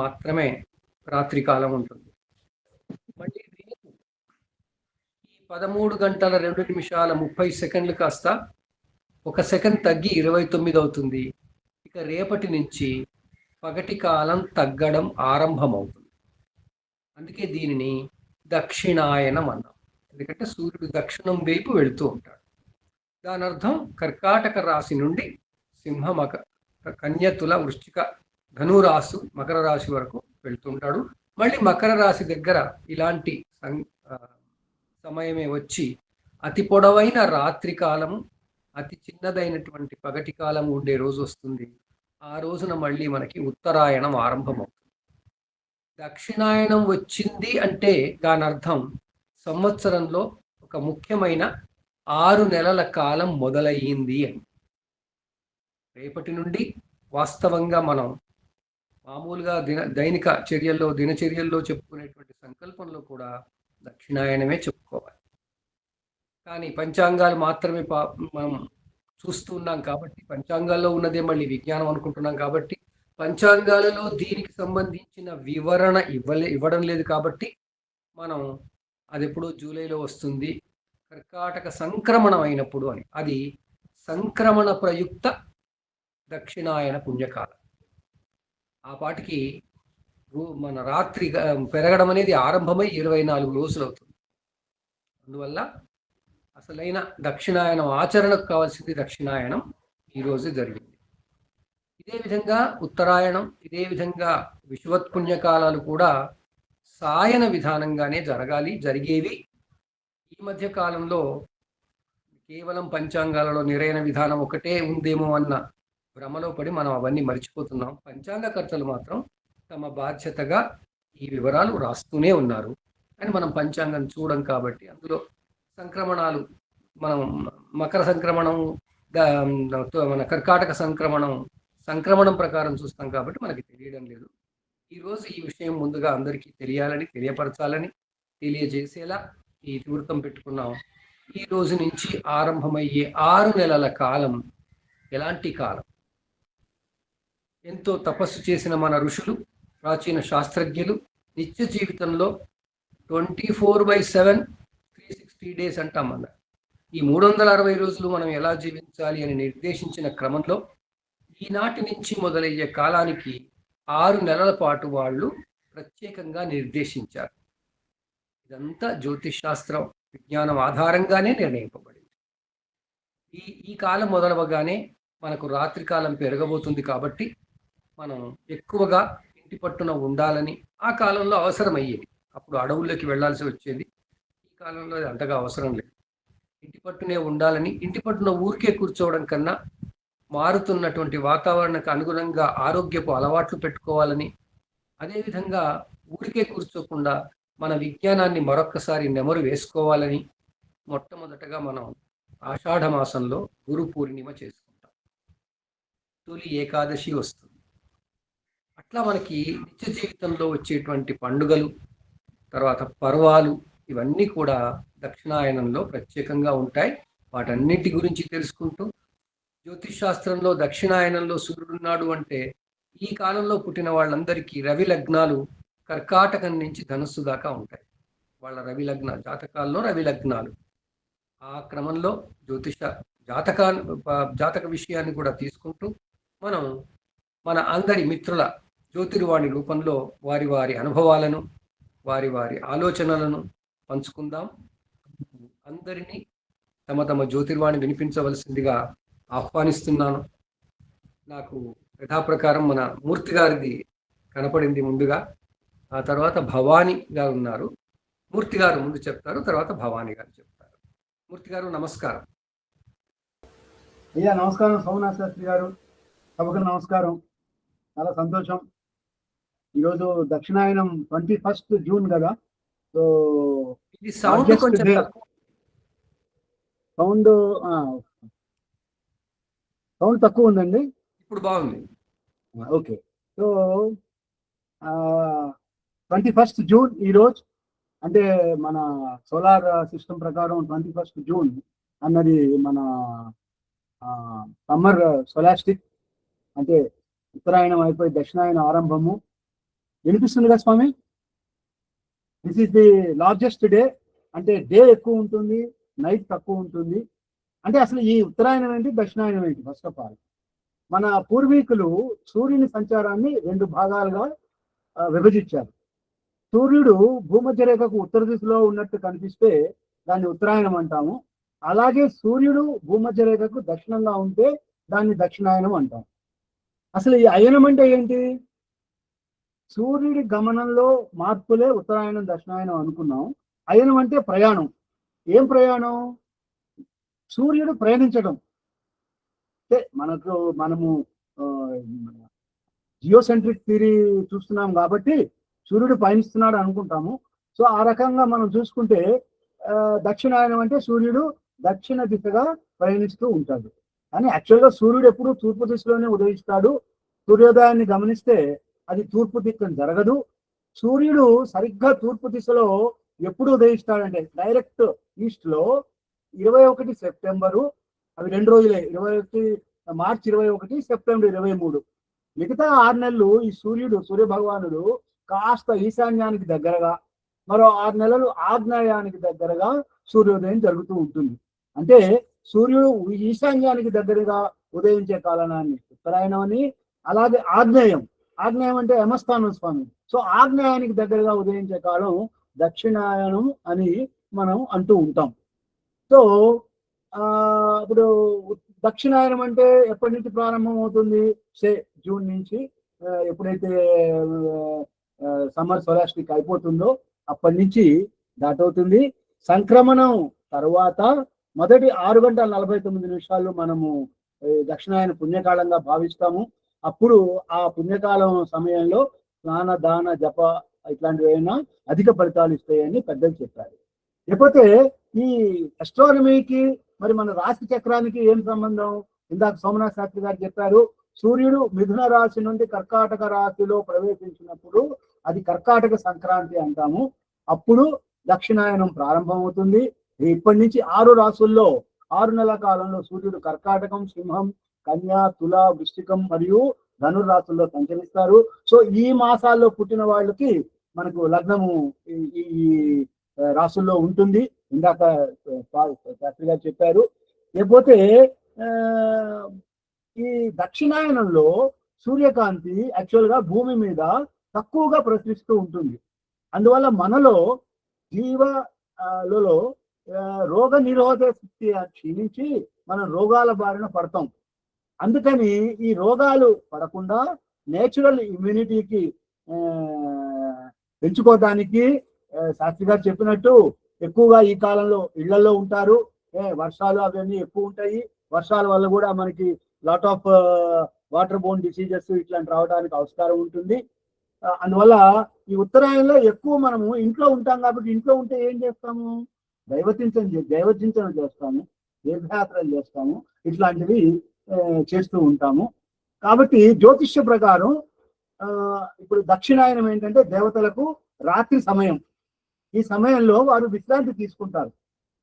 మాత్రమే రాత్రి కాలం ఉంటుంది. మళ్ళీ రేపు ఈ 13 గంటల 2 నిమిషాల 30 సెకండ్లు కాస్త 1 సెకండ్ తగ్గి 29 అవుతుంది. ఇక రేపటి నుంచి పగటి కాలం తగ్గడం ఆరంభమవుతుంది. అందుకే దీనిని దక్షిణాయనం అన్నాం. ఎందుకంటే సూర్యుడు దక్షిణం వైపు వెళుతూ ఉంటాడు. దాని అర్థం కర్కాటక రాశి నుండి సింహ, కన్య, తుల, వృశ్చిక, ధనురాశి, మకర రాశి వరకు వెళ్తుంటాడు. మళ్ళీ మకర రాశి దగ్గర ఇలాంటి సమయమే వచ్చి అతి పొడవైన రాత్రి కాలము, అతి చిన్నదైనటువంటి పగటి కాలం ఉండే రోజు వస్తుంది. ఆ రోజున మళ్ళీ మనకి ఉత్తరాయణం ఆరంభమవుతుంది. దక్షిణాయనం వచ్చింది అంటే దాని అర్థం సంవత్సరంలో ఒక ముఖ్యమైన 6 నెలల కాలం మొదలయ్యింది అని. రేపటి నుండి వాస్తవంగా మనం మామూలుగా దైనిక చర్యల్లో, దినచర్యల్లో చెప్పుకునేటువంటి సంకల్పంలో కూడా దక్షిణాయనమే చెప్పుకోవాలి. కానీ పంచాంగాలు మాత్రమే మనం చూస్తూ ఉన్నాం కాబట్టి, పంచాంగాల్లో ఉన్నదే మళ్ళీ విజ్ఞానం అనుకుంటున్నాం కాబట్టి, పంచాంగాలలో దీనికి సంబంధించిన వివరణ ఇవ్వడం లేదు కాబట్టి మనం అది ఎప్పుడో జూలైలో వస్తుంది, కర్కాటక సంక్రమణం అయినప్పుడు అని. అది సంక్రమణ ప్రయుక్త దక్షిణాయన పుణ్యకాలం. ఆ పాటికి మన రాత్రి పెరగడం అనేది ఆరంభమై 24 రోజులు అవుతుంది. అందువల్ల అసలైన దక్షిణాయనం ఆచరణకు కావాల్సింది దక్షిణాయనం ఈరోజు జరిగింది. ఇదే విధంగా ఉత్తరాయణం, ఇదే విధంగా విషువత్ పుణ్యకాలాలు కూడా సాయన విధానంగానే జరిగేవి. ఈ మధ్య కాలంలో కేవలం పంచాంగాలలో నిరైన విధానం ఒకటే ఉందేమో అన్న భ్రమలో పడి మనం అవన్నీ మర్చిపోతున్నాం. పంచాంగకర్తలు మాత్రం తమ బాధ్యతగా ఈ వివరాలు రాస్తూనే ఉన్నారు. అని మనం పంచాంగం చూడం కాబట్టి అందులో సంక్రమణాలు, మనం మకర సంక్రమణం, మన కర్కాటక సంక్రమణం ప్రకారం చూస్తాం కాబట్టి మనకి తెలియడం లేదు. ఈరోజు ఈ విషయం ముందుగా అందరికీ తెలియాలని, తెలియపరచాలని, తెలియజేసేలా ఈ ఇతివృత్తం పెట్టుకున్నాం. ఈ రోజు నుంచి ఆరంభమయ్యే 6 నెలల కాలం ఎలాంటి కాలం? ఎంతో తపస్సు చేసిన మన ఋషులు, ప్రాచీన శాస్త్రజ్ఞులు నిత్య జీవితంలో 24/7 360 డేస్ అంటాం అన్న ఈ 360 రోజులు మనం ఎలా జీవించాలి అని నిర్దేశించిన క్రమంలో ఈనాటి నుంచి మొదలయ్యే కాలానికి 6 నెలల పాటు వాళ్ళు ప్రత్యేకంగా నిర్దేశించారు. ఇదంతా జ్యోతిష్ శాస్త్రం, విజ్ఞానం ఆధారంగానే నిర్ణయింపబడింది. ఈ కాలం మొదలవగానే మనకు రాత్రి కాలం పెరగబోతుంది కాబట్టి మనం ఎక్కువగా ఇంటి పట్టున ఉండాలని ఆ కాలంలో అవసరమయ్యేది. అప్పుడు అడవుల్లోకి వెళ్లాల్సి వచ్చేది. ఈ కాలంలో అంతగా అవసరం లేదు. ఇంటి పట్టునే ఉండాలని, ఇంటి పట్టున ఊరికే కూర్చోవడం కన్నా మారుతున్నటువంటి వాతావరణానికి అనుగుణంగా ఆరోగ్యపు అలవాట్లు పెట్టుకోవాలని, అదేవిధంగా ఊరికే కూర్చోకుండా మన విజ్ఞానాన్ని మరొక్కసారి నెమరు వేసుకోవాలని మొట్టమొదటగా మనం ఆషాఢ మాసంలో గురు పూర్ణిమ చేసుకుంటాం. తొలి ఏకాదశి వస్తుంది. అట్లా మనకి నిత్య జీవితంలో వచ్చేటువంటి పండుగలు, తర్వాత పర్వాలు, ఇవన్నీ కూడా దక్షిణాయనంలో ప్రత్యేకంగా ఉంటాయి. వాటన్నిటి గురించి తెలుసుకుంటూ, జ్యోతిష్ శాస్త్రంలో దక్షిణాయనంలో సూర్యుడున్నాడు అంటే ఈ కాలంలో పుట్టిన వాళ్ళందరికీ రవి లగ్నాలు కర్కాటకం నుంచి ధనుస్సు దాకా ఉంటాయి. వాళ్ళ రవి లగ్న జాతకాల్లో రవి లగ్నాలు. ఆ క్రమంలో జాతక విషయాన్ని కూడా తీసుకుంటూ మనం మన అందరి మిత్రుల జ్యోతిర్వాణి రూపంలో వారి వారి అనుభవాలను, వారి వారి ఆలోచనలను పంచుకుందాం. అందరినీ తమ తమ జ్యోతిర్వాణి వినిపించవలసిందిగా ఆహ్వానిస్తున్నాను. నాకు యథాప్రకారం మన మూర్తి గారిది కనపడింది ముందుగా, ఆ తర్వాత భవానీ గారు ఉన్నారు. మూర్తి గారు ముందు చెప్తారు, తర్వాత భవానీ గారు చెప్తారు. మూర్తి గారు నమస్కారం. అయ్యా నమస్కారం. సోమనాథ్ శాస్త్రి గారు, సభకు నమస్కారం. చాలా సంతోషం. ఈరోజు దక్షిణాయనం 21 జూన్ కదా. సో ఇది సౌండ్ తక్కువ ఉందండి. ఇప్పుడు బాగుంది. ఓకే. సో 21 జూన్ ఈరోజు, అంటే మన సోలార్ సిస్టమ్ ప్రకారం 21 జూన్ అన్నది మన సమ్మర్ సోలాస్టిక్, అంటే ఉత్తరాయణం అయిపోయి దక్షిణాయనం ఆరంభము. వినిపిస్తుంది కదా స్వామి? This is the largest day. అంటే డే ఎక్కువ ఉంటుంది, నైట్ తక్కువ ఉంటుంది. అంటే అసలు ఈ ఉత్తరాయణం ఏంటి, దక్షిణాయనం ఏంటి? ఫస్ట్ ఆఫ్ ఆల్ మన పూర్వీకులు సూర్యుని సంచారాన్ని 2 భాగాలుగా విభజించారు. సూర్యుడు భూమధ్య రేఖకు ఉత్తర దిశలో ఉన్నట్టు కనిపిస్తే దాన్ని ఉత్తరాయణం అంటాము. అలాగే సూర్యుడు భూమధ్య రేఖకు దక్షిణంగా ఉంటే దాన్ని దక్షిణాయనం అంటాం. అసలు ఈ అయనం అంటే ఏంటి? సూర్యుడి గమనంలో మార్పులే ఉత్తరాయణం దక్షిణాయనం అనుకున్నాం. అయనం అంటే ప్రయాణం. ఏం ప్రయాణం? సూర్యుడు ప్రయాణించడం. అంటే మనము జియోసెంట్రిక్ థియరీ చూస్తున్నాం కాబట్టి సూర్యుడు పయనిస్తున్నాడు అనుకుంటాము. సో ఆ రకంగా మనం చూసుకుంటే దక్షిణాయనం అంటే సూర్యుడు దక్షిణ దిశగా ప్రయాణిస్తూ ఉంటాడు. కానీ యాక్చువల్గా సూర్యుడు ఎప్పుడు తూర్పు దిశలోనే ఉదయిస్తాడు. సూర్యోదయాన్ని గమనిస్తే అది తూర్పు దిక్కున జరగదు. సూర్యుడు సరిగ్గా తూర్పు దిశలో ఎప్పుడు ఉదయిస్తాడంటే డైరెక్ట్ ఈస్ట్ లో 21 సెప్టెంబరు, అవి 2 రోజులే, 21 మార్చి 21, సెప్టెంబర్ 23. మిగతా 6 నెలలు ఈ సూర్య భగవానుడు కాస్త ఈశాన్యానికి దగ్గరగా, మరో 6 నెలలు ఆగ్నేయానికి దగ్గరగా సూర్యోదయం జరుగుతూ ఉంటుంది. అంటే సూర్యుడు ఈశాన్యానికి దగ్గరగా ఉదయించే కాలాన్ని ఉత్తరాయణం అని, అలాగే ఆగ్నేయం అంటే యమస్థానం స్వామి. సో ఆగ్నేయానికి దగ్గరగా ఉదయించే కాలం దక్షిణాయనం అని మనం అంటూ ఉంటాం. సో ఇప్పుడు దక్షిణాయనం అంటే ఎప్పటి నుంచి ప్రారంభం అవుతుంది? జూన్ నుంచి. ఎప్పుడైతే సమ్మర్ సోలాస్టిక్ అయిపోతుందో అప్పటి నుంచి దాటవుతుంది. సంక్రమణం తర్వాత మొదటి 6 గంటల 49 నిమిషాలు మనము దక్షిణాయన పుణ్యకాలంగా భావిస్తాము. అప్పుడు ఆ పుణ్యకాలం సమయంలో స్నాన దాన జప ఇట్లాంటివి అయినా అధిక ఫలితాలు ఇస్తాయని పెద్దలు చెప్పారు. లేకపోతే ఈ అస్ట్రానమీకి మరి మన రాశి చక్రానికి ఏం సంబంధం? ఇందాక సోమనాథ్ శాస్త్రి గారు చెప్పారు, సూర్యుడు మిథున రాశి నుండి కర్కాటక రాశిలో ప్రవేశించినప్పుడు అది కర్కాటక సంక్రాంతి అంటాము. అప్పుడు దక్షిణాయనం ప్రారంభమవుతుంది. ఇప్పటి నుంచి 6 రాశుల్లో 6 నెలల కాలంలో సూర్యుడు కర్కాటకం, సింహం, కన్యా, తుల, వృశ్చికం మరియు ధనుర్రాశుల్లో సంచరిస్తారు. సో ఈ మాసాల్లో పుట్టిన వాళ్ళకి మనకు లగ్నము ఈ రాశుల్లో ఉంటుంది. ఇందాక శాస్త్రి గారు చెప్పారు. లేకపోతే ఈ దక్షిణాయనంలో సూర్యకాంతి యాక్చువల్గా భూమి మీద తక్కువగా ప్రసరిస్తూ ఉంటుంది. అందువల్ల మనలో జీవలలో రోగ నిరోధక శక్తి క్షీణించి మనం రోగాల బారిన పడతాం. అందుకని ఈ రోగాలు పడకుండా నేచురల్ ఇమ్యూనిటీకి పెంచుకోవడానికి శాస్త్రి గారు చెప్పినట్టు ఎక్కువగా ఈ కాలంలో ఇళ్లలో ఉంటారు. వర్షాలు అవన్నీ ఎక్కువ ఉంటాయి. వర్షాల వల్ల కూడా మనకి lot of water borne diseases ఇట్లాంటి రావడానికి ఆస్కారం ఉంటుంది. అందువల్ల ఈ ఉత్తరాయణంలో ఎక్కువ మనము ఇంట్లో ఉంటాం కాబట్టి ఇంట్లో ఉంటే ఏం చేస్తాము? దైవచింతన చేస్తాము, తీర్థయాత్రలు చేస్తాము, ఇట్లాంటివి చేస్తూ ఉంటాము. కాబట్టి జ్యోతిష్య ప్రకారం ఇప్పుడు దక్షిణాయనం ఏంటంటే దేవతలకు రాత్రి సమయం. ఈ సమయంలో వారు విశ్రాంతి తీసుకుంటారు.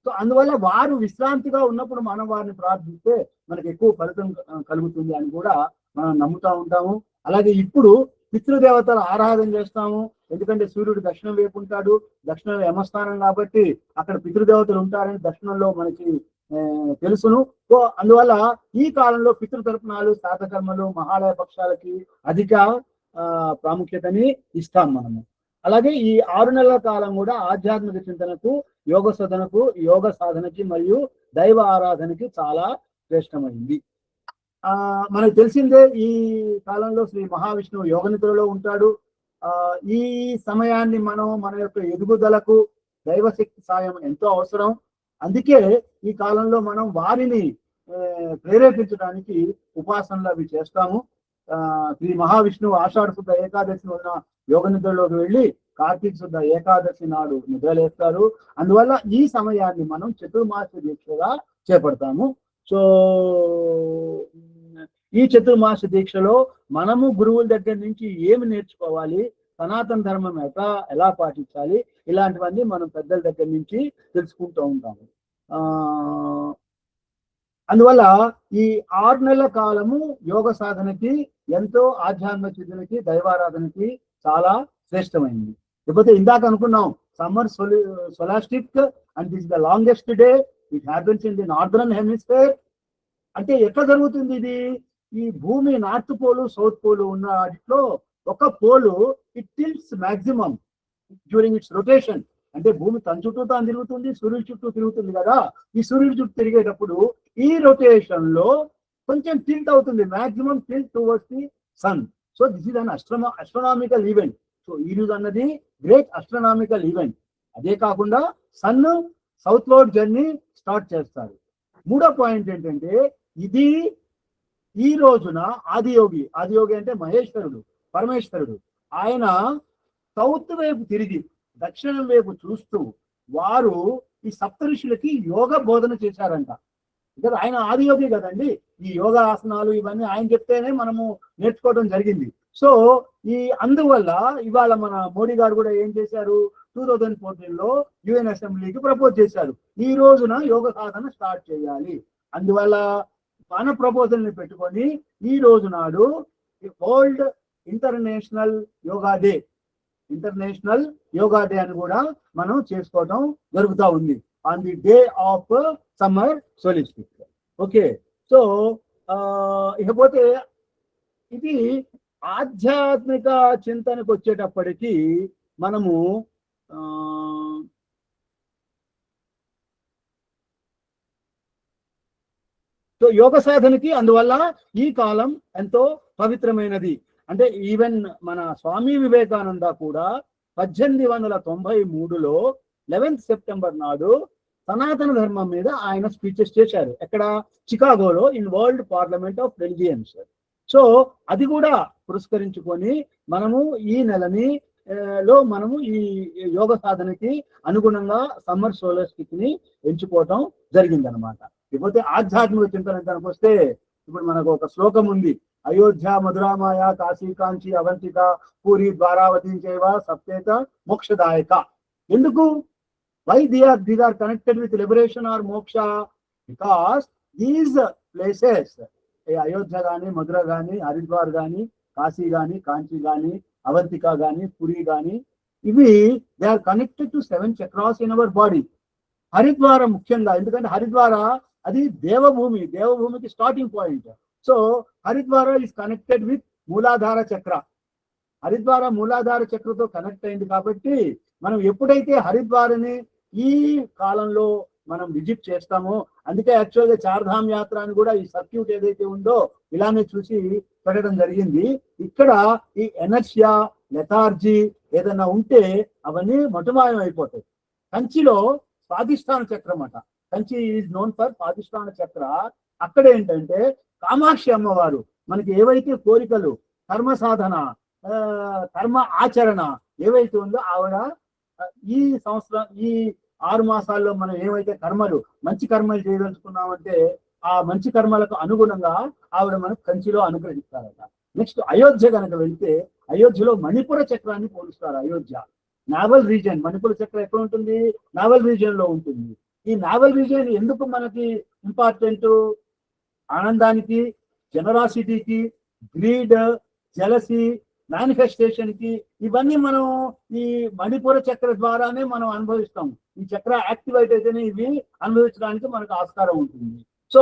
సో అందువల్ల వారు విశ్రాంతిగా ఉన్నప్పుడు మనం వారిని ప్రార్థిస్తే మనకు ఎక్కువ ఫలితం కలుగుతుంది అని కూడా మనం నమ్ముతూ ఉంటాము. అలాగే ఇప్పుడు పితృదేవతల ఆరాధన చేస్తాము. ఎందుకంటే సూర్యుడు దక్షిణం వైపు ఉంటాడు, దక్షిణంలో యమస్థానం కాబట్టి అక్కడ పితృదేవతలు ఉంటారని దక్షిణంలో మనకి తెలుసును. సో అందువల్ల ఈ కాలంలో పితృతర్పణాలు, శ్రాద్ధకర్మలు, మహాలయ పక్షాలకి అధిక ప్రాముఖ్యతని ఇస్తాం మనము. అలాగే ఈ 6 నెలల కాలం కూడా ఆధ్యాత్మిక చింతనకు, యోగ సాధనకు, యోగ సాధనకి మరియు దైవ ఆరాధనకి చాలా శ్రేష్టమైంది. మనకు తెలిసిందే ఈ కాలంలో శ్రీ మహావిష్ణువు యోగనిద్రలో ఉంటాడు. ఈ సమయాన్ని మనం మన యొక్క ఎదుగుదలకు దైవశక్తి సాయం ఎంతో అవసరం. అందుకే ఈ కాలంలో మనం వారిని ప్రేరేపించడానికి ఉపాసనలు అవి చేస్తాము. శ్రీ మహావిష్ణువు ఆషాఢ శుద్ధ ఏకాదశి వలన యోగ నిద్రలోకి వెళ్ళి కార్తీక శుద్ధ ఏకాదశి నాడు నిద్రలేస్తారు. అందువల్ల ఈ సమయాన్ని మనం చతుర్మాస దీక్షగా చేపడతాము. సో ఈ చతుర్మాస దీక్షలో మనము గురువుల దగ్గర నుంచి ఏమి నేర్చుకోవాలి, సనాతన ధర్మం ఎలా పాటించాలి, ఇలాంటివన్నీ మనం పెద్దల దగ్గర నుంచి తెలుసుకుంటూ ఉంటాము. అందువల్ల ఈ 6 నెలల కాలము యోగ సాధనకి ఎంతో, ఆధ్యాత్మిక చింతనకి, దైవారాధనకి చాలా శ్రేష్టమైంది. లేకపోతే ఇందాక అనుకున్నాం summer scholastic and this the longest day, it happens in the northern hemisphere. అంటే ఎట్లా జరుగుతుంది ఇది? ఈ భూమి నార్త్ పోలు సౌత్ పోలు ఉన్న వాటిలో ఒక pole it tilts maximum during its rotation. అంటే భూమి తన చుట్టూ తాను తిరుగుతుంది, సూర్యుడి చుట్టూ తిరుగుతుంది కదా. ఈ సూర్యుడి చుట్టూ తిరిగేటప్పుడు ఈ రొటేషన్ లో కొంచెం టిల్ట్ అవుతుంది, maximum tilt towards the sun. So this is an astronomical event. So ఈ రోజు అన్నది గ్రేట్ అస్ట్రోనామికల్ ఈవెంట్. అదే కాకుండా sun southward journey start చేస్తారు. మూడో పాయింట్ ఏంటంటే ఇది ఈ రోజున ఆదియోగి అంటే మహేశ్వరుడు, పరమేశ్వరుడు, ఆయన సౌత్ వైపు తిరిగి దక్షిణం వైపు చూస్తూ వారు ఈ సప్త ఋషులకి యోగ బోధన చేశారంట. ఇక్కడ ఆయన ఆదియోగి కదండి, ఈ యోగా ఆసనాలు ఇవన్నీ ఆయన చెప్తేనే మనము నేర్చుకోవడం జరిగింది. సో ఈ అందువల్ల ఇవాళ మన మోడీ గారు కూడా ఏం చేశారు, 2014లో యుఎన్ అసెంబ్లీకి ప్రపోజ్ చేశారు, ఈ రోజున యోగ సాధన స్టార్ట్ చేయాలి. అందువల్ల మన ప్రపోజల్ ని పెట్టుకొని ఈ రోజు నాడు వరల్డ్ ఇంటర్నేషనల్ యోగా డే అని కూడా మనం చేసుకోవడం జరుగుతూ ఉంది on the day of summer solstice. Okay, so ఇకపోతే ఇది ఆధ్యాత్మిక చింతనకు వచ్చేటప్పటికి మనము సో యోగ సాధనకి అందువల్ల ఈ కాలం ఎంతో పవిత్రమైనది. అంటే ఈవెన్ మన స్వామి వివేకానంద కూడా 1893లో 11th సెప్టెంబర్ నాడు సనాతన ధర్మం మీద ఆయన స్పీచెస్ చేశారు. ఎక్కడ? చికాగోలో, in world parliament of religions. So అది కూడా పురస్కరించుకొని మనము ఈ నెలని లో మనము ఈ యోగ సాధనకి అనుగుణంగా సమ్మర్ సోలాస్టిక్ ని ఎంచుకోవటం జరిగిందనమాట. ఇకపోతే ఆధ్యాత్మిక చింతన కనుక వస్తే ఇప్పుడు మనకు ఒక శ్లోకం ఉంది, అయోధ్య మధురామాయ కాశీ కాంచి అవంతిక పూరి ద్వారావతి చేవ సప్తేత మోక్షదాయక. ఎందుకు? Why these are connected with liberation or moksha? Because these places, Ayodhya గాని, మధుర గాని, హరిద్వార్ గాని, కాశీ గాని, కాంచి గాని, అవంతిక గాని, పురి గాని, ఇవి they are connected to 7 chakras in our body. Haridwar ముఖ్యంగా, ఎందుకంటే హరిద్వార అది దేవభూమికి starting point. So Haridwar is connected with Muladhara chakra. Haridwar మూలాధార చక్రతో కనెక్ట్ అయింది కాబట్టి మనం ఎప్పుడైతే హరిద్వారని ఈ కాలంలో మనం విజిట్ చేస్తామో, అందుకే యాక్చువల్గా చార్ధామ్ యాత్ర అని కూడా ఈ సర్క్యూట్ ఏదైతే ఉందో ఇలానే చూసి పెట్టడం జరిగింది. ఇక్కడ ఈ ఎనర్షియా, లెథార్జీ ఏదైనా ఉంటే అవన్నీ మటుమాయం అయిపోతాయి. కంచిలో స్వాధిష్టాన చక్రం అట, కంచి ఈజ్ నోన్ ఫర్ స్వాధిష్టాన చక్ర. అక్కడ ఏంటంటే కామాక్షి అమ్మవారు మనకి ఏవైతే కోరికలు, కర్మ సాధన, కర్మ ఆచరణ ఏవైతే ఉందో ఆవిడ ఈ సంవత్సరం ఈ 6 మాసాల్లో మనం ఏవైతే కర్మలు, మంచి కర్మలు చేయదలుచుకున్నామంటే ఆ మంచి కర్మలకు అనుగుణంగా ఆవిడ మనకు కంచిలో అనుగ్రహిస్తారట. నెక్స్ట్ అయోధ్య కనుక వెళ్తే అయోధ్యలో మణిపుర చక్రాన్ని పోలుస్తారు. అయోధ్య నావల్ రీజియన్, మణిపుర చక్రం ఎక్కడ ఉంటుంది? నావల్ రీజియన్ లో ఉంటుంది. ఈ నావల్ రీజియన్ ఎందుకు మనకి ఇంపార్టెంట్? ఆనందానికి, జనరాసిటీకి, గ్రీడ్, జలసి, మేనిఫెస్టేషన్ కి, ఇవన్నీ మనం ఈ మణిపుర చక్ర ద్వారానే మనం అనుభవిస్తాం. ఈ చక్ర యాక్టివేట్ అయితేనే ఇవి అనుభవించడానికి మనకు ఆస్కారం ఉంటుంది. సో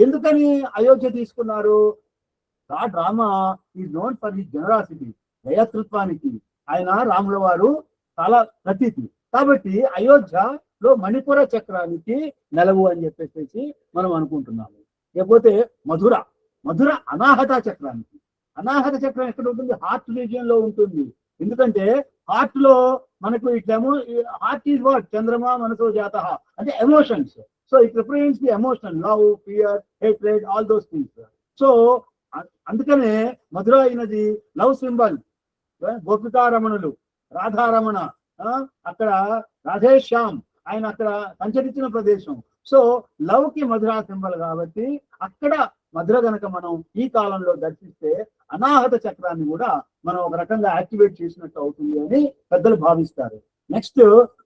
ఎందుకని అయోధ్య తీసుకున్నారు? God Rama is known for his generosity, దయాతృత్వానికి ఆయన రాముల వారు చాలా ప్రతీతి. కాబట్టి అయోధ్యలో మణిపుర చక్రానికి నెలవు అని చెప్పేసి మనం అనుకుంటున్నాము. లేకపోతే మధుర అనాహత చక్రానికి. అనాహత చక్రం ఎక్కడ ఉంటుంది? హార్ట్ రీజియన్ లో ఉంటుంది. ఎందుకంటే హార్ట్ లో మనకు ఇట్లేమో హార్ట్ ఈజ్ వాట్? చంద్రమా మనసో జాత, అంటే emotions. So it represents the emotion, love, fear, hatred, all those things. So అందుకనే మధుర అయినది లవ్ సింబల్. గోపికారమణులు, రాధారమణ, అక్కడ రాధేశ్యామ్ ఆయన అక్కడ సంచరించిన ప్రదేశం. సో లవ్ కి మధుర సింబల్ కాబట్టి అక్కడ మధుర గనక మనం ఈ కాలంలో దర్శిస్తే అనాహత చక్రాన్ని కూడా మనం ఒక రకంగా యాక్టివేట్ చేసినట్టు అవుతుంది అని పెద్దలు భావిస్తారు. నెక్స్ట్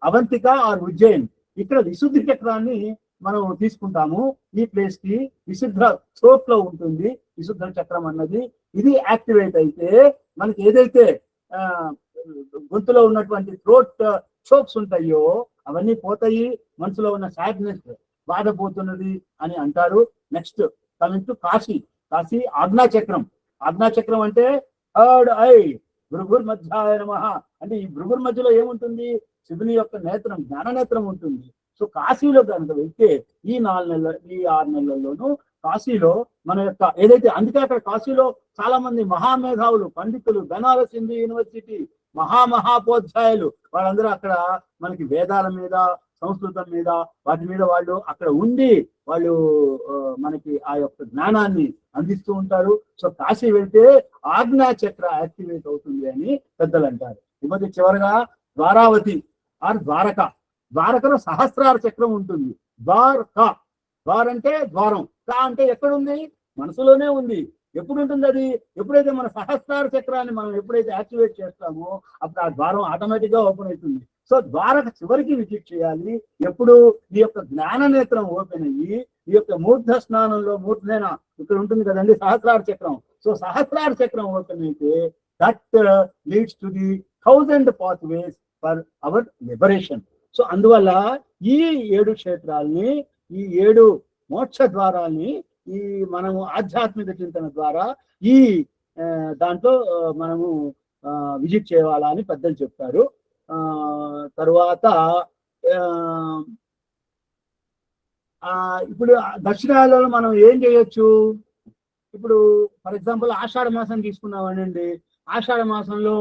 అవంతిక ఆర్ ఉజ్జయిన్, ఇక్కడ విశుద్ధి చక్రాన్ని మనం తీసుకుంటాము. ఈ ప్లేస్ కి విశుద్ధ థ్రోట్ లో ఉంటుంది విశుద్ధ చక్రం అన్నది. ఇది యాక్టివేట్ అయితే మనకి ఏదైతే ఆ, గొంతులో ఉన్నటువంటి థ్రోట్ చోక్స్ ఉంటాయో అవన్నీ పోతాయి, మనసులో ఉన్న సాడ్నెస్ బాధ పోతున్నది అని అంటారు. Next coming to Kashi. Kashi ఆజ్ఞాచక్రం. ఆజ్ఞాచక్రం అంటే థర్డ్ ఐ, భృగుర్ మధ్యాయ నమః. అంటే ఈ భృగుర్ మధ్యలో ఏముంటుంది? శివుని యొక్క నేత్రం, జ్ఞాన నేత్రం ఉంటుంది. సో కాశీలో కనుక వెళ్తే ఈ 4 నెలల, ఈ 6 నెలల్లోనూ కాశీలో మన యొక్క ఏదైతే, అందుకే అక్కడ కాశీలో చాలా మంది మహామేధావులు, పండితులు, బెనారస్ హిందూ యూనివర్సిటీ మహామహాపోధ్యాయులు వాళ్ళందరూ అక్కడ మనకి వేదాల మీద, సంస్కృతం మీద, వాటి మీద వాళ్ళు అక్కడ ఉండి వాళ్ళు మనకి ఆ యొక్క జ్ఞానాన్ని అందిస్తూ ఉంటారు. సో కాశీ వెళ్తే ఆజ్ఞా చక్ర యాక్టివేట్ అవుతుంది అని పెద్దలు అంటారు. ఇకపోతే చివరగా ద్వారావతి ఆర్ ద్వారక. ద్వారకలో సహస్రార చక్రం ఉంటుంది. ద్వారక, ద్వార్ అంటే ద్వారం, కా అంటే ఎక్కడుంది? మనసులోనే ఉంది. ఎప్పుడు ఉంటుంది అది? ఎప్పుడైతే మన సహస్రార చక్రాన్ని మనం ఎప్పుడైతే యాక్టివేట్ చేస్తామో అప్పుడు ఆ ద్వారం ఆటోమేటిక్ గా ఓపెన్ అవుతుంది. సో ద్వారక చివరికి విజిట్ చేయాలి. ఎప్పుడు? ఈ యొక్క జ్ఞాన నేత్రం ఓపెన్ అయ్యి, ఈ యొక్క మూర్ధ స్నానంలో, మూర్ధేన ఇక్కడ ఉంటుంది కదండి సహస్రార చక్రం. సో సహస్రార చక్రం ఓపెన్ అయితే that leads to the 1000 pathways for hour liberation. So అందువల్ల ఈ 7 క్షేత్రాలని, ఈ 7 మోక్ష ద్వారాల్ని ఈ మనము ఆధ్యాత్మిక చింతన ద్వారా ఈ దాంట్లో మనము విజిట్ చేయాలని పెద్దలు చెప్తారు. తరువాత ఇప్పుడు దక్షిణాలలో మనం ఏం చేయొచ్చు? ఇప్పుడు ఫర్ ఎగ్జాంపుల్ ఆషాఢ మాసం తీసుకున్నామనండి. ఆషాఢ మాసంలో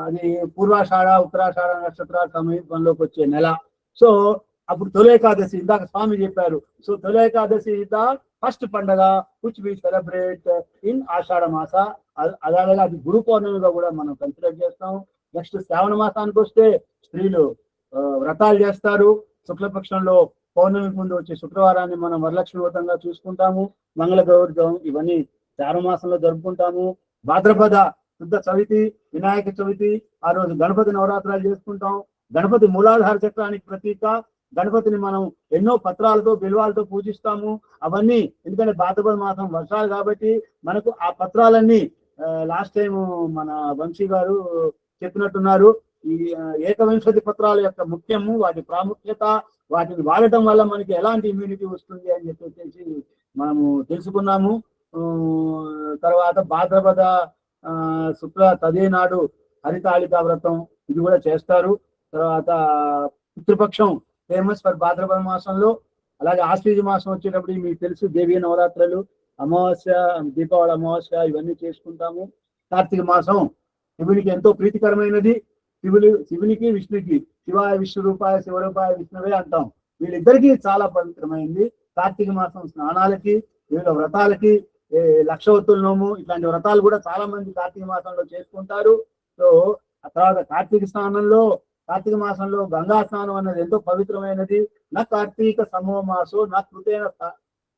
అది పూర్వాషాఢ, ఉత్తరాషాఢ నక్షత్రాల సమీపంలోకి వచ్చే నెల. సో అప్పుడు తొలి ఏకాదశి ఇందాక స్వామి చెప్పారు. సో తొలి ఏకాదశి ద ఫస్ట్ పండగ విచ్ వి సెలబ్రేట్ ఇన్ ఆషాఢ మాస. అలాగే అది గురు పౌర్ణమిగా కూడా మనం కన్సిడర్ చేస్తాం. నెక్స్ట్ శ్రావణ మాసానికి వస్తే స్త్రీలు వ్రతాలు చేస్తారు. శుక్లపక్షంలో పౌర్ణమికి ముందు వచ్చే శుక్రవారాన్ని మనం వరలక్ష్మి వ్రతంగా చూసుకుంటాము. మంగళ గౌరవం ఇవన్నీ శ్రావణ మాసంలో జరుపుకుంటాము. భాద్రపద శుద్ధ చవితి, వినాయక చవితి, ఆ రోజు గణపతి నవరాత్రాలు చేసుకుంటాం. గణపతి మూలాధార చక్రానికి ప్రతీక. గణపతిని మనం ఎన్నో పత్రాలతో, బిల్వాలతో పూజిస్తాము. అవన్నీ ఎందుకంటే భాద్రపద మాసం వర్షాలు కాబట్టి మనకు ఆ పత్రాలన్నీ లాస్ట్ టైం మన వంశీ గారు చెప్పినట్టున్నారు. ఈ ఏకవింశతి పత్రాల యొక్క ముఖ్యము, వాటి ప్రాముఖ్యత, వాటిని వాడటం వల్ల మనకి ఎలాంటి ఇమ్యూనిటీ వస్తుంది అని చెప్పేసి మనము తెలుసుకున్నాము. తర్వాత భాద్రపద శుక్ల తదే నాడు హరితాళికా వ్రతం ఇది కూడా చేస్తారు. తర్వాత పితృపక్షం ఫేమస్ ఫర్ భాద్రపద మాసంలో. అలాగే ఆశ్వీజ మాసం వచ్చేటప్పుడు మీకు తెలుసు దేవీ నవరాత్రులు, అమావాస్య, దీపావళి అమావాస్య ఇవన్నీ చేసుకుంటాము. కార్తీక మాసం శివునికి ఎంతో ప్రీతికరమైనది. శివునికి విష్ణుకి శివాయ విష్ణురూపాయ శివరూపాయ విష్ణువే అంటాం. వీళ్ళిద్దరికీ చాలా పవిత్రమైంది. కార్తీక మాసం స్నానాలకి, వివిధ వ్రతాలకి, లక్షవత్తుల నోము ఇట్లాంటి వ్రతాలు కూడా చాలా మంది కార్తీక మాసంలో చేసుకుంటారు. సో ఆ తర్వాత కార్తీక మాసంలో గంగా స్నానం అన్నది ఎంతో పవిత్రమైనది. నా కార్తీక సమో మాసో నా కృతేన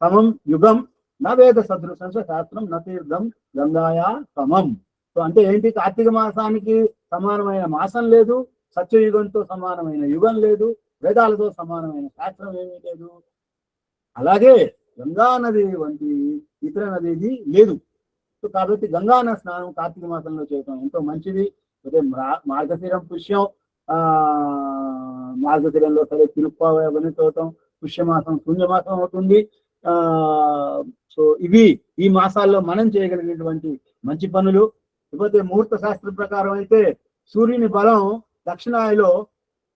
సమం యుగం నా వేద సదృశం శాస్త్రం నా తీర్థం గంగాయా సమం. సో అంటే ఏంటి? కార్తీక మాసానికి సమానమైన మాసం లేదు, సత్యయుగంతో సమానమైన యుగం లేదు, వేదాలతో సమానమైన శాస్త్రం ఏమీ లేదు. అలాగే గంగా నది వంటి ఇతర నది లేదు. సో కాబట్టి గంగా స్నానం కార్తీక మాసంలో చేయటం ఎంతో మంచిది. అదే మార్గశిరం పుష్యం, మార్గశిరంలో సరే తిరుప్పావళి అవన్నీ చదవటం. పుష్యమాసం శూన్యమాసం అవుతుంది. సో ఇవి ఈ మాసాల్లో మనం చేయగలిగినటువంటి మంచి పనులు. ఇకపోతే ముహూర్త శాస్త్రం ప్రకారం అయితే సూర్యుని బలం దక్షిణాయలో,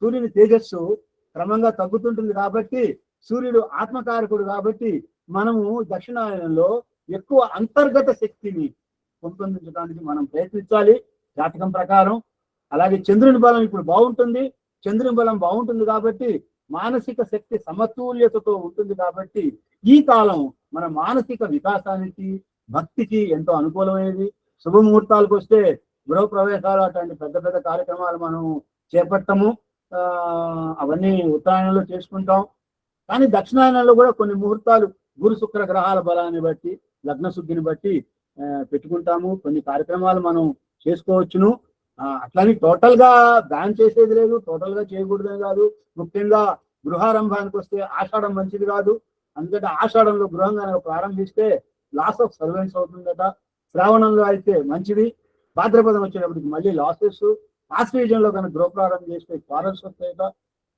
సూర్యుని తేజస్సు క్రమంగా తగ్గుతుంటుంది కాబట్టి, సూర్యుడు ఆత్మకారకుడు కాబట్టి మనము దక్షిణాయనంలో ఎక్కువ అంతర్గత శక్తిని పెంపొందించడానికి మనం ప్రయత్నించాలి జాతకం ప్రకారం. అలాగే చంద్రుని బలం ఇప్పుడు బాగుంటుంది. చంద్రుని బలం బాగుంటుంది కాబట్టి మానసిక శక్తి సమతుల్యతతో ఉంటుంది కాబట్టి ఈ కాలం మన మానసిక వికాసానికి, భక్తికి ఎంతో అనుకూలమైనది. శుభముహూర్తాలకు వస్తే గృహ ప్రవేశాలు అట్లాంటి పెద్ద పెద్ద కార్యక్రమాలు మనం చేపట్టము. అవన్నీ ఉత్తరాయణంలో చేసుకుంటాం. కానీ దక్షిణాయనంలో కూడా కొన్ని ముహూర్తాలు గురు శుక్ర గ్రహాల బలాన్ని బట్టి, లగ్న శుద్ధిని బట్టి పెట్టుకుంటాము. కొన్ని కార్యక్రమాలు మనం చేసుకోవచ్చును. అట్లానే టోటల్ గా బ్యాన్ చేసేది లేదు, టోటల్ గా చేయకూడదని కాదు. ముఖ్యంగా గృహారంభానికి వస్తే ఆషాఢం మంచిది కాదు. అందుకంటే ఆషాఢంలో గృహం కనుక ప్రారంభిస్తే లాస్ ఆఫ్ సర్వెంట్స్ అవుతుందట. శ్రావణంలో అయితే మంచిది, భాద్రపదం వచ్చేటప్పటికి మళ్ళీ లాసెస్, ఆశ్వేజంలో కనుక గృహప్రారంభం చేస్తే ఫారెన్స్ వస్తాయట,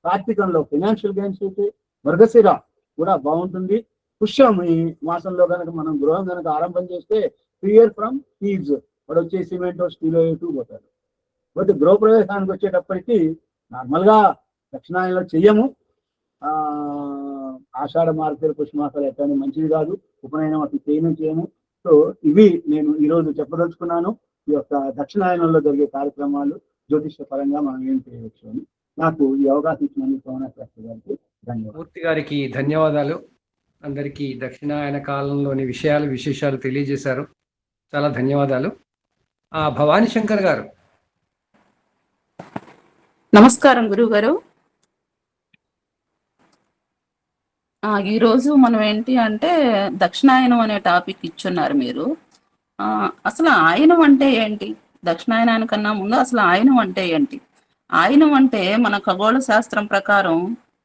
కార్తీకంలో ఫైనాన్షియల్ గెయిన్స్ అయితే, మృగశిర కూడా బాగుంటుంది, పుష్యం ఈ మాసంలో కనుక మనం గృహం కనుక ఆరంభం చేస్తే క్లియర్ ఫ్రమ్ థీవ్స్, వాడు వచ్చే సిమెంట్ స్టీల్ ఎటు పోతాడు. బట్ గృహప్రవేశానికి వచ్చేటప్పటికి నార్మల్గా దక్షిణాయనలో చెయ్యము, ఆషాఢ మార్గశిర పుష్యమాసాలు ఎక్కడ మంచిది కాదు, ఉపనయనం అతి చేయము. సో ఇవి నేను ఈరోజు చెప్పదలుచుకున్నాను. ఈ యొక్క దక్షిణాయనంలో జరిగే కార్యక్రమాలు జ్యోతిష్య పరంగా మనం ఏం చేయవచ్చు అని. నాకు ఈ అవకాశం ఇచ్చినందుకు సోమనాథ్ గారికి ధన్యవాదాలు. మూర్తి గారికి ధన్యవాదాలు. అందరికీ దక్షిణాయన కాలంలోని విశేషాలు తెలియజేశారు. చాలా ధన్యవాదాలు. భవానీ శంకర్ గారు. నమస్కారం గురువు గారు. ఈరోజు మనం ఏంటి అంటే దక్షిణాయనం అనే టాపిక్ ఇచ్చున్నారు మీరు. అసలు ఆయనం అంటే ఏంటి? దక్షిణాయనానికన్నా ముందు అసలు ఆయనం అంటే ఏంటి? ఆయనం అంటే మన ఖగోళ శాస్త్రం ప్రకారం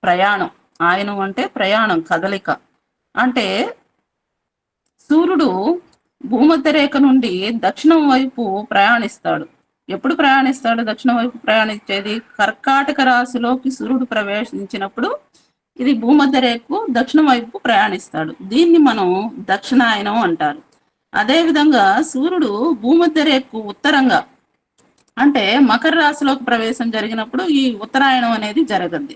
ప్రయాణం. ఆయనం అంటే ప్రయాణం, కదలిక. అంటే సూర్యుడు భూమధ్య రేఖ నుండి దక్షిణం వైపు ప్రయాణిస్తాడు. ఎప్పుడు ప్రయాణిస్తాడు? దక్షిణం వైపు ప్రయాణించేది కర్కాటక రాశిలోకి సూర్యుడు ప్రవేశించినప్పుడు ఇది భూమధ్య రేఖకు దక్షిణం వైపు ప్రయాణిస్తాడు. దీన్ని మనం దక్షిణాయనం అంటారు. అదే విధంగా సూర్యుడు భూమధ్య రేఖకు ఉత్తరంగా అంటే మకర రాశిలోకి ప్రవేశం జరిగినప్పుడు ఈ ఉత్తరాయణం అనేది జరగద్ది.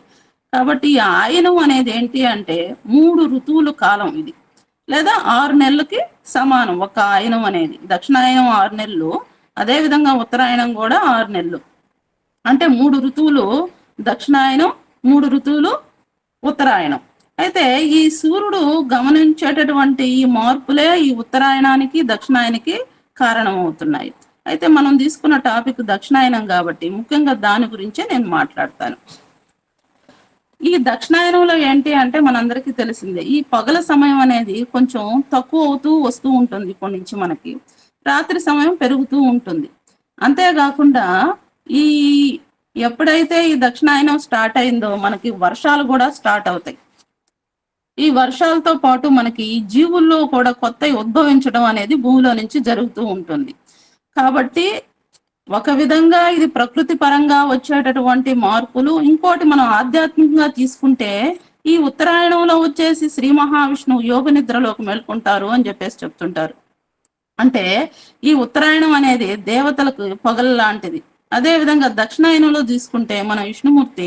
కాబట్టి ఈ ఆయనం అనేది ఏంటి అంటే 3 ఋతువుల కాలం ఇది, లేదా 6 నెలలకి సమానం ఒక ఆయనం అనేది. దక్షిణాయనం 6 నెలలు, అదే విధంగా ఉత్తరాయణం కూడా 6 నెలలు. అంటే 3 ఋతువులు దక్షిణాయనం, 3 ఋతువులు ఉత్తరాయణం. అయితే ఈ సూర్యుడు గమనించేటటువంటి ఈ మార్పులే ఈ ఉత్తరాయణానికి దక్షిణాయనికి కారణం అవుతున్నాయి. అయితే మనం తీసుకున్న టాపిక్ దక్షిణాయనం కాబట్టి ముఖ్యంగా దాని గురించే నేను మాట్లాడతాను. ఈ దక్షిణాయనంలో ఏంటి అంటే మనందరికీ తెలిసిందే, ఈ పగల సమయం అనేది కొంచెం తక్కువ అవుతూ వస్తూ ఉంటుంది. ఇప్పటి నుంచి మనకి రాత్రి సమయం పెరుగుతూ ఉంటుంది. అంతేకాకుండా ఈ ఎప్పుడైతే ఈ దక్షిణాయనం స్టార్ట్ అయిందో మనకి వర్షాలు కూడా స్టార్ట్ అవుతాయి. ఈ వర్షాలతో పాటు మనకి జీవుల్లో కూడా కొత్త ఉద్భవించడం అనేది భూమిలో నుంచి జరుగుతూ ఉంటుంది. కాబట్టి ఒక విధంగా ఇది ప్రకృతి పరంగా వచ్చేటటువంటి మార్పులు. ఇంకోటి మనం ఆధ్యాత్మికంగా తీసుకుంటే ఈ ఉత్తరాయణంలో వచ్చేసి శ్రీ మహావిష్ణువు యోగ నిద్రలోకి మేల్కొంటారు అని చెప్పేసి చెప్తుంటారు. అంటే ఈ ఉత్తరాయణం అనేది దేవతలకు పగలు లాంటిది. అదే విధంగా దక్షిణాయనంలో తీసుకుంటే మన విష్ణుమూర్తి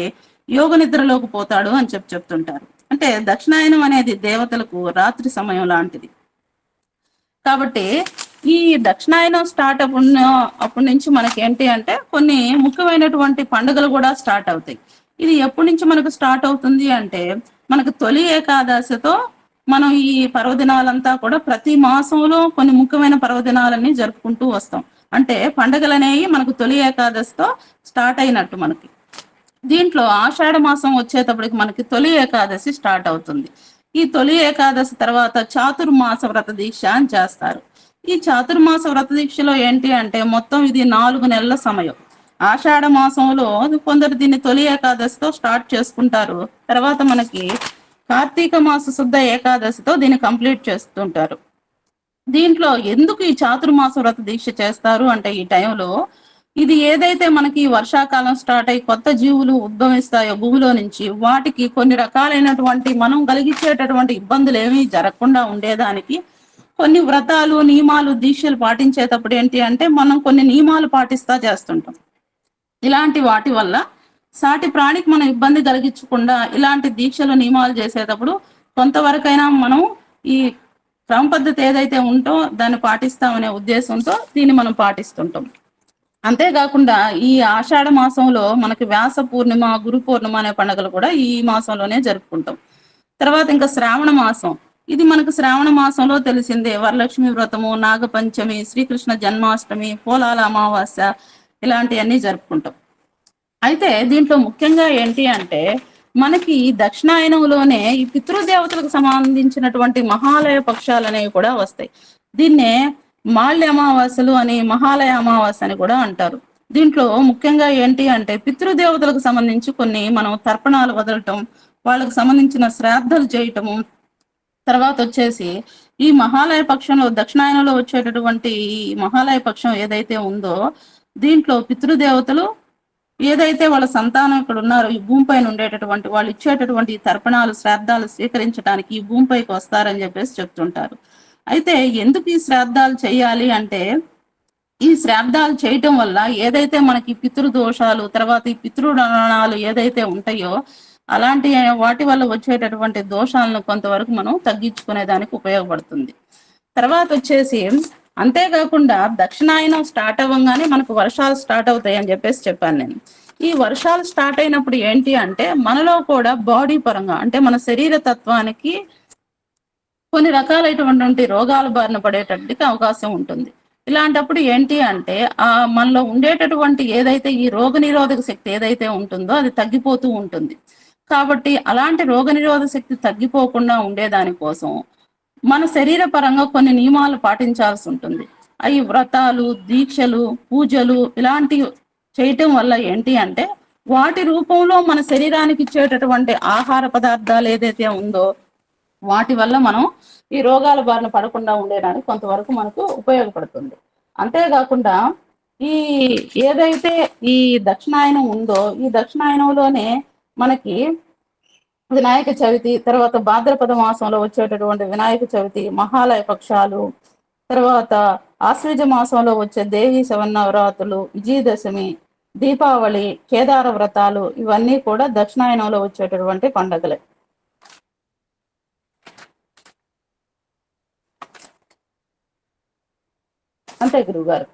యోగ నిద్రలోకి పోతాడు అని చెప్తుంటారు. అంటే దక్షిణాయనం అనేది దేవతలకు రాత్రి సమయం లాంటిది. కాబట్టి ఈ దక్షిణాయనం స్టార్ట్ అప్పటి నుంచి మనకి ఏంటి అంటే కొన్ని ముఖ్యమైనటువంటి పండుగలు కూడా స్టార్ట్ అవుతాయి. ఇది ఎప్పటి నుంచి మనకు స్టార్ట్ అవుతుంది అంటే మనకు తొలి ఏకాదశితో మనం ఈ పర్వదినాలంతా కూడా ప్రతి మాసంలో కొన్ని ముఖ్యమైన పర్వదినాలన్నీ జరుపుకుంటూ వస్తాం. అంటే పండుగలు అనేవి మనకు తొలి ఏకాదశితో స్టార్ట్ అయినట్టు. మనకి దీంట్లో ఆషాఢ మాసం వచ్చేటప్పటికి మనకి తొలి ఏకాదశి స్టార్ట్ అవుతుంది. ఈ తొలి ఏకాదశి తర్వాత చాతుర్మాస వ్రత దీక్ష అని చేస్తారు. ఈ చాతుర్మాస వ్రత దీక్షలో ఏంటి అంటే మొత్తం ఇది 4 నెలల సమయం. ఆషాఢ మాసంలో కొందరు దీన్ని తొలి ఏకాదశితో స్టార్ట్ చేసుకుంటారు. తర్వాత మనకి కార్తీక మాస శుద్ధ ఏకాదశితో దీన్ని కంప్లీట్ చేస్తుంటారు. దీంట్లో ఎందుకు ఈ చాతుర్మాస వ్రత దీక్ష చేస్తారు అంటే ఈ టైంలో ఇది ఏదైతే మనకి వర్షాకాలం స్టార్ట్ అయ్యి కొత్త జీవులు ఉద్భవిస్తాయో భూమిలో నుంచి, వాటికి కొన్ని రకాలైనటువంటి మనం కలిగించేటటువంటి ఇబ్బందులు ఏమీ జరగకుండా ఉండేదానికి కొన్ని వ్రతాలు, నియమాలు, దీక్షలు పాటించేటప్పుడు ఏంటి అంటే మనం కొన్ని నియమాలు పాటిస్తా చేస్తుంటాం. ఇలాంటి వాటి వల్ల సాటి ప్రాణికి మనం ఇబ్బంది కలిగించకుండా ఇలాంటి దీక్షలు, నియమాలు చేసేటప్పుడు కొంతవరకైనా మనం ఈ క్రమ పద్ధతి ఏదైతే ఉంటో దాన్ని పాటిస్తామనే ఉద్దేశంతో దీన్ని మనం పాటిస్తుంటాం. అంతేకాకుండా ఈ ఆషాఢ మాసంలో మనకి వ్యాస పూర్ణిమ, గురు పూర్ణిమ అనే పండుగలు కూడా ఈ మాసంలోనే జరుపుకుంటాం. తర్వాత ఇంకా శ్రావణ మాసం, ఇది మనకు శ్రావణ మాసంలో తెలిసిందే. వరలక్ష్మి వ్రతము, నాగపంచమి, శ్రీకృష్ణ జన్మాష్టమి, పోలాల అమావాస్య ఇలాంటివన్నీ జరుపుకుంటాం. అయితే దీంట్లో ముఖ్యంగా ఏంటి అంటే మనకి దక్షిణాయనంలోనే ఈ పితృదేవతలకు సంబంధించినటువంటి మహాలయ పక్షాలు అనేవి కూడా వస్తాయి. దీన్నే మాల్య అమావాస్యలు అని, మహాలయ అమావాస్య అని కూడా అంటారు. దీంట్లో ముఖ్యంగా ఏంటి అంటే పితృదేవతలకు సంబంధించి కొన్ని మనం తర్పణాలు వదలటం, వాళ్ళకు సంబంధించిన శ్రాద్ధలు చేయటము, తర్వాత వచ్చేసి ఈ మహాలయ పక్షంలో దక్షిణాయనంలో వచ్చేటటువంటి ఈ మహాలయ పక్షం ఏదైతే ఉందో దీంట్లో పితృదేవతలు ఏదైతే వాళ్ళ సంతానం ఇక్కడ ఉన్నారో ఈ భూమిపైన ఉండేటటువంటి వాళ్ళు ఇచ్చేటటువంటి తర్పణాలు శ్రాద్ధాలు స్వీకరించడానికి ఈ భూమిపైకి వస్తారని చెప్పేసి చెప్తుంటారు. అయితే ఎందుకు ఈ శ్రాద్ధాలు చేయాలి అంటే ఈ శ్రాద్ధాలు చేయటం వల్ల ఏదైతే మనకి పితృదోషాలు తర్వాత ఈ పితృణాలు ఏదైతే ఉంటాయో అలాంటి వాటి వల్ల వచ్చేటటువంటి దోషాలను కొంతవరకు మనం తగ్గించుకునే దానికి ఉపయోగపడుతుంది. తర్వాత వచ్చేసి అంతేకాకుండా దక్షిణాయనం స్టార్ట్ అవ్వగానే మనకు వర్షాలు స్టార్ట్ అవుతాయి అని చెప్పేసి చెప్పాను నేను. ఈ వర్షాలు స్టార్ట్ అయినప్పుడు ఏంటి అంటే మనలో కూడా బాడీ పరంగా అంటే మన శరీర తత్వానికి కొన్ని రకాలైనటువంటి రోగాల బారిన పడేటట్టుకి అవకాశం ఉంటుంది. ఇలాంటప్పుడు ఏంటి అంటే మనలో ఉండేటటువంటి ఏదైతే ఈ రోగ నిరోధక శక్తి ఏదైతే ఉంటుందో అది తగ్గిపోతూ ఉంటుంది. కాబట్టి అలాంటి రోగ నిరోధక శక్తి తగ్గిపోకుండా ఉండేదానికోసం మన శరీర పరంగా కొన్ని నియమాలు పాటించాల్సి ఉంటుంది. అవి వ్రతాలు, దీక్షలు, పూజలు ఇలాంటివి చేయటం వల్ల ఏంటి అంటే వాటి రూపంలో మన శరీరానికి ఇచ్చేటటువంటి ఆహార పదార్థాలు ఏదైతే ఉందో వాటి వల్ల మనం ఈ రోగాల బారిన పడకుండా ఉండేదానికి కొంతవరకు మనకు ఉపయోగపడుతుంది. అంతేకాకుండా ఈ ఏదైతే ఈ దక్షిణాయనం ఉందో ఈ దక్షిణాయనంలోనే మనకి వినాయక చవితి, తర్వాత భాద్రపద మాసంలో వచ్చేటటువంటి వినాయక చవితి, మహాలయ పక్షాలు, తర్వాత ఆశ్వీజ మాసంలో వచ్చే దేవీ శవన్నవరాత్రులు, విజయదశమి, దీపావళి, కేదార వ్రతాలు ఇవన్నీ కూడా దక్షిణాయనంలో వచ్చేటటువంటి పండుగలే. అంతే గురువు గారు.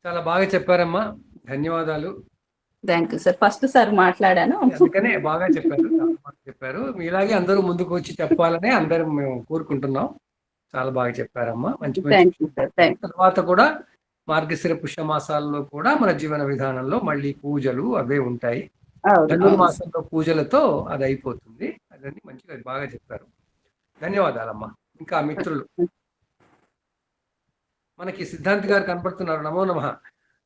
చాలా బాగా చెప్పారమ్మా, ధన్యవాదాలు. Thank you sir. First sir మాట్లాడాను, అందుకనే బాగా చెప్పారు, చాలా బాగా చెప్పారు. మీలాగే అందరూ ముందుకు వచ్చి చెప్పాలని అందరం మేము కోరుకుంటున్నాం. చాలా బాగా చెప్పారమ్మా, మంచి తర్వాత కూడా మార్గశిర పుష్యమాసాల్లో కూడా మన జీవన విధానంలో మళ్ళీ పూజలు అవే ఉంటాయి. ధనుర్మాసంలో పూజలతో అది అయిపోతుంది. అదని మంచిగా బాగా చెప్పారు. ధన్యవాదాలమ్మా. ఇంకా మిత్రులు మనకి సిద్ధాంత్ గారు కనపడుతున్నారు. నమో నమః.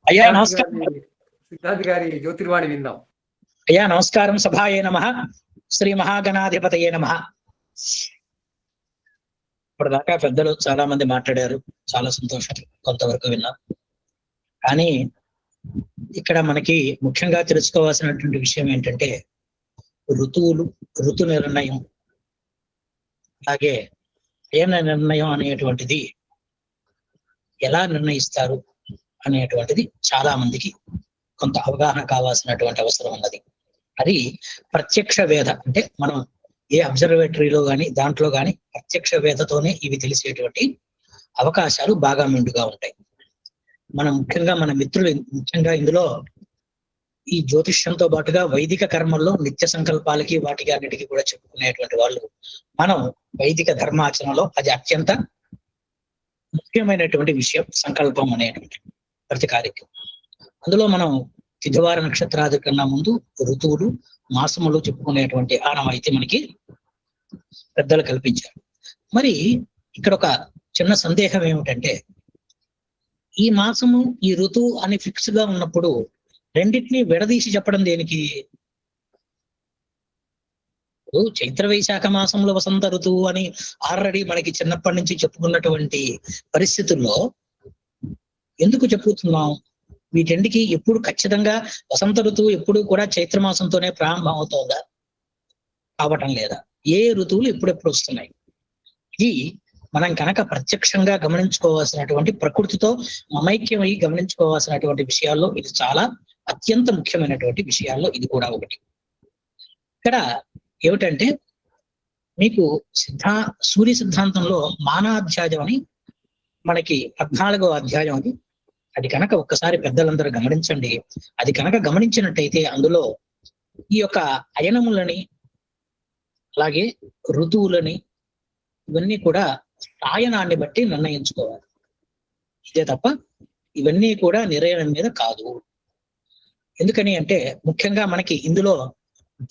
అయ్యా నమస్కారం. సిద్ధాంత్ గారి జ్యోతిర్వాణి విందాం. అయ్యా నమస్కారం. సభాయే నమః. శ్రీ మహాగణాధిపతయే నమః. ఇప్పటిదాకా పెద్దలు చాలా మంది మాట్లాడారు, చాలా సంతోషం, కొంతవరకు విన్నాం. కానీ ఇక్కడ మనకి ముఖ్యంగా తెలుసుకోవాల్సినటువంటి విషయం ఏంటంటే ఋతువులు, ఋతు నిర్ణయం, అలాగే అయన నిర్ణయం అనేటువంటిది ఎలా నిర్ణయిస్తారు అనేటువంటిది చాలా మందికి కొంత అవగాహన కావాల్సినటువంటి అవసరం ఉన్నది. అది ప్రత్యక్ష వేద అంటే మనం ఏ అబ్జర్వేటరీలో కానీ దాంట్లో కానీ ప్రత్యక్ష వేదతోనే ఇవి తెలిసేటువంటి అవకాశాలు బాగా మెండుగా ఉంటాయి. మనం ముఖ్యంగా మన మిత్రులు ముఖ్యంగా ఇందులో ఈ జ్యోతిష్యంతో పాటుగా వైదిక కర్మల్లో నిత్య సంకల్పాలకి వాటికి అన్నిటికీ కూడా చెప్పుకునేటువంటి వాళ్ళు మనం వైదిక ధర్మాచరణలో అది అత్యంత ముఖ్యమైనటువంటి విషయం సంకల్పం అనేటువంటి ప్రతి కార్యక్రమం. అందులో మనం తిథివార నక్షత్రాది కన్నా ముందు ఋతువులు, మాసములు చెప్పుకునేటువంటి ఆనవాయితీ మనకి పెద్దలు కల్పించారు. మరి ఇక్కడ ఒక చిన్న సందేహం ఏమిటంటే ఈ మాసము ఈ ఋతువు అని ఫిక్స్ గా ఉన్నప్పుడు రెండింటినీ విడదీసి చెప్పడం దేనికి? చైత్ర వైశాఖ మాసంలో వసంత ఋతువు అని ఆల్రెడీ మనకి చిన్నప్పటి నుంచి చెప్పుకున్నటువంటి పరిస్థితుల్లో ఎందుకు చెప్పుతున్నాం? వీటెండికి ఎప్పుడు ఖచ్చితంగా వసంత ఋతువు ఎప్పుడు కూడా చైత్ర మాసంతోనే ప్రారంభం అవుతుందా? కావటం లేదా? ఏ ఋతువులు ఎప్పుడెప్పుడు వస్తున్నాయి? ఇది మనం కనుక ప్రత్యక్షంగా గమనించుకోవాల్సినటువంటి, ప్రకృతితో మమైక్యమై గమనించుకోవాల్సినటువంటి విషయాల్లో ఇది చాలా అత్యంత ముఖ్యమైనటువంటి విషయాల్లో ఇది కూడా ఒకటి. ఇక్కడ ఏమిటంటే మీకు సూర్య సిద్ధాంతంలో మానాధ్యాయం అని మనకి 14వ అధ్యాయం అది. అది కనుక ఒక్కసారి పెద్దలందరూ గమనించండి. అది కనుక గమనించినట్టయితే అందులో ఈ యొక్క అయనములని అలాగే ఋతువులని ఇవన్నీ కూడా ఆయనాన్ని బట్టి నిర్ణయించుకోవాలి. ఇదే తప్ప ఇవన్నీ కూడా నిర్ణయం మీద కాదు. ఎందుకని అంటే ముఖ్యంగా మనకి ఇందులో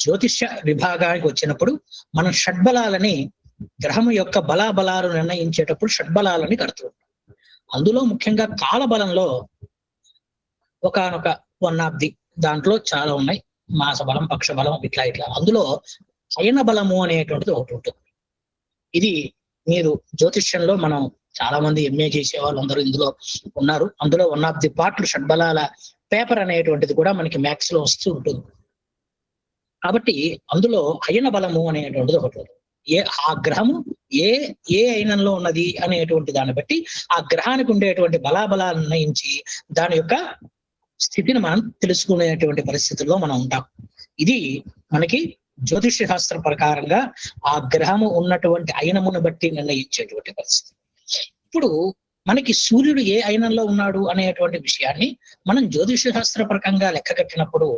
జ్యోతిష్య విభాగానికి వచ్చినప్పుడు మనం షడ్బలాలని గ్రహం యొక్క బలాబలాలు నిర్ణయించేటప్పుడు షడ్బలాలని కడుతున్నాం. అందులో ముఖ్యంగా కాలబలంలో ఒకనొక 1 ఆఫ్ ది దాంట్లో చాలా ఉన్నాయి. మాస బలం, పక్ష బలం, ఇట్లా అందులో అయన బలము అనేటువంటిది ఒకటి ఉంటుంది. ఇది మీరు జ్యోతిష్యంలో మనం చాలా మంది ఎంఏ చేసే వాళ్ళు అందరూ ఇందులో ఉన్నారు. అందులో వన్ ఆఫ్ ది పార్ట్ షడ్బలాల పేపర్ అనేటువంటిది కూడా మనకి మ్యాథ్స్ లో వస్తూ ఉంటుంది. కాబట్టి అందులో అయన బలము అనేటువంటిది ఒకటి ఉంటుంది. ఆ గ్రహము ఏ అయినంలో ఉన్నది అనేటువంటి దాన్ని బట్టి ఆ గ్రహానికి ఉండేటువంటి బలాబలాన్ని నిర్ణయించి దాని యొక్క స్థితిని మనం తెలుసుకునేటువంటి పరిస్థితుల్లో మనం ఉంటాం. ఇది మనకి జ్యోతిష శాస్త్ర ప్రకారంగా ఆ గ్రహము ఉన్నటువంటి అయనమును బట్టి నిర్ణయించేటువంటి పరిస్థితి. ఇప్పుడు మనకి సూర్యుడు ఏ అయనంలో ఉన్నాడు అనేటువంటి విషయాన్ని మనం జ్యోతిష శాస్త్ర ప్రకారంగా లెక్క కట్టినప్పుడు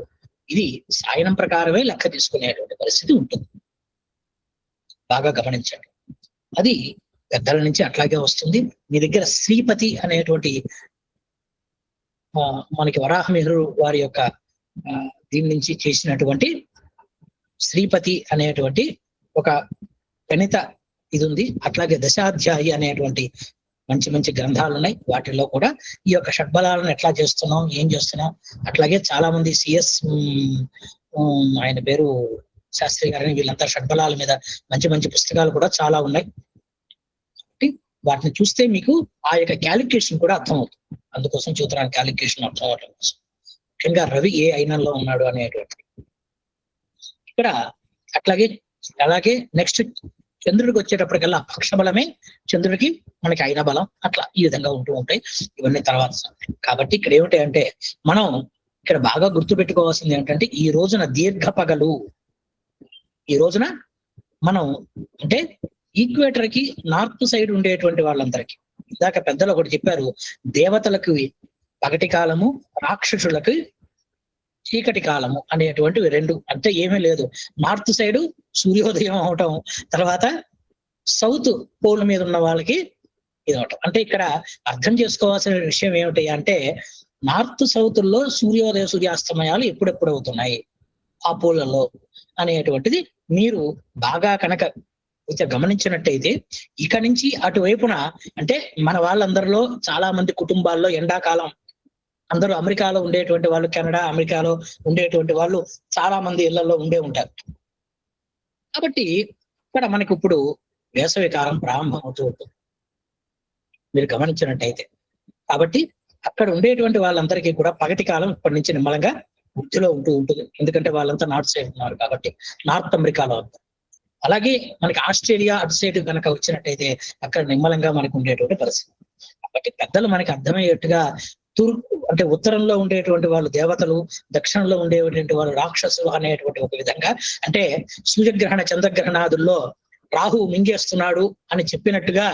ఇది సాయనం ప్రకారమే లెక్క తీసుకునేటువంటి పరిస్థితి ఉంటుంది. బాగా గమనించండి. అది పెద్దల నుంచి అట్లాగే వస్తుంది. మీ దగ్గర శ్రీపతి అనేటువంటి మనకి వరాహమిహిరుడు వారి యొక్క దీని నుంచి చేసినటువంటి శ్రీపతి అనేటువంటి ఒక గణిత ఇది ఉంది. అట్లాగే దశాధ్యాయి అనేటువంటి మంచి మంచి గ్రంథాలు ఉన్నాయి. వాటిల్లో కూడా ఈ యొక్క షడ్బలాలను ఎట్లా చేస్తున్నాం, ఏం చేస్తున్నాం, అట్లాగే చాలా మంది సిఎస్ ఆయన పేరు శాస్త్రి గారని వీళ్ళంతా షడ్బలాల మీద మంచి మంచి పుస్తకాలు కూడా చాలా ఉన్నాయి. వాటిని చూస్తే మీకు ఆ యొక్క క్యాలిక్యులేషన్ కూడా అర్థమవుతుంది. అందుకోసం చూద్దాం క్యాలిక్యులేషన్ అర్థం అవడం కోసం. ముఖ్యంగా రవి ఏ అయినంలో ఉన్నాడు అనేటువంటి ఇక్కడ అలాగే నెక్స్ట్ చంద్రుడికి వచ్చేటప్పటికల్లా పక్షబలమే చంద్రుడికి మనకి అయిన బలం, అట్లా ఈ విధంగా ఉంటూ ఉంటాయి. ఇవన్నీ తర్వాత. కాబట్టి ఇక్కడ ఏమిటి అంటే మనం ఇక్కడ బాగా గుర్తుపెట్టుకోవాల్సింది ఏంటంటే ఈ రోజున దీర్ఘ పగలు, ఈ రోజున మనం అంటే ఈక్వేటర్ కి నార్త్ సైడ్ ఉండేటువంటి వాళ్ళందరికీ ఇందాక పెద్దలు ఒకటి చెప్పారు, దేవతలకు పగటి కాలము, రాక్షసులకు చీకటి కాలము అనేటువంటివి రెండు. అంటే ఏమీ లేదు, నార్త్ సైడ్ సూర్యోదయం అవటం, తర్వాత సౌత్ పోల్ మీద ఉన్న వాళ్ళకి ఇది అవటం. అంటే ఇక్కడ అర్థం చేసుకోవాల్సిన విషయం ఏమిటి అంటే నార్త్ సౌత్ లో సూర్యోదయ సూర్యాస్తమయాలు ఎప్పుడెప్పుడు అవుతున్నాయి ఆ పోలలో అనేటువంటిది మీరు బాగా కనుక గమనించినట్టయితే ఇక నుంచి అటువైపున అంటే మన వాళ్ళందరిలో చాలా మంది కుటుంబాల్లో ఎండాకాలం అందరూ అమెరికాలో ఉండేటువంటి వాళ్ళు, కెనడా అమెరికాలో ఉండేటువంటి వాళ్ళు చాలా మంది ఇళ్లలో ఉండే ఉంటారు. కాబట్టి ఇక్కడ మనకి ఇప్పుడు వేసవి కాలం ప్రారంభం అవుతూ ఉంటుంది మీరు గమనించినట్టయితే. కాబట్టి అక్కడ ఉండేటువంటి వాళ్ళందరికీ కూడా పగటి కాలం ఇప్పటి నుంచి నిమ్మలంగా వృద్ధిలో ఉంటూ ఉంటుంది. ఎందుకంటే వాళ్ళంతా నార్త్ సైడ్ ఉన్నారు కాబట్టి, నార్త్ అమెరికాలో అంతా. అలాగే మనకి ఆస్ట్రేలియా అటు సైడ్ కనుక వచ్చినట్టయితే అక్కడ నిమ్మలంగా మనకు ఉండేటువంటి పరిస్థితి. కాబట్టి పెద్దలు మనకి అర్థమయ్యేట్టుగా తూర్పు అంటే ఉత్తరంలో ఉండేటువంటి వాళ్ళు దేవతలు, దక్షిణంలో ఉండేటువంటి వాళ్ళు రాక్షసులు అనేటువంటి ఒక విధంగా అంటే సూర్యగ్రహణ చంద్రగ్రహణాదుల్లో రాహు మింగేస్తున్నాడు అని చెప్పినట్టుగా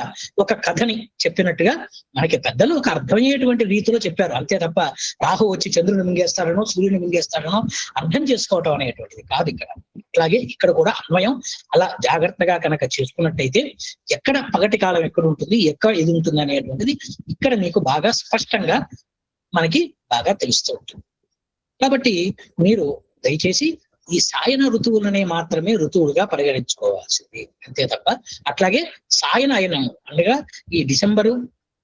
ఒక కథని చెప్పినట్టుగా మనకి పెద్దలు ఒక అర్థమయ్యేటువంటి రీతిలో చెప్పారు. అంతే తప్ప రాహు వచ్చి చంద్రుని మింగేస్తాడనో సూర్యుని మింగేస్తాడనో అర్థం చేసుకోవటం అనేటువంటిది కాదు ఇక్కడ. అలాగే ఇక్కడ కూడా అన్వయం అలా జాగ్రత్తగా కనుక చేసుకున్నట్టయితే ఎక్కడ పగటి కాలం ఎక్కడ ఉంటుంది, ఎక్కడ ఇది ఉంటుంది అనేటువంటిది ఇక్కడ మీకు బాగా స్పష్టంగా మనకి బాగా తెలుస్తూ ఉంటుంది. కాబట్టి మీరు దయచేసి ఈ సాయన ఋతువులనే మాత్రమే ఋతువులుగా పరిగణించుకోవాల్సింది, అంతే తప్ప అట్లాగే సాయన అయనము అనగా ఈ డిసెంబరు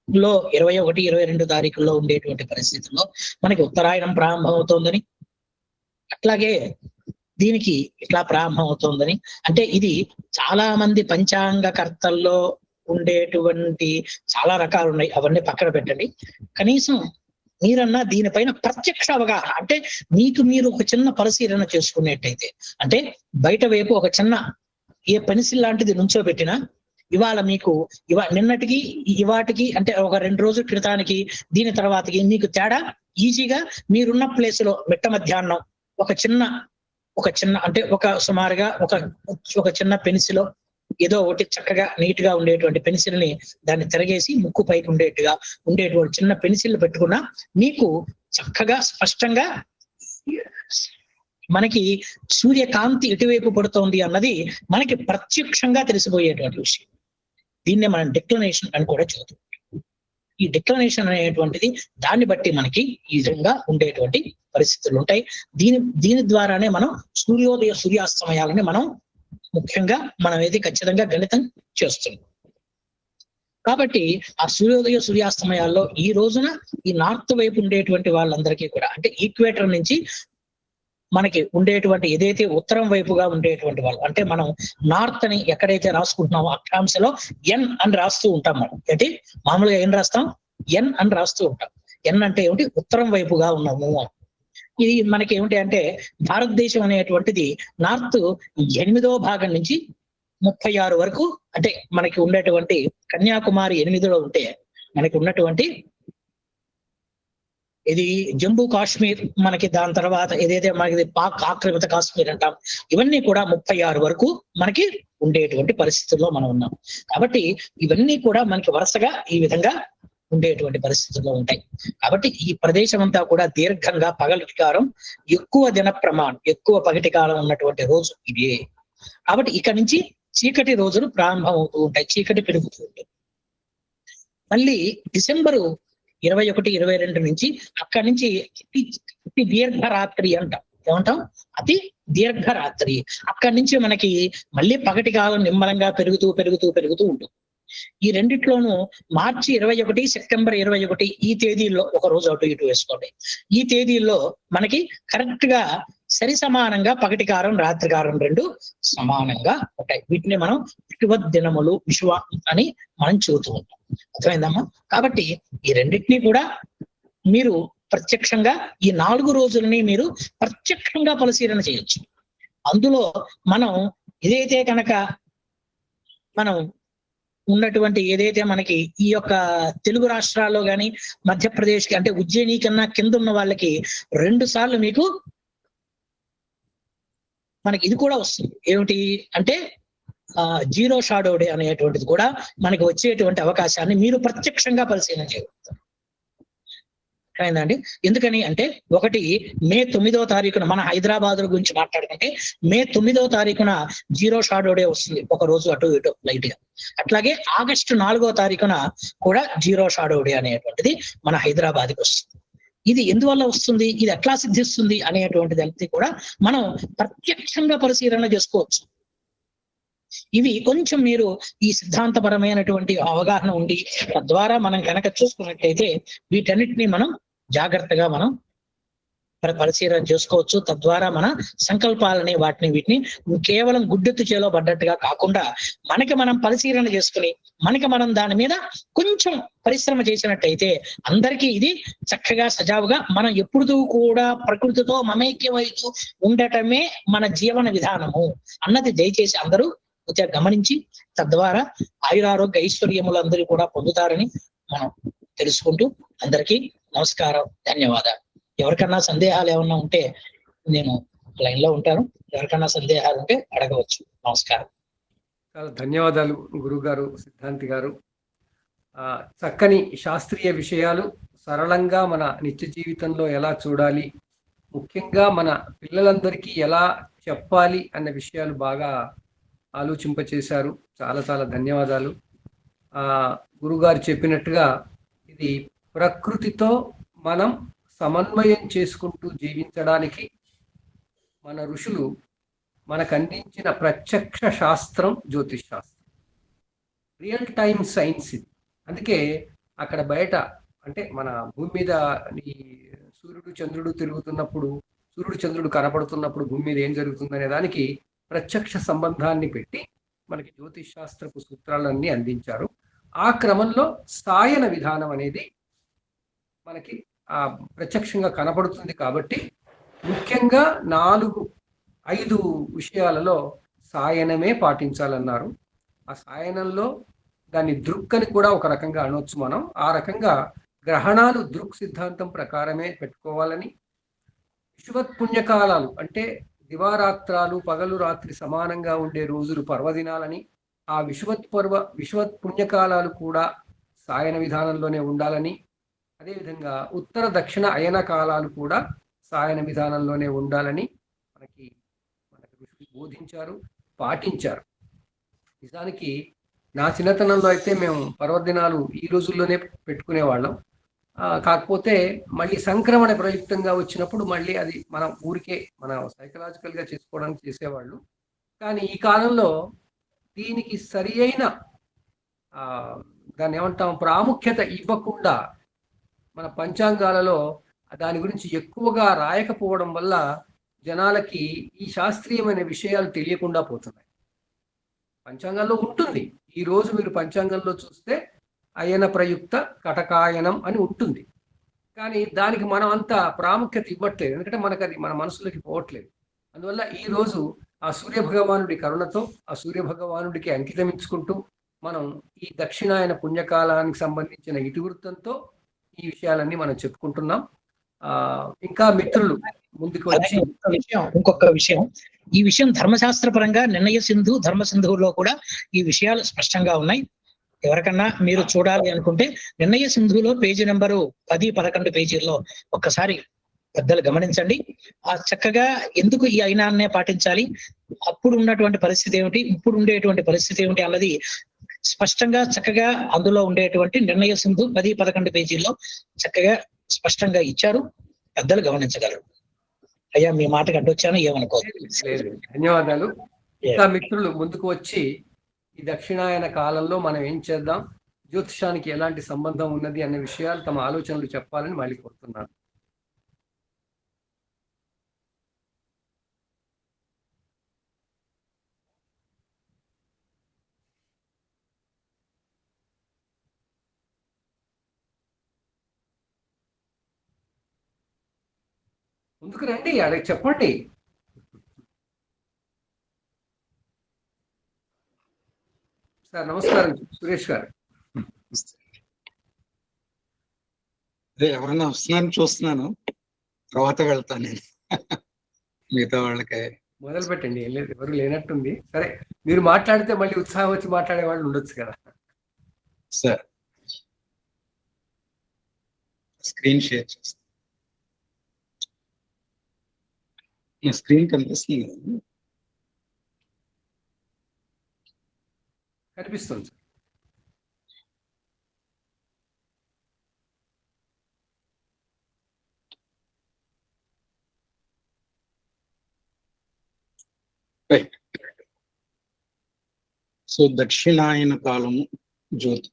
లో 21, 22 తారీఖుల్లో ఉండేటువంటి పరిస్థితుల్లో మనకి ఉత్తరాయణం ప్రారంభం అవుతోందని, అట్లాగే దీనికి ఇట్లా ప్రారంభం అవుతోందని అంటే ఇది చాలా మంది పంచాంగ కర్తల్లో ఉండేటువంటి చాలా రకాలు ఉన్నాయి. అవన్నీ పక్కన పెట్టండి. కనీసం మీరన్నా దీనిపైన ప్రత్యక్ష అవగాహన అంటే మీకు మీరు ఒక చిన్న పరిశీలన చేసుకునేట్టయితే అంటే బయట వైపు ఒక చిన్న ఏ పెన్సిల్ లాంటిది నుంచోబెట్టినా ఇవాళ మీకు నిన్నటికి ఇవాటికి అంటే ఒక 2 రోజుల క్రితానికి దీని తర్వాతకి మీకు తేడా ఈజీగా మీరున్న ప్లేస్ లో మిట్ట మధ్యాహ్నం ఒక చిన్న అంటే ఒక సుమారుగా ఒక చిన్న పెన్సిల్ ఏదో ఒకటి చక్కగా నీట్ గా ఉండేటువంటి పెన్సిల్ ని దాన్ని తిరగేసి ముక్కు పైకి ఉండేటువంటి చిన్న పెన్సిల్ పెట్టుకున్నా మీకు చక్కగా స్పష్టంగా మనకి సూర్యకాంతి ఎటువైపు పడుతోంది అన్నది మనకి ప్రత్యక్షంగా తెలిసిపోయేటువంటి విషయం. దీన్నే మనం డిక్లనేషన్ అని కూడా చెబుతాం. ఈ డిక్లనేషన్ అనేటువంటిది దాన్ని బట్టి మనకి ఈ విధంగా ఉండేటువంటి పరిస్థితులు ఉంటాయి. దీని ద్వారానే మనం సూర్యోదయ సూర్యాస్తమయాలని మనం ముఖ్యంగా మనం ఏది ఖచ్చితంగా గణితం చేస్తున్నాం. కాబట్టి ఆ సూర్యోదయ సూర్యాస్తమయాల్లో ఈ రోజున ఈ నార్త్ వైపు ఉండేటువంటి వాళ్ళందరికీ కూడా అంటే ఈక్వేటర్ నుంచి మనకి ఉండేటువంటి ఏదైతే ఉత్తరం వైపుగా ఉండేటువంటి వాళ్ళు, అంటే మనం నార్త్ అని ఎక్కడైతే రాసుకుంటున్నామో అక్షాంశలో ఎన్ అని రాస్తూ ఉంటాం. మనం ఏంటి మామూలుగా ఏం రాస్తాం? ఎన్ అని రాస్తూ ఉంటాం. ఎన్ అంటే ఏమిటి? ఉత్తరం వైపుగా ఉన్నాము. ఇది మనకి ఏమిటి అంటే భారతదేశం అనేటువంటిది నార్త్ 8వ భాగం నుంచి 36 వరకు, అంటే మనకి ఉండేటువంటి కన్యాకుమారి 8లో ఉంటే మనకి ఉన్నటువంటి ఇది జమ్మూ కాశ్మీర్, మనకి దాని తర్వాత ఏదైతే మనకి పాక్ ఆక్రమిత కాశ్మీర్ అంటాం, ఇవన్నీ కూడా 36 వరకు మనకి ఉండేటువంటి పరిస్థితుల్లో మనం ఉన్నాం. కాబట్టి ఇవన్నీ కూడా మనకి వరుసగా ఈ విధంగా ఉండేటువంటి పరిస్థితుల్లో ఉంటాయి. కాబట్టి ఈ ప్రదేశం అంతా కూడా దీర్ఘంగా పగటి కాలం ఎక్కువ దిన ప్రమాణం, ఎక్కువ పగటి కాలం ఉన్నటువంటి రోజు ఇదే. కాబట్టి ఇక్కడ నుంచి చీకటి రోజులు ప్రారంభం అవుతూ ఉంటాయి, చీకటి పెరుగుతూ ఉంటుంది. మళ్ళీ డిసెంబరు 21, 22 నుంచి అక్కడి నుంచి అతి దీర్ఘరాత్రి అంటాం. ఏమంటాం? అతి దీర్ఘరాత్రి. అక్కడి నుంచి మనకి మళ్ళీ పగటి కాలం నిమ్మలంగా పెరుగుతూ పెరుగుతూ పెరుగుతూ ఉంటుంది. ఈ రెండిట్లోనూ మార్చి 21, సెప్టెంబర్ 21 ఈ తేదీల్లో ఒక రోజు అటు ఇటు వేసుకోండి. ఈ తేదీల్లో మనకి కరెక్ట్ గా సరి సమానంగా పగటి కాలం రాత్రి కాలం రెండు సమానంగా ఉంటాయి. వీటిని మనం విషువత్ దినములు, విషువ అని మనం చెబుతూ ఉంటాం. అర్థమైందమ్మా? కాబట్టి ఈ రెండింటినీ కూడా మీరు ప్రత్యక్షంగా ఈ 4 రోజులని మీరు ప్రత్యక్షంగా పరిశీలన చేయొచ్చు. అందులో మనం ఏదైతే కనుక మనం ఉన్నటువంటి ఏదైతే మనకి ఈ యొక్క తెలుగు రాష్ట్రాల్లో కానీ మధ్యప్రదేశ్కి అంటే ఉజ్జయిని కన్నా కింద ఉన్న వాళ్ళకి 2 సార్లు మీకు మనకి ఇది కూడా వస్తుంది. ఏమిటి అంటే జీరో షాడో డే అనేటువంటిది కూడా మనకి వచ్చేటువంటి అవకాశాన్ని మీరు ప్రత్యక్షంగా పరిశీలన చేయగలుగుతారు. అయిందండి. ఎందుకని అంటే ఒకటి మే 9వ తారీఖున మన హైదరాబాద్ గురించి మాట్లాడుకుంటే మే 9వ తారీఖున జీరో షాడో డే వస్తుంది, ఒక రోజు అటు ఇటు లైట్ గా. అట్లాగే ఆగస్టు 4వ తారీఖున కూడా జీరో షాడో డే అనేటువంటిది మన హైదరాబాద్కి వస్తుంది. ఇది ఎందువల్ల వస్తుంది, ఇది ఎట్లా సిద్ధిస్తుంది అనేటువంటిది అంతా కూడా మనం ప్రత్యక్షంగా పరిశీలన చేసుకోవచ్చు. ఇవి కొంచెం మీరు ఈ సిద్ధాంతపరమైనటువంటి అవగాహన ఉండి తద్వారా మనం కనుక చూసుకున్నట్లయితే వీటన్నిటిని మనం జాగ్రత్తగా మనం పరిశీలన చేసుకోవచ్చు. తద్వారా మన సంకల్పాలని వీటిని కేవలం గుడ్డెత్తు చేలో పడ్డట్టుగా కాకుండా మనకి మనం పరిశీలన చేసుకుని మనకి మనం దాని మీద కొంచెం పరిశ్రమ చేసినట్టయితే అందరికీ ఇది చక్కగా సజావుగా మనం ఎప్పుడూ కూడా ప్రకృతితో మమేక్యమైతూ ఉండటమే మన జీవన విధానము అన్నది దయచేసి అందరూ గమనించి తద్వారా ఆయురారోగ్య ఐశ్వర్యములు అందరూ కూడా పొందుతారని మనం తెలుసుకుంటూ అందరికీ నమస్కారం, ధన్యవాదాలు. ఎవరికన్నా సందేహాలు ఏమన్నా ఉంటే నేను లైన్ లో ఉంటాను, ఎవరికన్నా సందేహాలు ఉంటే అడగవచ్చు. నమస్కారం. చాలా ధన్యవాదాలు గురుగారు, సిద్ధాంతి గారు. చక్కని శాస్త్రీయ విషయాలు సరళంగా మన నిత్య జీవితంలో ఎలా చూడాలి, ముఖ్యంగా మన పిల్లలందరికీ ఎలా చెప్పాలి అన్న విషయాలు బాగా ఆలోచింపచేశారు. చాలా చాలా ధన్యవాదాలు. గురుగారు చెప్పినట్టుగా ఇది ప్రకృతితో మనం సమన్వయం చేసుకుంటూ జీవించడానికి మన ఋషులు మనకు అందించిన ప్రత్యక్ష శాస్త్రం జ్యోతిష్ శాస్త్రం, రియల్ టైమ్ సైన్స్ ఇది. అందుకే అక్కడ బయట అంటే మన భూమి మీద ఈ సూర్యుడు చంద్రుడు తిరుగుతున్నప్పుడు, సూర్యుడు చంద్రుడు కనపడుతున్నప్పుడు భూమి మీద ఏం జరుగుతుంది అనే దానికి ప్రత్యక్ష సంబంధాన్ని పెట్టి మనకి జ్యోతిష్ శాస్త్రపు సూత్రాలన్నీ అందించారు. ఆ క్రమంలో సాయన విధానం అనేది మనకి ప్రత్యక్షంగా కనపడుతుంది. కాబట్టి ముఖ్యంగా 4-5 విషయాలలో సాయనమే పాటించాలన్నారు. ఆ సాయనంలో దాన్ని దృక్ అని కూడా ఒక రకంగా అనొచ్చు మనం. ఆ రకంగా గ్రహణాలు దృక్ సిద్ధాంతం ప్రకారమే పెట్టుకోవాలని, విషువత్ పుణ్యకాలాలు అంటే దివారాత్రాలు పగలు రాత్రి సమానంగా ఉండే రోజులు పర్వదినాలని, ఆ విషువత్ పుణ్యకాలాలు కూడా సాయన విధానంలోనే ఉండాలని, అదేవిధంగా ఉత్తర దక్షిణ అయన కాలాలు కూడా సాయన విధానంలోనే ఉండాలని మనకి ఋషులు బోధించారు, పాటించారు. నిజానికి నా చిన్నతనంలో అయితే మేము పర్వదినాలు ఈ రోజుల్లోనే పెట్టుకునేవాళ్ళం. కాకపోతే మళ్ళీ సంక్రమణ ప్రయుక్తంగా వచ్చినప్పుడు మళ్ళీ అది మనం ఊరికే మనం సైకలాజికల్గా చేసుకోవడానికి చేసేవాళ్ళు. కానీ ఈ కాలంలో దీనికి సరి అయిన దాన్ని ఏమంటాం ప్రాముఖ్యత ఇవ్వకుండా మన పంచాంగాలలో దాని గురించి ఎక్కువగా రాయకపోవడం వల్ల జనాలకి ఈ శాస్త్రీయమైన విషయాలు తెలియకుండా పోతున్నాయి. పంచాంగంలో ఉంటుంది. ఈ రోజు మీరు పంచాంగంలో చూస్తే అయన ప్రయుక్త కటకాయనం అని ఉంటుంది. కానీ దానికి మనం అంత ప్రాముఖ్యత ఇవ్వట్లేదు, ఎందుకంటే మనకు అది మన మనసులోకి పోవట్లేదు. అందువల్ల ఈ రోజు ఆ సూర్య భగవానుడి కరుణతో, ఆ సూర్య భగవానుడికి అంకితం ఇచ్చుకుంటూ మనం ఈ దక్షిణాయన పుణ్యకాలానికి సంబంధించిన ఇతివృత్తంతో ఈ విషయాలన్నీ మనం చెప్పుకుంటున్నాం. ఇంకా మిత్రులు ముందుకు వచ్చి ఇంకొక విషయం, ఈ విషయం ధర్మశాస్త్ర పరంగా నిర్ణయ సింధు, ధర్మ సింధువులో కూడా ఈ విషయాలు స్పష్టంగా ఉన్నాయి. ఎవరికన్నా మీరు చూడాలి అనుకుంటే నిర్ణయ సింధువులో పేజీ నెంబరు 10-11 పేజీల్లో ఒక్కసారి పెద్దలు గమనించండి. ఆ చక్కగా ఎందుకు ఈ అయినాన్నే పాటించాలి, అప్పుడు ఉన్నటువంటి పరిస్థితి ఏమిటి, ఇప్పుడు ఉండేటువంటి పరిస్థితి ఏమిటి అన్నది స్పష్టంగా చక్కగా అందులో ఉండేటువంటి నిర్ణయ సింధు 10-11 పేజీల్లో చక్కగా స్పష్టంగా ఇచ్చారు. పెద్దలు గమనించగలరు. అయ్యా, మీ మాటకి అడ్డొచ్చాను, ఏమనుకోలేదు. ధన్యవాదాలు. ఇంకా మిత్రులు ముందుకు వచ్చి ఈ దక్షిణాయన కాలంలో మనం ఏం చేద్దాం, జ్యోతిషానికి ఎలాంటి సంబంధం ఉన్నది అనే విషయాలు తమ ఆలోచనలు చెప్పాలని మళ్ళీ కోరుతున్నాను. ముందుకు రండి, అడిగి చెప్పండి. సార్ నమస్కారం, సురేష్ గారు. అదే ఎవరన్నా వస్తున్నారని చూస్తున్నాను, తర్వాత వెళ్తాను నేను. మిగతా వాళ్ళకి మొదలు పెట్టండి, ఏం లేదు, ఎవరు లేనట్టుంది. సరే, మీరు మాట్లాడితే మళ్ళీ ఉత్సాహం వచ్చి మాట్లాడే వాళ్ళు ఉండొచ్చు కదా. సార్ స్క్రీన్ షేర్ చేస్తాను. స్క్రీన్ కనిపిస్తుంది, కనిపిస్తుంది సార్. రైట్. సో దక్షిణాయన కాలము జ్యోతి.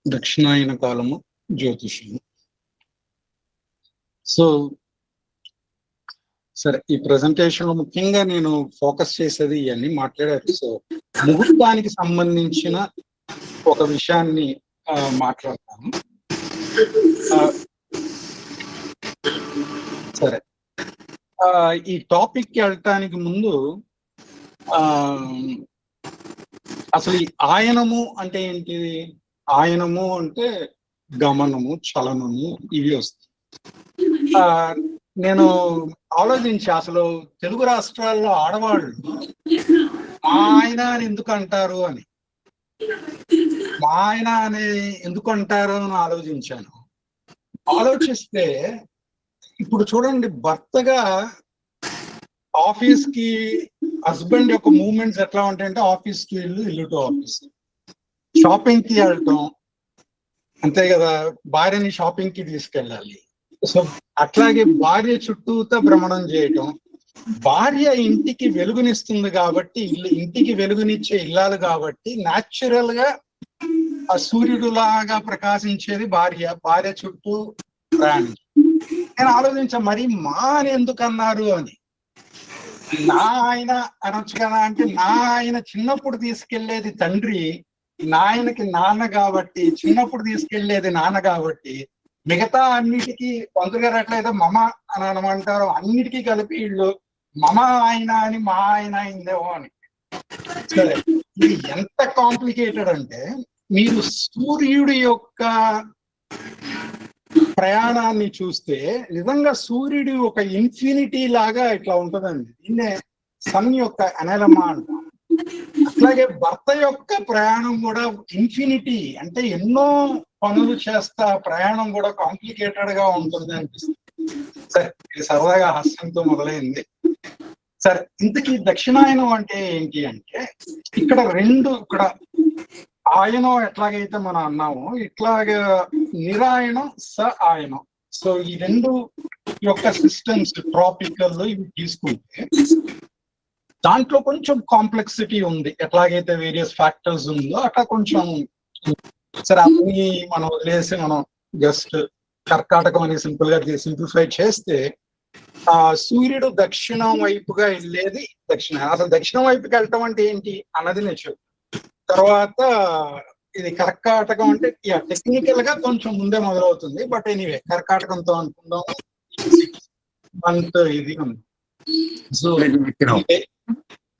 దక్షిణాయన కాలము జ్యోతిషము. సో సరే, ఈ ప్రెజెంటేషన్ లో ముఖ్యంగా నేను ఫోకస్ చేసేది ఇవన్నీ మాట్లాడారు. సో ముహూర్తానికి సంబంధించిన ఒక విషయాన్ని మాట్లాడతాను. సరే, ఈ టాపిక్ కి వెళ్ళటానికి ముందు అసలు ఈ ఆయనము అంటే ఏంటి? ఆయనము అంటే గమనము, చలనము, ఇవి వస్తాయి. నేను ఆలోచించి అసలు తెలుగు రాష్ట్రాల్లో ఆడవాళ్ళు మా ఆయన అని ఎందుకు అంటారు అని, మా ఆయన అని ఎందుకు అంటారు అని ఆలోచించాను. ఆలోచిస్తే ఇప్పుడు చూడండి, భర్తగా ఆఫీస్ కి హస్బెండ్ యొక్క మూవ్మెంట్స్ ఎట్లా ఉంటాయంటే, ఆఫీస్ కి ఇల్లు, ఇల్లు టు ఆఫీస్, షాపింగ్ కి వెళ్ళటం అంతే కదా, భార్యని షాపింగ్ కి తీసుకెళ్ళాలి. సో అట్లాగే భార్య చుట్టూతో భ్రమణం చేయటం. భార్య ఇంటికి వెలుగునిస్తుంది కాబట్టి, ఇంటికి వెలుగునిచ్చే ఇల్లాలు కాబట్టి న్యాచురల్ గా ఆ సూర్యుడు లాగా ప్రకాశించేది భార్య. భార్య చుట్టూ ప్రయాణం. నేను ఆలోచించా, మరి మా అని ఎందుకు అన్నారు అని. నా ఆయన అనొచ్చు కదా అంటే, నా ఆయన చిన్నప్పుడు తీసుకెళ్లేది తండ్రి, నాయనకి నాన్న కాబట్టి, చిన్నప్పుడు తీసుకెళ్లేది నాన్న కాబట్టి, మిగతా అన్నిటికీ పంతులు గారు అట్లయితే మమ అని అనమంటారు, అన్నిటికీ కలిపి వీళ్ళు మమ ఆయన అని మా ఆయన అయిందేమో అని. సరే, ఇది ఎంత కాంప్లికేటెడ్ అంటే, మీరు సూర్యుడి యొక్క ప్రయాణాన్ని చూస్తే నిజంగా సూర్యుడు ఒక ఇన్ఫినిటీ లాగా ఇట్లా ఉంటుందండి. దీన్నే సన్ యొక్క అనలమా అంటాం. అట్లాగే భర్త యొక్క ప్రయాణం కూడా ఇన్ఫినిటీ, అంటే ఎన్నో పనులు చేస్తా ప్రయాణం కూడా కాంప్లికేటెడ్ గా ఉంటుంది అనిపిస్తుంది. సరే, ఇది సరదాగా హాస్యంతో మొదలైంది. సరే, ఇంతకీ దక్షిణాయనం అంటే ఏంటి అంటే, ఇక్కడ ఇక్కడ ఆయనం ఎట్లాగైతే మనం అన్నామో, ఇట్లాగా నిరాయనం, స ఆయనం. సో ఈ రెండు యొక్క సిస్టమ్స్ ట్రాపికల్ ఇవి తీసుకుంటే, దాంట్లో కొంచెం కాంప్లెక్సిటీ ఉంది, ఎట్లాగైతే వేరియస్ ఫ్యాక్టర్స్ ఉందో అట్లా కొంచెం. సరే అవన్నీ మనం వదిలేసి మనం జస్ట్ కర్కాటకం అని సింపుల్ గా సింప్లిఫై చేస్తే సూర్యుడు దక్షిణం వైపుగా వెళ్ళేది అసలు దక్షిణం వైపుకి వెళ్ళటం అంటే ఏంటి అన్నది నేను చెప్పు. తర్వాత ఇది కర్కాటకం అంటే టెక్నికల్ గా కొంచెం ముందే మొదలవుతుంది, బట్ ఎనీవే కర్కాటకంతో అనుకుందాం మంత్ ఇది ఉంది. సో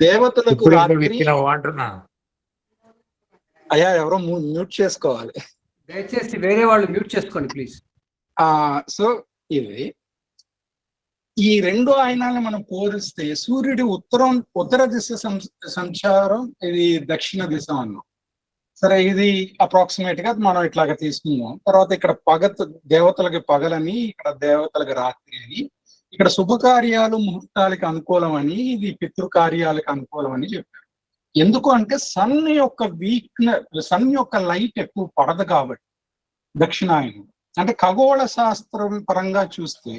దేవతలకు రాత్రి అయ్యా ఎవరో మ్యూట్ చేసుకోవాలి, దయచేసి వేరే వాళ్ళు మ్యూట్ చేసుకోండి ప్లీజ్. సో ఇది ఈ రెండు ఆయనాలను మనం పోలిస్తే సూర్యుడి ఉత్తర దిశ సంచారం, ఇది దక్షిణ దిశ అన్నాం. సరే ఇది అప్రాక్సిమేట్ గా మనం ఇట్లాగా తీసుకుందాం. తర్వాత ఇక్కడ దేవతలకి పగలని, ఇక్కడ దేవతలకి రాత్రి అని, ఇక్కడ శుభకార్యాలు ముహూర్తాలకి అనుకూలం అని, ఇది పితృకార్యాలకు అనుకూలం అని చెప్పారు. ఎందుకు అంటే సన్ యొక్క లైట్ ఎక్కువ పడదు కాబట్టి దక్షిణాయనం. అంటే ఖగోళ శాస్త్రం పరంగా చూస్తే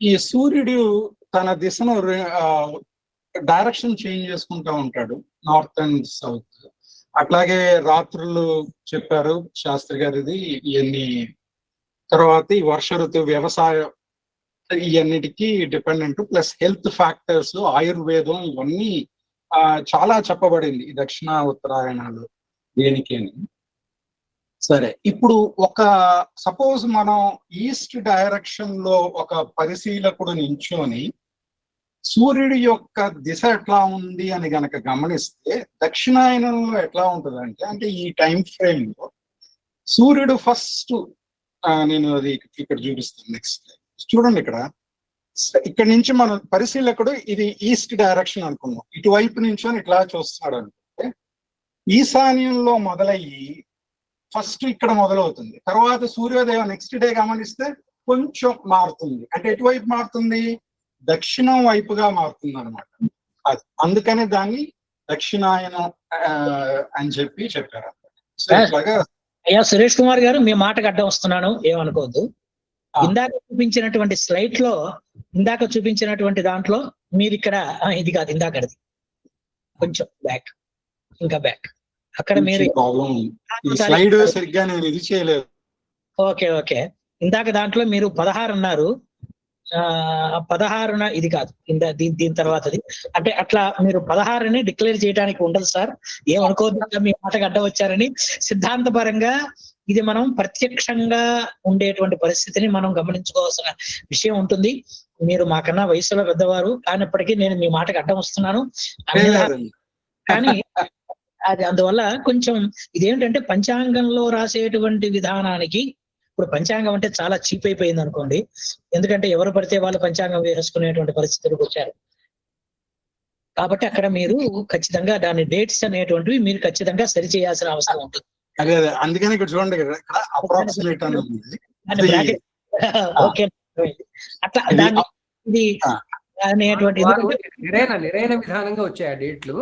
ఈ సూర్యుడు తన దిశను డైరెక్షన్ చేంజ్ చేసుకుంటూ ఉంటాడు, నార్త్ అండ్ సౌత్. అట్లాగే రాత్రులు చెప్పారు శాస్త్రి గారిది ఇవన్నీ. తర్వాత ఈ వర్ష ఋతువు, వ్యవసాయం, ఇవన్నిటికీ డిపెండెంట్, ప్లస్ హెల్త్ ఫ్యాక్టర్స్, ఆయుర్వేదం, ఇవన్నీ చాలా చెప్పబడింది ఈ దక్షిణ ఉత్తరాయణాలు దేనికి అని. సరే ఇప్పుడు సపోజ్ మనం ఈస్ట్ డైరెక్షన్ లో ఒక పరిశీలకుడు నించొని సూర్యుడి యొక్క దిశ ఎట్లా ఉంది అని గనక గమనిస్తే దక్షిణాయనంలో ఎట్లా ఉంటుందంటే, అంటే ఈ టైం ఫ్రేమ్ లో సూర్యుడు ఫస్ట్, నేను అది ఇక్కడ చూపిస్తాను నెక్స్ట్ చూడండి. ఇక్కడ నుంచి మనం పరిశీలకుడు ఇది ఈస్ట్ డైరెక్షన్ అనుకున్నాం, ఇటువైపు నుంచొని ఇట్లా చూస్తున్నాడు అనుకుంటే ఈశాన్యంలో మొదలయ్యి ఫస్ట్ ఇక్కడ మొదలవుతుంది. తర్వాత సూర్యోదయం నెక్స్ట్ డే గమనిస్తే కొంచెం మారుతుంది, అంటే ఎటువైపు మారుతుంది, దక్షిణం వైపుగా మారుతుంది అనమాట. అందుకనే దాన్ని దక్షిణాయనం అని చెప్పారు. అయ్యా సురేష్ కుమార్ గారు, మీ మాటకు అడ్డం వస్తున్నాను, ఏమనుకోవద్దు. ఇందాక చూపించినటువంటి దాంట్లో మీరు ఇక్కడ ఇది కాదు, ఇందాకది కొంచెం బ్యాక్, ఇంకా బ్యాక్, అక్కడ మీరు స్లైడ్ సరిగ్గా నేను ఇది చేయలేదు. ఓకే ఇందాక దాంట్లో మీరు 16 అన్నారు, 16 ఇది కాదు, దీని తర్వాతది. అంటే అట్లా మీరు 16ని డిక్లేర్ చేయడానికి ఉండదు సార్, ఏమనుకోవద్దు మీ మాటకు అడ్డం వచ్చారని. సిద్ధాంతపరంగా ఇది మనం ప్రత్యక్షంగా ఉండేటువంటి పరిస్థితిని మనం గమనించుకోవాల్సిన విషయం ఉంటుంది. మీరు మాకన్నా వయసులో పెద్దవారు కానప్పటికీ నేను మీ మాటకు అడ్డం వస్తున్నాను. కానీ అది అందువల్ల కొంచెం ఇదేంటంటే పంచాంగంలో రాసేటువంటి విధానానికి, ఇప్పుడు పంచాంగం అంటే చాలా చీప్ అయిపోయింది అనుకోండి, ఎందుకంటే ఎవరు పడితే వాళ్ళు పంచాంగం వేసుకునేటువంటి పరిస్థితులకు వచ్చారు. కాబట్టి అక్కడ మీరు ఖచ్చితంగా దాని డేట్స్ అనేటువంటివి మీరు ఖచ్చితంగా సరి చేయాల్సిన అవసరం ఉంటుంది. అదే అందుకని ఇక్కడ చూడండి, అప్రాక్సిమేట్ అని ఉంది. ఓకే అట్లా దాన్ని ఇది అనేటువంటి నిరైన విధానంగా వచ్చాయి ఆ డేట్లు,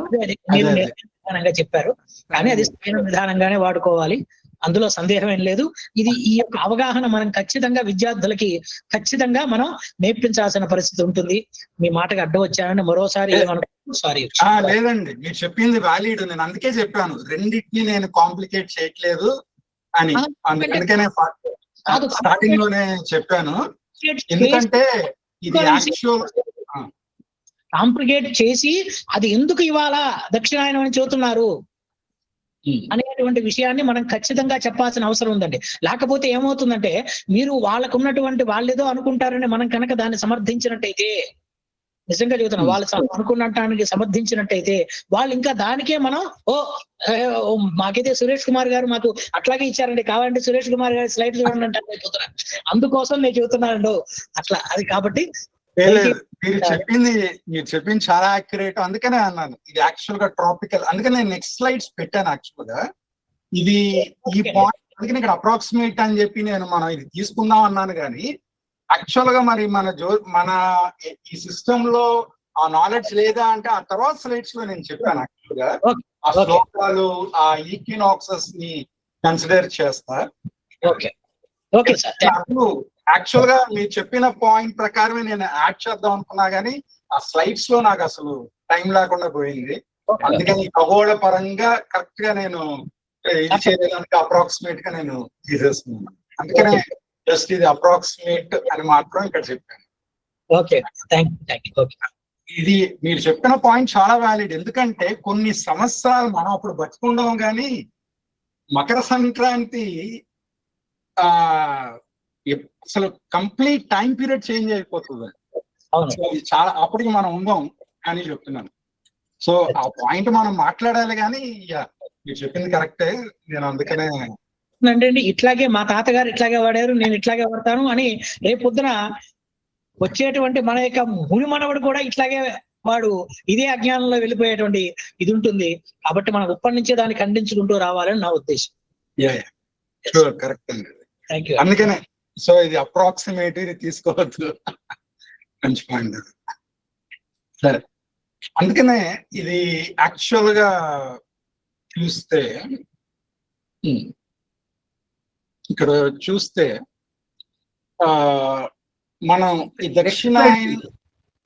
మీరు విధానంగా చెప్పారు. కానీ అది సరైన విధానంగానే వాడుకోవాలి, అందులో సందేహం ఏం లేదు. ఇది ఈ యొక్క అవగాహన మనం ఖచ్చితంగా విద్యార్థులకి ఖచ్చితంగా మనం నేర్పించాల్సిన పరిస్థితి ఉంటుంది. మీ మాటకు అడ్డం వచ్చానని మరోసారి సారీ. లేదండి, మీరు చెప్పింది వ్యాలిడ్, నేను అందుకే చెప్పాను రెండింటిని నేను కాంప్లికేట్ చేయట్లేదు అని. అందుకనే స్టార్టింగ్ లోనే చెప్పాను, ఎందుకంటే ఇది యాక్చువల్ కాంప్లికేట్ చేసి అది ఎందుకు ఇవాళ దక్షిణాయనం అని చెబుతున్నారు అనేటువంటి విషయాన్ని మనం ఖచ్చితంగా చెప్పాల్సిన అవసరం ఉందండి. లేకపోతే ఏమవుతుందంటే మీరు వాళ్ళకు ఉన్నటువంటి వాళ్ళేదో అనుకుంటారని మనం కనుక దాన్ని సమర్థించినట్టయితే, నిజంగా చెబుతున్నాం, వాళ్ళు అనుకున్నటానికి సమర్థించినట్టయితే వాళ్ళు ఇంకా దానికే మనం మాకైతే సురేష్ కుమార్ గారు మాకు అట్లాగే ఇచ్చారండి, కావాలంటే సురేష్ కుమార్ గారి స్లైడ్ చూడండి అంటే చెబుతున్నా. అందుకోసం నేను చెబుతున్నాను అట్లా. అది కాబట్టి మీరు చెప్పింది చాలా యాక్యురేట్, అందుకనే అన్నాను ఇది యాక్చువల్ గా ట్రాపికల్. అందుకని నేను నెక్స్ట్ స్లైడ్స్ పెట్టాను యాక్చువల్ గా. ఇది ఈ పాయింట్ అందుకని ఇక్కడ అప్రాక్సిమేట్ అని చెప్పి నేను మనం ఇది తీసుకుందాం అన్నాను. కానీ యాక్చువల్ గా మరి మన ఈ సిస్టమ్ లో ఆ నాలెడ్జ్ లేదా అంటే ఆ తర్వాత స్లైడ్స్ లో నేను చెప్పాను యాక్చువల్ గా ఆ శ్లోకాలు, ఆ ఈక్వినాక్సెస్ ని కన్సిడర్ చేస్తా. యాక్చువల్ గా మీరు చెప్పిన పాయింట్ ప్రకారమే నేను యాడ్ చేద్దాం అనుకున్నా, కానీ ఆ స్లైడ్స్ లో నాకు అసలు టైం లేకుండా పోయింది. అందుకని ఖగోళ పరంగా కరెక్ట్ గా నేను ఇది చేయడానికి అప్రాక్సిమేట్ గా నేను తీసేస్తున్నాను. అందుకనే జస్ట్ ఇది అప్రాక్సిమేట్ అని మాత్రం ఇక్కడ చెప్పాను. Okay, thank you. ఓకే, ఇది మీరు చెప్పిన పాయింట్ చాలా వ్యాలిడ్. ఎందుకంటే కొన్ని సంవత్సరాలు మనం అప్పుడు బతుకుందాం కానీ మకర సంక్రాంతి అసలు కంప్లీట్ టైం పీరియడ్ చేంజ్ అయిపోతుంది. సో అది చాలా అప్పటికి మనం ఉందాం అని చెప్తున్నాను. సో ఆ పాయింట్ మనం మాట్లాడాలి కానీ మీరు చెప్పింది కరెక్టే. నేను అందుకనే అంటే ఇట్లాగే మా తాతగారు ఇట్లాగే వాడారు, నేను ఇట్లాగే వాడతాను అని రేపు పొద్దున వచ్చేటువంటి మన యొక్క ముని మనవడు కూడా ఇట్లాగే వాడు ఇదే అజ్ఞానంలో వెళ్ళిపోయేటువంటి ఇది ఉంటుంది. కాబట్టి మనం ఇప్పటి నుంచే దాన్ని ఖండించుకుంటూ రావాలని నా ఉద్దేశం. కరెక్ట్ అండి. Thank you. అందుకనే సో ఇది అప్రాక్సిమేట్, ఇది తీసుకోవద్దు. మంచి పాయింట్. సరే, అందుకనే ఇది యాక్చువల్ గా చూస్తే ఇక్కడ చూస్తే మనం ఈ దక్షిణాయన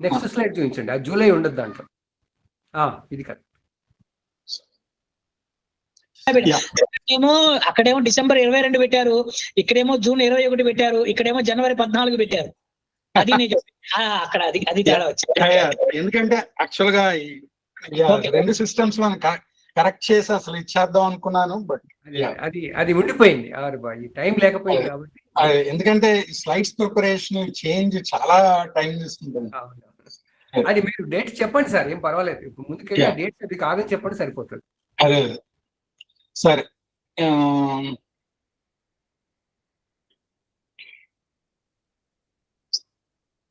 నెక్స్ట్ స్లైడ్ చూపించండి. ఆ జూలై ఉండదు దాంట్లో. ఇది కరెక్ట్. ఏమో అక్కడేమో డిసెంబర్ 22 పెట్టారు, ఇక్కడేమో జూన్ 21 పెట్టారు, ఇక్కడేమో జనవరి 14 పెట్టారు. అది అక్కడ అది తేడా వచ్చింది. ఎందుకంటే యాక్చువల్ గా రెండు సిస్టమ్స్ మనం కరెక్ట్ చేసి అసలు ఇచ్చేద్దాం అనుకున్నాను. బట్ అది ఉండిపోయింది, టైం లేకపోయింది కాబట్టి. ఎందుకంటే స్లైడ్స్ ప్రిపరేషన్ చేంజ్ చాలా టైం తీసుకుంటుంది. అది మీరు డేట్స్ చెప్పండి సార్, ఏం పర్వాలేదు. ఇప్పుడు ముందుకెళ్ళి డేట్స్ అది కాదని చెప్పండి సరిపోతుంది. అదే సరే.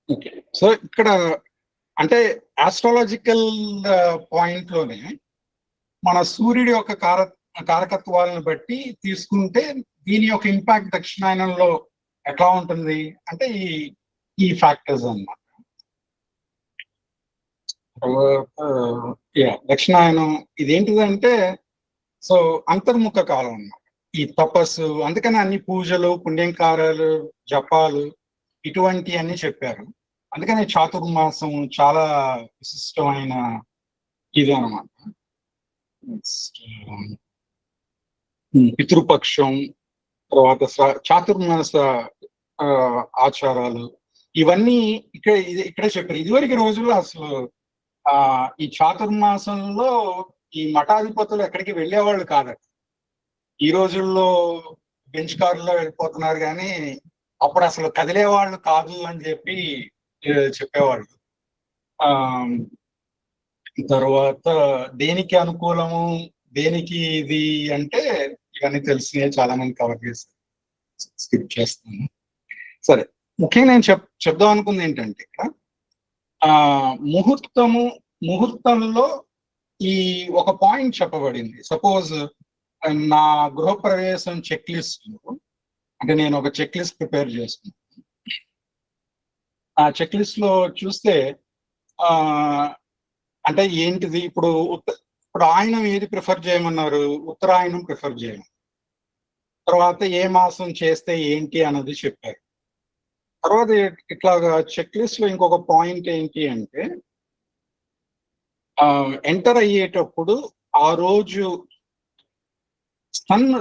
ఓకే, సో ఇక్కడ అంటే ఆస్ట్రాలజికల్ పాయింట్ లోనే మన సూర్యుడి యొక్క కారకత్వాలను బట్టి తీసుకుంటే దీని యొక్క ఇంపాక్ట్ దక్షిణాయనంలో ఎట్లా ఉంటుంది అంటే ఈ ఫ్యాక్టర్స్ అన్నమాట. దక్షిణాయనం ఇదేంటిదంటే సో అంతర్ముఖ కాలం అన్నమాట. ఈ తపస్సు, అందుకని అన్ని పూజలు, పుణ్యంకారాలు, జపాలు ఇటువంటి అన్ని చెప్పారు. అందుకని చాతుర్మాసం చాలా విశిష్టమైన ఇది అన్నమాట. పితృపక్షం, తర్వాత చాతుర్మాస ఆచారాలు, ఇవన్నీ ఇక్కడే చెప్పారు. ఇదివరకు రోజుల్లో అసలు ఈ చాతుర్మాసంలో ఈ మఠాధిపతులు ఎక్కడికి వెళ్ళేవాళ్ళు కాదట. ఈ రోజుల్లో బెంచ్ కారులో వెళ్ళిపోతున్నారు కానీ అప్పుడు అసలు కదిలేవాళ్ళు కాదు అని చెప్పి చెప్పేవాళ్ళు. తర్వాత దేనికి అనుకూలము, దేనికి ఇది అంటే ఇవన్నీ తెలిసినాయి, చాలా మంది కవర్ చేస్తారు, స్కిప్ చేస్తాను. సరే, ముఖ్యంగా నేను చెప్దాం అనుకుంది ఏంటంటే ఇక్కడ ముహూర్తంలో ఈ ఒక పాయింట్ చెప్పబడింది. సపోజ్ నా గృహప్రవేశం చెక్ లిస్ట్, అంటే నేను ఒక చెక్ లిస్ట్ ప్రిపేర్ చేసుకున్నాను. ఆ చెక్ లిస్ట్ లో చూస్తే అంటే ఏంటిది, ఇప్పుడు ఆయనం ఏది ప్రిఫర్ చేయమన్నారు, ఉత్తరాయణం ప్రిఫర్ చేయమన్నారు. తర్వాత ఏ మాసం చేస్తే ఏంటి అన్నది చెప్పారు. తర్వాత ఇట్లాగా చెక్ లిస్ట్ లో ఇంకొక పాయింట్ ఏంటి అంటే ఎంటర్ అయ్యేటప్పుడు ఆ రోజు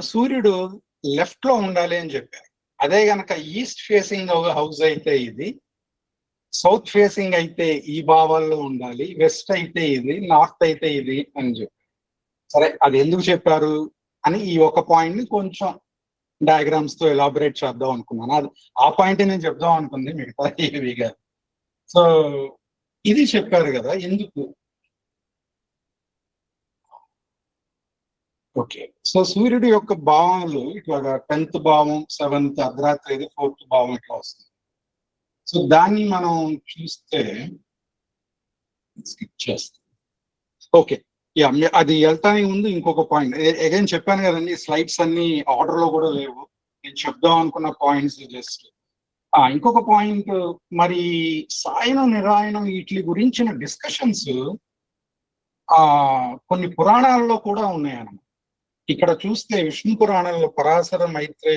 సూర్యుడు లెఫ్ట్ లో ఉండాలి అని చెప్పారు. అదే గనక ఈస్ట్ ఫేసింగ్ హౌస్ అయితే ఇది, సౌత్ ఫేసింగ్ అయితే ఈ భావాల్లో ఉండాలి, వెస్ట్ అయితే ఇది, నార్త్ అయితే ఇది అని చెప్పారు. సరే, అది ఎందుకు చెప్పారు అని ఈ ఒక పాయింట్ ని కొంచెం డయాగ్రామ్స్ తో ఎలాబరేట్ చేద్దాం అనుకున్నాను. అది ఆ పాయింట్ నేను చెప్దాం అనుకుంది, మిగతా ఏవిగా. సో ఇది చెప్పారు కదా ఎందుకు. ఓకే, సో సూర్యుడి యొక్క భావాలు ఇట్లాగా 10th భావం, 7th, అర్ధరాత్రి 4th భావం ఇట్లా వస్తుంది. సో దాన్ని మనం చూస్తే స్కిప్ చేస్తాం. ఓకే, అది వెళ్తానికి ముందు ఇంకొక పాయింట్ అగైన్ చెప్పాను కదండి, స్లైడ్స్ అన్ని ఆర్డర్ లో కూడా లేవు, నేను చెప్దాం అనుకున్న పాయింట్స్ జస్ట్. ఇంకొక పాయింట్, మరి సాయనం నిరాయనం వీటి గురించిన డిస్కషన్స్ కొన్ని పురాణాల్లో కూడా ఉన్నాయన్నమాట. ఇక్కడ చూస్తే విష్ణు పురాణంలో పరాశర మైత్రే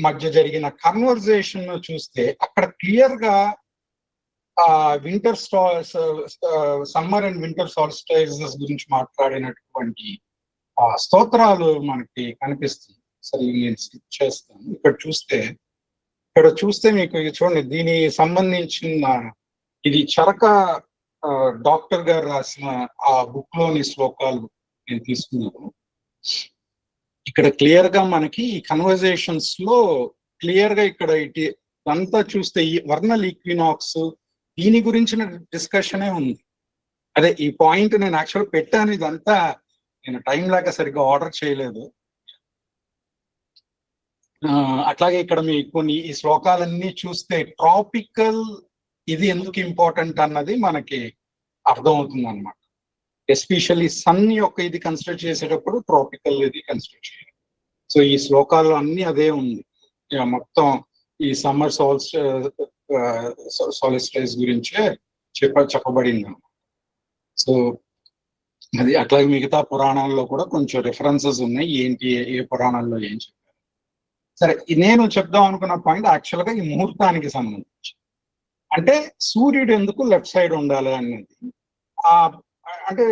మధ్య జరిగిన కన్వర్జేషన్ చూస్తే అక్కడ క్లియర్ గా ఆ వింటర్ సమ్మర్ అండ్ వింటర్ సాల్స్టైజెస్ గురించి మాట్లాడినటువంటి ఆ స్తోత్రాలు మనకి కనిపిస్తుంది. సరే నేను స్కిప్ చేస్తాను. ఇక్కడ చూస్తే మీకు ఇది చూడండి, దీనికి సంబంధించిన ఇది చరక డాక్టర్ గారు రాసిన ఆ బుక్ లోని శ్లోకాలు నేను తీసుకున్నాను. ఇక్కడ క్లియర్ గా మనకి ఈ కన్వర్జేషన్స్ లో క్లియర్ గా ఇక్కడ ఇదంతా చూస్తే ఈ వర్నల్ ఈక్వినాక్స్ దీని గురించిన డిస్కషనే ఉంది. అదే ఈ పాయింట్ నేను యాక్చువల్ పెట్టాను, ఇదంతా నేను టైం లేక సరిగ్గా ఆర్డర్ చేయలేదు. అట్లాగే ఇక్కడ మీకు కొన్ని ఈ శ్లోకాలన్నీ చూస్తే ట్రాపికల్ ఇది ఎందుకు ఇంపార్టెంట్ అన్నది మనకి అర్థమవుతుంది అనమాట. ఎస్పెషల్లీ సన్ యొక్క ఇది కన్సిడర్ చేసేటప్పుడు ట్రాపికల్ ఇది కన్సిడర్ చేయాలి. సో ఈ శ్లోకాల్లో అన్ని అదే ఉంది. మొత్తం ఈ సమ్మర్ సాలిస్టైజ్ గురించే చెప్పబడింది అనమాట. సో అది అట్లాగే మిగతా పురాణాల్లో కూడా కొంచెం రిఫరెన్సెస్ ఉన్నాయి, ఏంటి ఏ పురాణాల్లో ఏం చెప్పారు. సరే, నేను చెప్దాం అనుకున్న పాయింట్ యాక్చువల్ గా ఈ ముహూర్తానికి సంబంధించి, అంటే సూర్యుడు ఎందుకు లెఫ్ట్ సైడ్ ఉండాలి అనేది అంటే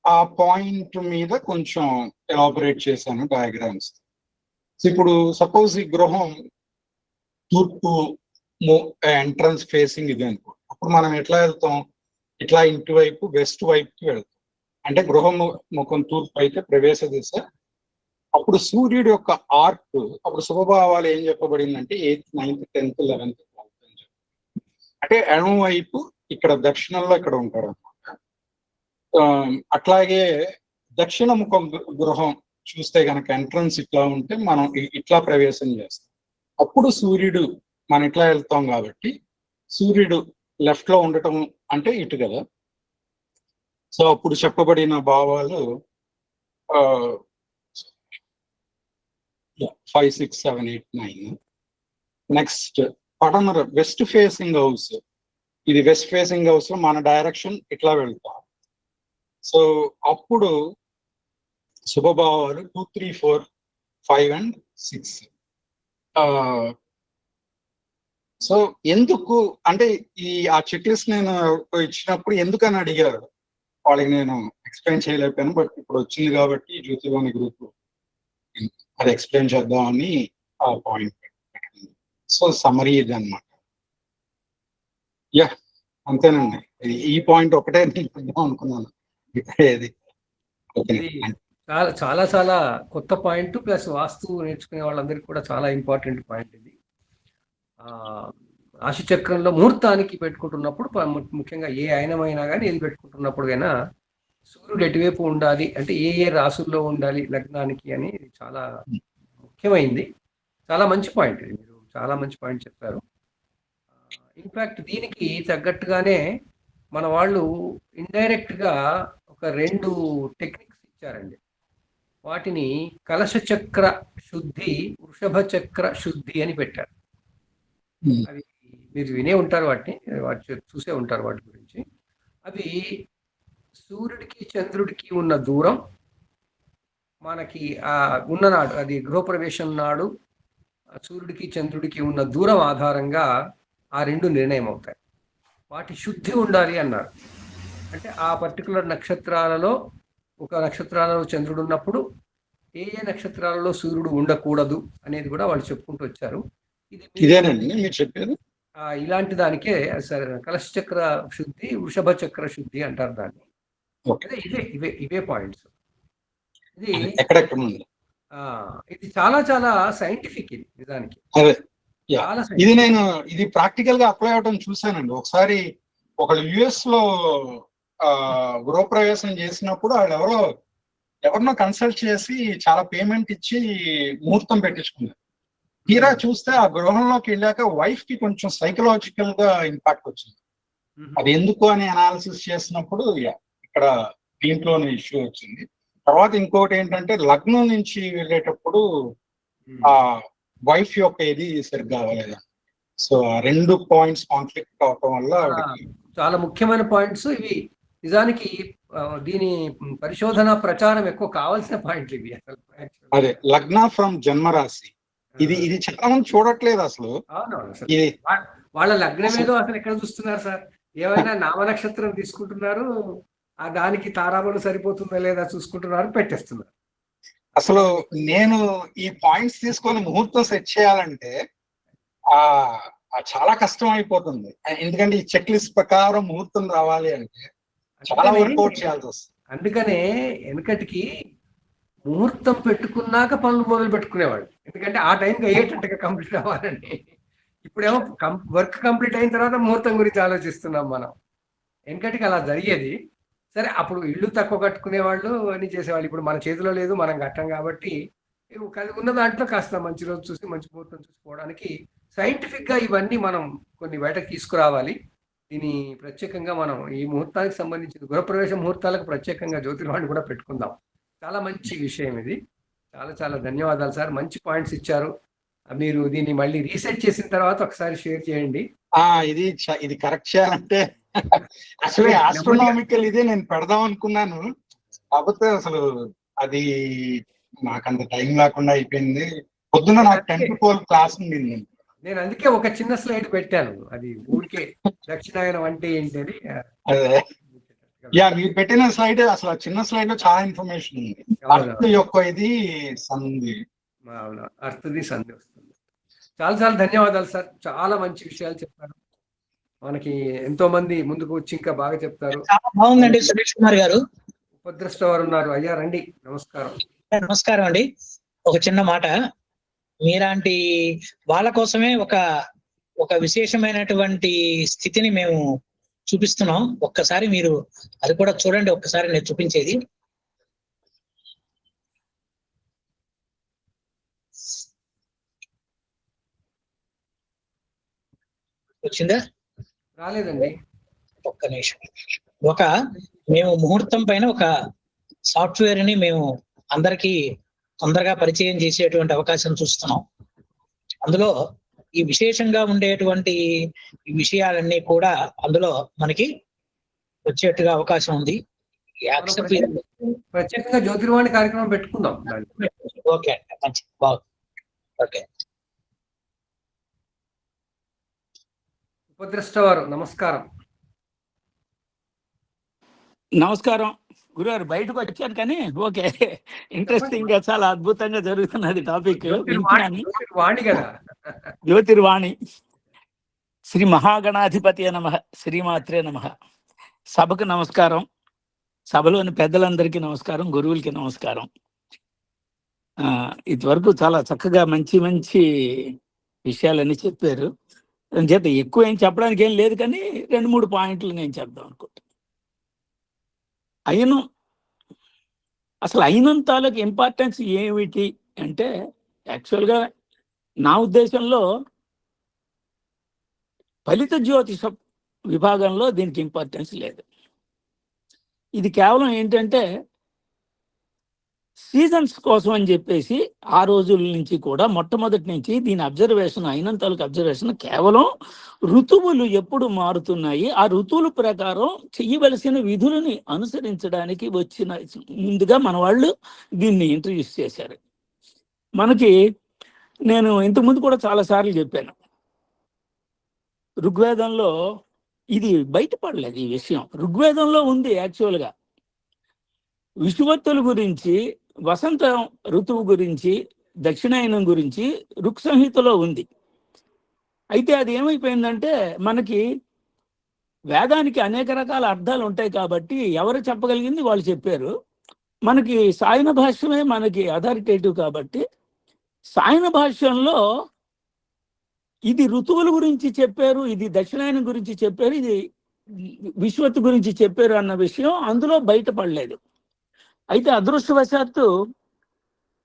ఆ పాయింట్ మీద కొంచెం ఎలాబరేట్ చేశాను డయాగ్రామ్స్. సో ఇప్పుడు సపోజ్ ఈ గృహం తూర్పు ఎంట్రన్స్ ఫేసింగ్ ఇది అనుకో, అప్పుడు మనం ఎట్లా వెళ్తాం, ఇట్లా ఇంటి వైపు వెస్ట్ వైపుకి వెళ్తాం. అంటే గృహం ముఖం తూర్పు అయితే ప్రవేశ దిశ. అప్పుడు సూర్యుడు యొక్క ఆర్క్, అప్పుడు శుభభావాలు ఏం చెప్పబడిందంటే 8th 9th 10th 11th 12th అని చెప్పి, అంటే ఎడమ వైపు ఇక్కడ దక్షిణంలో ఇక్కడ ఉంటారు అనమాట. అట్లాగే దక్షిణ ముఖం గృహం చూస్తే కనుక ఎంట్రన్స్ ఇట్లా ఉంటే మనం ఇట్లా ప్రవేశం చేస్తాం. అప్పుడు సూర్యుడు మనం ఇట్లా వెళ్తాం కాబట్టి సూర్యుడు లెఫ్ట్ లో ఉండటం అంటే ఇటు కదా. సో అప్పుడు చెప్పబడిన భావాలు 5 6 7 8 9. నెక్స్ట్ పడమర వెస్ట్ ఫేసింగ్ హౌస్, ఇది వెస్ట్ ఫేసింగ్ హౌస్ లో మన డైరెక్షన్ ఇట్లా వెళ్తాం. సో అప్పుడు శుభభావాలు 2 3 4 5 and 6. సో ఎందుకు అంటే ఆ చెక్ లిస్ట్ నేను ఇచ్చినప్పుడు ఎందుకని అడిగారు, వాళ్ళకి నేను ఎక్స్ప్లెయిన్ చేయలేకపోయాను. బట్ ఇప్పుడు వచ్చింది కాబట్టి జ్యోతివాణి గ్రూప్ అది ఎక్స్ప్లెయిన్ చేద్దామని ఆ పాయింట్ పెట్టింది. సో సమరీ ఇది అనమాట. అంతేనండి, ఈ పాయింట్ ఒకటే నేను చెప్దాం అనుకున్నాను. చాలా చాలా చాలా కొత్త పాయింట్, ప్లస్ వాస్తు నేర్చుకునే వాళ్ళందరికీ కూడా చాలా ఇంపార్టెంట్ పాయింట్ ఇది. రాశిచక్రంలో ముహూర్తానికి పెట్టుకుంటున్నప్పుడు ముఖ్యంగా ఏ ఆయనమైనా కానీ ఏది పెట్టుకుంటున్నప్పుడు అయినా సూర్యుడు ఎటువైపు ఉండాలి, అంటే ఏ ఏ రాసుల్లో ఉండాలి లగ్నానికి అని చాలా ముఖ్యమైంది. చాలా మంచి పాయింట్ ఇది, మీరు చాలా మంచి పాయింట్ చెప్పారు. ఇన్ఫ్యాక్ట్ దీనికి తగ్గట్టుగానే మన వాళ్ళు ఇండైరెక్ట్గా ఒక 2 టెక్నిక్స్ ఇచ్చారండి. వాటిని కలశ చక్ర శుద్ధి, వృషభ చక్ర శుద్ధి అని పెట్టారు. అవి మీరు వినే ఉంటారు, వాటి చూసే ఉంటారు వాటి గురించి. అవి సూర్యుడికి చంద్రుడికి ఉన్న దూరం, మనకి ఉన్ననాడు, అది గృహప్రవేశం నాడు సూర్యుడికి చంద్రుడికి ఉన్న దూరం ఆధారంగా ఆ 2 నిర్ణయం అవుతాయి. వాటి శుద్ధి ఉండాలి అన్నారు. అంటే ఆ పర్టికులర్ నక్షత్రాలలో, ఒక నక్షత్రాలలో చంద్రుడు ఉన్నప్పుడు ఏ ఏ నక్షత్రాలలో సూర్యుడు ఉండకూడదు అనేది కూడా వాళ్ళు చెప్పుకుంటూ వచ్చారు. ఇదేనండి మీరు చెప్పారు. ఇలాంటి దానికే కలశ చక్ర శుద్ధి, వృషభ చక్ర శుద్ధి అంటారు దాన్ని. ఇవే పాయింట్స్. ఇది చాలా చాలా సైంటిఫిక్ ఇది నిజానికి. ఇది ప్రాక్టికల్ గా అప్లై అవడం చూసానండి. ఒకసారి ఒకళ్ళు యుఎస్ లో గృహప్రవేశం చేసినప్పుడు వాళ్ళు ఎవరినో కన్సల్ట్ చేసి చాలా పేమెంట్ ఇచ్చి ముహూర్తం పెట్టించుకున్నారు. తీరా చూస్తే ఆ గృహంలోకి వెళ్ళాక వైఫ్ కి కొంచెం సైకలాజికల్ గా ఇంపాక్ట్ వచ్చింది. అది ఎందుకు అని అనాలిసిస్ చేసినప్పుడు ఇక్కడ దీంట్లోనే ఇష్యూ వచ్చింది. తర్వాత ఇంకోటి ఏంటంటే లగ్నం నుంచి వెళ్ళేటప్పుడు ఆ వైఫ్ యొక్క ఇది సరిగ్గా అవ్వలేదు. సో 2 పాయింట్స్ కాన్ఫ్లిక్ట్ అవటం వల్ల చాలా ముఖ్యమైన పాయింట్స్ ఇవి. నిజానికి దీని పరిశోధన ప్రచారం ఎక్కువ కావాల్సిన పాయింట్లు ఇవి. అదే లగ్న ఫ్రమ్ జన్మరాశి, ఇది చాలా మంది చూడట్లేదు అసలు. వాళ్ళ లగ్నం ఏదో అసలు ఎక్కడ చూస్తున్నారు సార్, ఏమైనా నామనక్షత్రం తీసుకుంటున్నారు, ఆ దానికి తారాబలం సరిపోతుందా లేదా చూసుకుంటున్నారు, పెట్టేస్తున్నారు. అసలు నేను ఈ పాయింట్స్ తీసుకొని ముహూర్తం సెట్ చేయాలంటే ఆ చాలా కష్టం అయిపోతుంది. ఎందుకంటే ఈ చెక్ లిస్ట్ ప్రకారం ముహూర్తం రావాలి అంటే చాలా వర్కౌట్ చేయాల్సి వస్తుంది. అందుకనే వెనకటికి ముహూర్తం పెట్టుకున్నాక పనులు మొదలు పెట్టుకునేవాడు, ఎందుకంటే ఆ టైంకి అయ్యేటట్టుగా కంప్లీట్ అవ్వాలండి. ఇప్పుడేమో వర్క్ కంప్లీట్ అయిన తర్వాత ముహూర్తం గురించి ఆలోచిస్తున్నాం మనం. వెనకటికి అలా జరిగేది. సరే, అప్పుడు ఇల్లు తక్కువ కట్టుకునేవాళ్ళు, అన్ని చేసేవాళ్ళు. ఇప్పుడు మన చేతిలో లేదు, మనం కట్టం కాబట్టి ఉన్న దాంట్లో కాస్త మంచి రోజు చూసి మంచి ముహూర్తం చూసుకోవడానికి సైంటిఫిక్ గా ఇవన్నీ మనం కొన్ని బయటకు తీసుకురావాలి. దీని ప్రత్యేకంగా మనం ఈ ముహూర్తానికి సంబంధించిన గృహప్రవేశ ముహూర్తాలకు ప్రత్యేకంగా జ్యోతిర్వాణి కూడా పెట్టుకుందాం. చాలా మంచి విషయం ఇది. చాలా చాలా ధన్యవాదాలు సార్, మంచి పాయింట్స్ ఇచ్చారు. మీరు దీన్ని మళ్ళీ రీసెట్ చేసిన తర్వాత ఒకసారి షేర్ చేయండి. ఇది కరెక్ట్ చేయాలంటే అసలు ఆస్ట్రోనామికల్ ఇదే నేను పెడదాం అనుకున్నాను, కాకపోతే అసలు అది నాకంత టైం లేకుండా అయిపోయింది. పొద్దున్న నాకు 10 to 12 క్లాస్ ఉండింది. నేను అందుకే ఒక చిన్న స్లైడ్ పెట్టాను, అది ఊరికే దక్షిణాయనం అంటే ఏంటి అని. అదే మీరు పెట్టిన స్లైడ్, అసలు చిన్న స్లైడ్ లో చాలా ఇన్ఫర్మేషన్ ఉంది. అర్త్ యొక్క ఇది సంధి, అర్థది సంధి వస్తుంది. చాలా చాలా ధన్యవాదాలు సార్, చాలా మంచి విషయాలు చెప్పారు. మనకి ఎంతో మంది ముందుకు వచ్చి ఇంకా బాగా చెప్తారు. చాలా బాగుందండి సురేష్ కుమార్ గారు. ఉపద్రష్ట వారు ఉన్నారు, అయ్యా రండి. నమస్కారం. నమస్కారం అండి. ఒక చిన్న మాట, మీలాంటి వాళ్ళ కోసమే ఒక విశేషమైనటువంటి స్థితిని మేము చూపిస్తున్నాం. ఒక్కసారి మీరు అది కూడా చూడండి. ఒక్కసారి నేను చూపించేది వచ్చిందా? రాలేదండి, ఒక్క నిమిషం. మేము ముహూర్తం పైన ఒక సాఫ్ట్వేర్ ని మేము అందరికీ తొందరగా పరిచయం చేసేటువంటి అవకాశం చూస్తున్నాం. అందులో ఈ విశేషంగా ఉండేటువంటి ఈ విషయాలన్నీ కూడా అందులో మనకి వచ్చేట్టుగా అవకాశం ఉంది. ప్రత్యేకంగా జ్యోతిర్వాణి కార్యక్రమం పెట్టుకుందాం. ఓకే, మంచి బాగుంది. ఓకే, ఉపద్రష్ట వారు నమస్కారం. నమస్కారం గురుగారు. బయటకు వచ్చాను కానీ ఓకే, ఇంట్రెస్టింగ్ గా చాలా అద్భుతంగా జరుగుతున్నది టాపిక్. వాణి కదా, జ్యోతిర్వాణి. శ్రీ మహాగణాధిపతి నమః, శ్రీమాత్రే నమః. సభకు నమస్కారం, సభలోని పెద్దలందరికీ నమస్కారం, గురువులకి నమస్కారం. ఇదివరకు చాలా చక్కగా మంచి మంచి విషయాలన్నీ చెప్పారు. చేత ఎక్కువ ఏం చెప్పడానికి ఏం లేదు, కానీ 2-3 పాయింట్లు నేను చెప్దాం అనుకుంటున్నాను. అసలు అయినం తాలూకు ఇంపార్టెన్స్ ఏమిటి అంటే, యాక్చువల్గా నా ఉద్దేశంలో ఫలిత జ్యోతిష విభాగంలో దీనికి ఇంపార్టెన్స్ లేదు. ఇది కేవలం ఏంటంటే సీజన్స్ కోసం అని చెప్పేసి ఆ రోజుల నుంచి కూడా మొట్టమొదటి నుంచి దీని అబ్జర్వేషన్, అయినం తాలూకు అబ్జర్వేషన్ కేవలం ఋతువులు ఎప్పుడు మారుతున్నాయి, ఆ ఋతువుల ప్రకారం చెయ్యవలసిన విధులని అనుసరించడానికి వచ్చిన ముందుగా మన వాళ్ళు దీన్ని ఇంట్రడ్యూస్ చేశారు. మనకి నేను ఇంతకుముందు కూడా చాలాసార్లు చెప్పాను, ఋగ్వేదంలో ఇది బయటపడలేదు ఈ విషయం. ఋగ్వేదంలో ఉంది యాక్చువల్గా. విషువత్తుల గురించి, వసంత ఋతువు గురించి, దక్షిణాయనం గురించి ఋక్ సంహితలో ఉంది. అయితే అది ఏమైపోయిందంటే, మనకి వేదానికి అనేక రకాల అర్థాలు ఉంటాయి కాబట్టి ఎవరు చెప్పగలిగింది వాళ్ళు చెప్పారు. మనకి సాయన భాష్యమే మనకి అథారిటేటివ్ కాబట్టి సాయన భాష్యంలో ఇది ఋతువుల గురించి చెప్పారు, ఇది దక్షిణాయనం గురించి చెప్పారు, ఇది విశ్వత్తు గురించి చెప్పారు అన్న విషయం అందులో బయటపడలేదు. అయితే అదృష్టవశాత్తు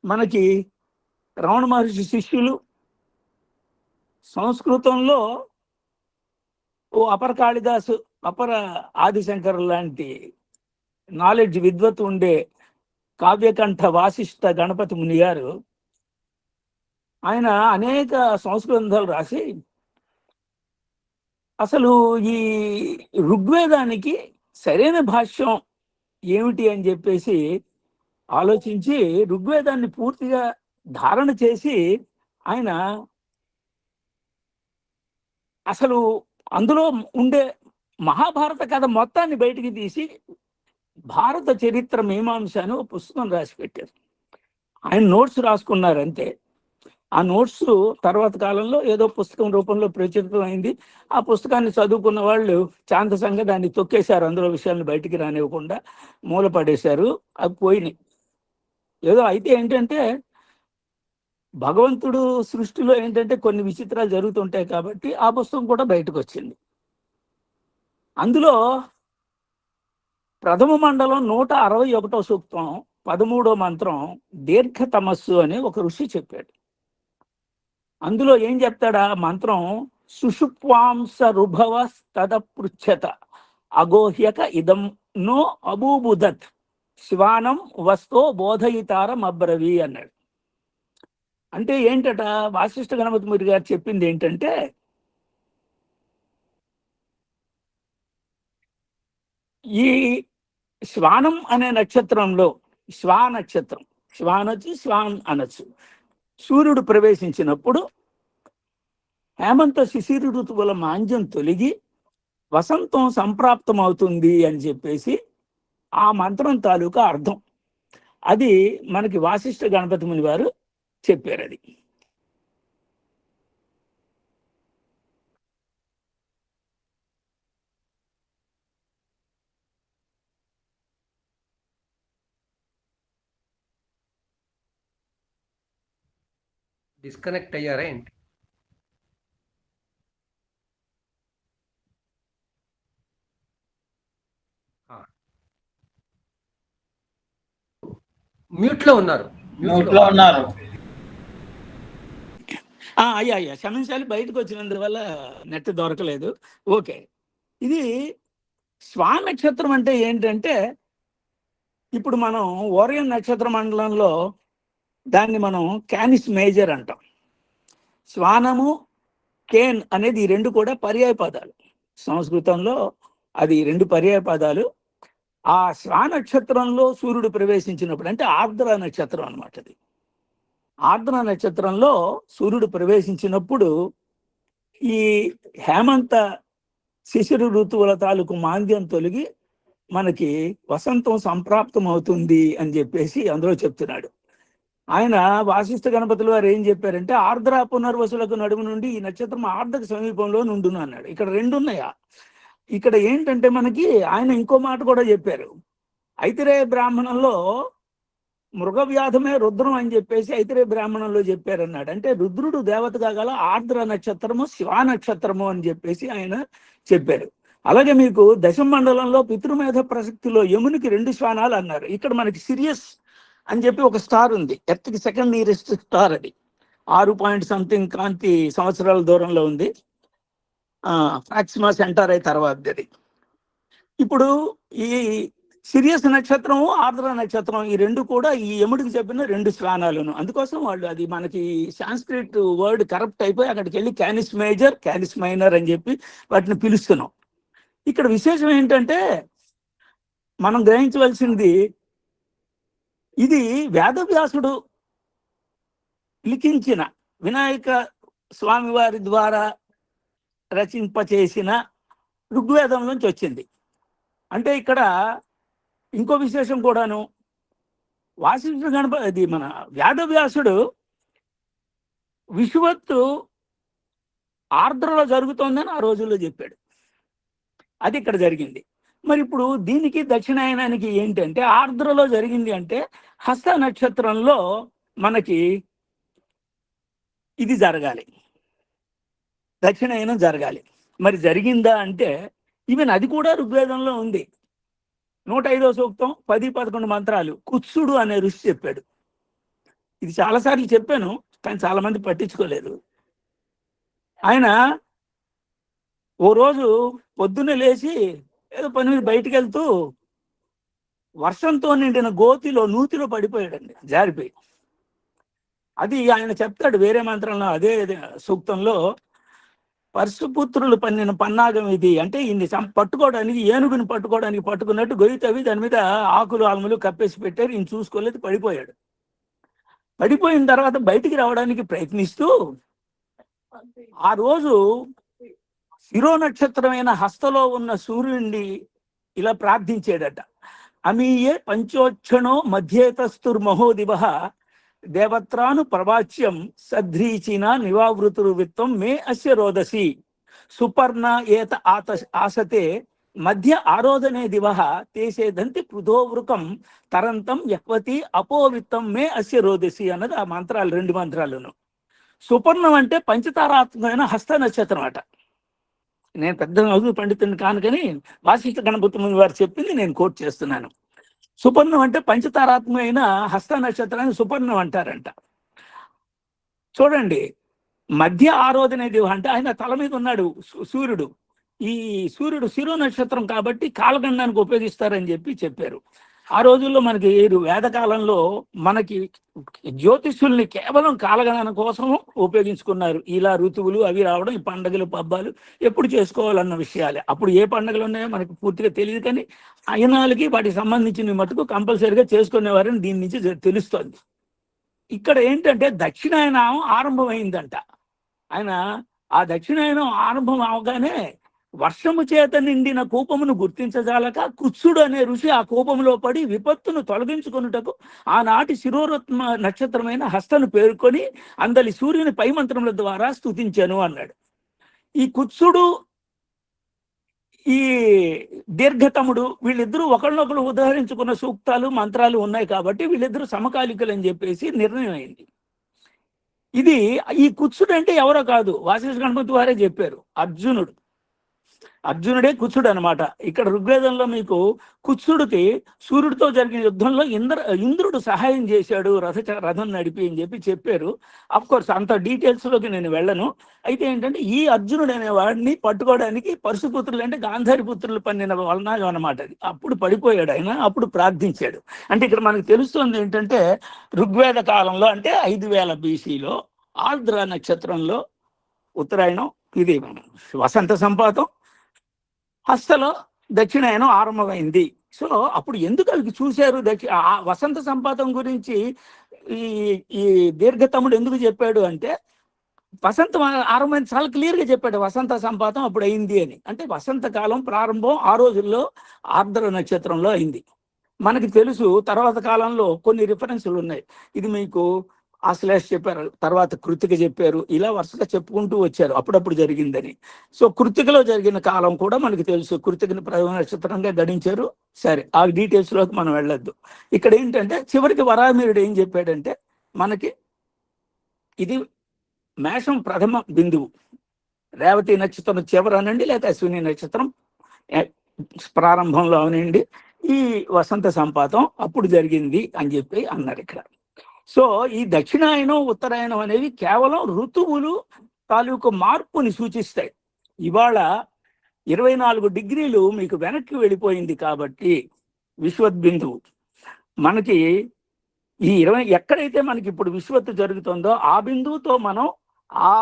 మనకి రమణ మహర్షి శిష్యులు సంస్కృతంలో అపర కాళిదాసు, అపర ఆదిశంకర్ లాంటి నాలెడ్జ్ విద్వత్ ఉండే కావ్యకంఠ వాసిష్ఠ గణపతి ముని గారు, ఆయన అనేక సంస్కృత గ్రంథాలు రాసి అసలు ఈ ఋగ్వేదానికి సరైన భాష్యం ఏమిటి అని చెప్పేసి ఆలోచించి ఋగ్వేదాన్ని పూర్తిగా ధారణ చేసి ఆయన అసలు అందులో ఉండే మహాభారత కథ మొత్తాన్ని బయటికి తీసి భారత చరిత్ర మీమాంస అని ఒక పుస్తకం రాసి పెట్టారు. ఆయన నోట్స్ రాసుకున్నారు అంతే. ఆ నోట్స్ తర్వాత కాలంలో ఏదో పుస్తకం రూపంలో ప్రచురితమైంది. ఆ పుస్తకాన్ని చదువుకున్న వాళ్ళు చాంతసంగా దాన్ని తొక్కేశారు, అందులో విషయాలను బయటికి రానివ్వకుండా మూలపడేశారు. అవి పోయినాయి. ఏదో అయితే ఏంటంటే భగవంతుడు సృష్టిలో ఏంటంటే కొన్ని విచిత్రాలు జరుగుతుంటాయి కాబట్టి ఆ పుస్తకం కూడా బయటకు వచ్చింది. అందులో ప్రథమ మండలం 161వ సూక్తం 13వ మంత్రం దీర్ఘ తమస్సు అని ఒక ఋషి చెప్పాడు. అందులో ఏం చెప్తాడా మంత్రం, సుషుప్వాంస రుభవ తదపృచ్ఛత అగోహ్యక ఇదం నో అబూబుదత్ శివానం వస్తో బోధయితారం అబ్రవి అన్నాడు. అంటే ఏంటట, వాసిష్ఠ గణపతి మురి గారు చెప్పింది ఏంటంటే, ఈ శ్వానం అనే నక్షత్రంలో, నక్షత్రం, శ్వానొచ్చి శ్వాన్ అనొచ్చు, సూర్యుడు ప్రవేశించినప్పుడు హేమంత శిశిర ఋతువుల మాంద్యం తొలగి వసంతం సంప్రాప్తం అవుతుంది అని చెప్పేసి ఆ మంత్రం తాలూకా అర్థం. అది మనకి వాసిష్ఠ గణపతి ముని వారు చెప్పారు. అది డిస్కనెక్ట్ అయ్యారా ఏంటి? మ్యూట్ లో ఉన్నారు. అయ్యా క్షమించాలి, బయటకు వచ్చినందువల్ల నెట్ దొరకలేదు. ఓకే, ఇది శ్వాన నక్షత్రం అంటే ఏంటంటే, ఇప్పుడు మనం ఓరియన్ నక్షత్ర మండలంలో దాన్ని మనం క్యానిస్ మేజర్ అంటాం. శ్వానము కేన్ అనేది ఈ రెండు కూడా పర్యాయ పదాలు. సంస్కృతంలో అది రెండు పర్యాయ పదాలు. ఆ శ్వాన నక్షత్రంలో సూర్యుడు ప్రవేశించినప్పుడు, అంటే ఆర్ద్ర నక్షత్రం అన్నమాట. అది ఆర్ద్ర నక్షత్రంలో సూర్యుడు ప్రవేశించినప్పుడు ఈ హేమంత శిశిర ఋతువుల తాలూకు మాంద్యం తొలగి మనకి వసంతం సంప్రాప్తం అవుతుంది అని చెప్పేసి అందులో చెప్తున్నాడు. ఆయన వాసిష్ఠ గణపతులు వారు ఏం చెప్పారంటే, ఆర్ద్ర పునర్వసులకు నడుము నుండి ఈ నక్షత్రం ఆర్ద్రకు సమీపంలో నుండును అన్నాడు. ఇక్కడ రెండు ఉన్నాయా? ఇక్కడ ఏంటంటే మనకి ఆయన ఇంకో మాట కూడా చెప్పారు. ఐతిరేయ బ్రాహ్మణంలో మృగవ్యాధమే రుద్రం అని చెప్పేసి ఐతిరేయ బ్రాహ్మణంలో చెప్పారన్నాడు. అంటే రుద్రుడు దేవతగా గల ఆర్ద్ర నక్షత్రము శివా నక్షత్రము అని చెప్పేసి ఆయన చెప్పారు. అలాగే మీకు దశమ మండలంలో పితృమేధ ప్రసక్తిలో యమునికి 2 శ్వానాలు అన్నారు. ఇక్కడ మనకి సిరియస్ అని చెప్పి ఒక స్టార్ ఉంది, ఎర్త్కి సెకండ్ నియరెస్ట్ స్టార్. అది 6 కాంతి సంవత్సరాల దూరంలో ఉంది. ప్రాక్సిమా సెంటార్ అయి తర్వాత అది. ఇప్పుడు ఈ సిరియస్ నక్షత్రము ఆర్ద్ర నక్షత్రం ఈ రెండు కూడా ఈ యముడికి చెప్పిన 2 శ్వానాలను. అందుకోసం వాళ్ళు అది మనకి సాంస్క్రిట్ వర్డ్ కరప్ట్ అయిపోయి అక్కడికి వెళ్ళి క్యానిస్ మేజర్ క్యానిస్ మైనర్ అని చెప్పి వాటిని పిలుస్తున్నాం. ఇక్కడ విశేషం ఏంటంటే మనం గ్రహించవలసింది, ఇది వేదవ్యాసుడు లిఖించిన వినాయక స్వామి వారి ద్వారా రచింపచేసిన ఋగ్వేదం నుంచి వచ్చింది. అంటే ఇక్కడ ఇంకో విశేషం కూడాను, వాసిష్ఠ గణపతి మన వేదవ్యాసుడు విషువత్తు ఆర్ద్రలో జరుగుతోందని ఆ రోజుల్లో చెప్పాడు. అది ఇక్కడ జరిగింది. మరి ఇప్పుడు దీనికి దక్షిణాయనానికి ఏంటంటే, ఆర్ద్రలో జరిగింది అంటే హస్త నక్షత్రంలో మనకి ఇది జరగాలి, దక్షిణాయనం జరగాలి. మరి జరిగిందా అంటే ఈవెన్ అది కూడా ఋగ్వేదంలో ఉంది. 105వ సూక్తం 10-11 మంత్రాలు కుత్సుడు అనే ఋషి చెప్పాడు. ఇది చాలాసార్లు చెప్పాను, కానీ చాలా మంది పట్టించుకోలేదు. ఆయన ఓ రోజు పొద్దున్నే లేచి ఏదో పని మీద బయటికి వెళ్తూ వర్షంతో నిండిన నూతిలో పడిపోయాడండి, జారిపోయి. అది ఆయన చెప్తాడు వేరే మంత్రంలో, అదే సూక్తంలో, పరశుపుత్రులు పన్నిన పన్నాగం ఇది. అంటే ఇన్ని పట్టుకోవడానికి, ఏనుగుని పట్టుకోవడానికి పట్టుకున్నట్టు గొయ్యి తవ్వి దాని మీద ఆకులు ఆల్ములు కప్పేసి పెట్టారు. ఈయన చూసుకోలేదు, పడిపోయాడు. పడిపోయిన తర్వాత బయటికి రావడానికి ప్రయత్నిస్తూ ఆ రోజు శిరో నక్షత్రమైన హస్తలో ఉన్న సూర్యుడిని ఇలా ప్రార్థించాడట. అమీయే పంచోక్షణో మధ్యేతస్తుర్మహోదివ దేవత్రాను ప్రవాచ్యం సధ్రీచిన నివావృతురు విత్తం మే అస్య రోదసి సుపర్ణ ఏత ఆసతే మధ్య ఆరోధనే దివ తేసేదంతి పృథోవృకం తరంతం యక్వతి అపోవిత్తం మే అస్య రోదసి అన్నది ఆ మంత్రాలు, 2 మంత్రాలను. సుపర్ణం అంటే పంచతారాత్మకమైన హస్త నక్షత్రం అట. నేను పెద్ద నవ్వు పండితుని కాను, కానీ వాసిష్ఠ గణపతి ముని వారు చెప్పింది నేను కోట్ చేస్తున్నాను. సుపర్ణం అంటే పంచతారాత్మకమైన హస్త నక్షత్రాన్ని సుపర్ణం అంటారంట. చూడండి, మధ్య ఆరోధనే దివ అంటే ఆయన తల మీద ఉన్నాడు సూర్యుడు. ఈ సూర్యుడు శిరో నక్షత్రం కాబట్టి కాలగండానికి ఉపయోగిస్తారని చెప్పారు. ఆ రోజుల్లో మనకి వేదకాలంలో మనకి జ్యోతిష్యుల్ని కేవలం కాలగణన కోసం ఉపయోగించుకున్నారు. ఇలా ఋతువులు అవి రావడం, ఈ పండుగలు పబ్బాలు ఎప్పుడు చేసుకోవాలన్న విషయాలే. అప్పుడు ఏ పండుగలు ఉన్నాయో మనకి పూర్తిగా తెలియదు, కానీ అయనాలకి వాటికి సంబంధించిన మటుకు కంపల్సరీగా చేసుకునేవారని దీని నుంచి తెలుస్తోంది. ఇక్కడ ఏంటంటే దక్షిణాయనం ఆరంభమైందంట. ఆయన ఆ దక్షిణాయనం ఆరంభం అవగానే వర్షము చేత నిండిన కూపమును గుర్తించజాలక కుత్సుడు అనే ఋషి ఆ కూపంలో పడి విపత్తును తొలగించుకొనుటకు ఆనాటి శిరోరత్న నక్షత్రమైన హస్తను పేర్కొని అందలి సూర్యుని పై మంత్రముల ద్వారా స్తుతించాను అన్నాడు. ఈ కుత్సుడు, ఈ దీర్ఘతముడు వీళ్ళిద్దరూ ఒకళ్ళనొకరు ఉదాహరించుకున్న సూక్తాలు మంత్రాలు ఉన్నాయి కాబట్టి వీళ్ళిద్దరూ సమకాలికులు అని చెప్పేసి నిర్ణయం అయింది. ఇది ఈ కుత్సుడు అంటే ఎవరో కాదు, వాసిష్ఠ గణపతి వారే చెప్పారు, అర్జునుడే కుత్సుడు అనమాట. ఇక్కడ ఋగ్వేదంలో మీకు కుత్సుడికి సూర్యుడితో జరిగిన యుద్ధంలో ఇంద్రుడు సహాయం చేశాడు రథం నడిపి అని చెప్పారు. అఫ్ కోర్స్ అంత డీటెయిల్స్ లోకి నేను వెళ్ళను. అయితే ఏంటంటే ఈ అర్జునుడు అనే వాడిని పట్టుకోవడానికి పరశుపుత్రులు అంటే గాంధారి పుత్రులు పన్నిన వలన అనమాట. అది అప్పుడు పడిపోయాడు ఆయన, అప్పుడు ప్రార్థించాడు. అంటే ఇక్కడ మనకు తెలుస్తుంది ఏంటంటే ఋగ్వేద కాలంలో అంటే 5000 BCలో ఆర్ద్ర నక్షత్రంలో ఉత్తరాయణం, ఇది వసంత సంపాతం, హస్తలో దక్షిణాయనం ఆరంభమైంది. సో అప్పుడు ఎందుకు అవి చూశారు? వసంత సంపాతం గురించి ఈ దీర్ఘతముడు ఎందుకు చెప్పాడు అంటే వసంతం ఆరంభమైన చాలా క్లియర్గా చెప్పాడు. వసంత సంపాతం అప్పుడు అయింది అని. అంటే వసంతకాలం ప్రారంభం ఆ రోజుల్లో ఆర్ద్ర నక్షత్రంలో అయింది. మనకి తెలుసు తర్వాత కాలంలో కొన్ని రిఫరెన్సులు ఉన్నాయి. ఇది మీకు ఆశ్లేష చెప్పారు, తర్వాత కృతిక చెప్పారు, ఇలా వరుసగా చెప్పుకుంటూ వచ్చారు అప్పుడప్పుడు జరిగిందని. సో కృతికలో జరిగిన కాలం కూడా మనకి తెలుసు, కృతికని ప్రథమ నక్షత్రంగా గణించారు. సరే, ఆ డీటెయిల్స్లోకి మనం వెళ్ళొద్దు. ఇక్కడ ఏంటంటే చివరికి వరాహమిహిరుడు ఏం చెప్పాడంటే మనకి ఇది మేషం ప్రథమ బిందువు, రేవతి నక్షత్రం చివర అనండి, లేక అశ్విని నక్షత్రం ప్రారంభంలో అవనండి, ఈ వసంత సంపాతం అప్పుడు జరిగింది అని చెప్పి అన్నారు ఇక్కడ. సో ఈ దక్షిణాయనం ఉత్తరాయణం అనేవి కేవలం ఋతువులు తాలూకు మార్పుని సూచిస్తాయి. ఇవాళ 24 డిగ్రీలు మీకు వెనక్కి వెళ్ళిపోయింది కాబట్టి విశ్వద్బిందువు మనకి ఈ 20 ఎక్కడైతే మనకి ఇప్పుడు విశ్వత్తు జరుగుతుందో ఆ బిందువుతో మనం ఆ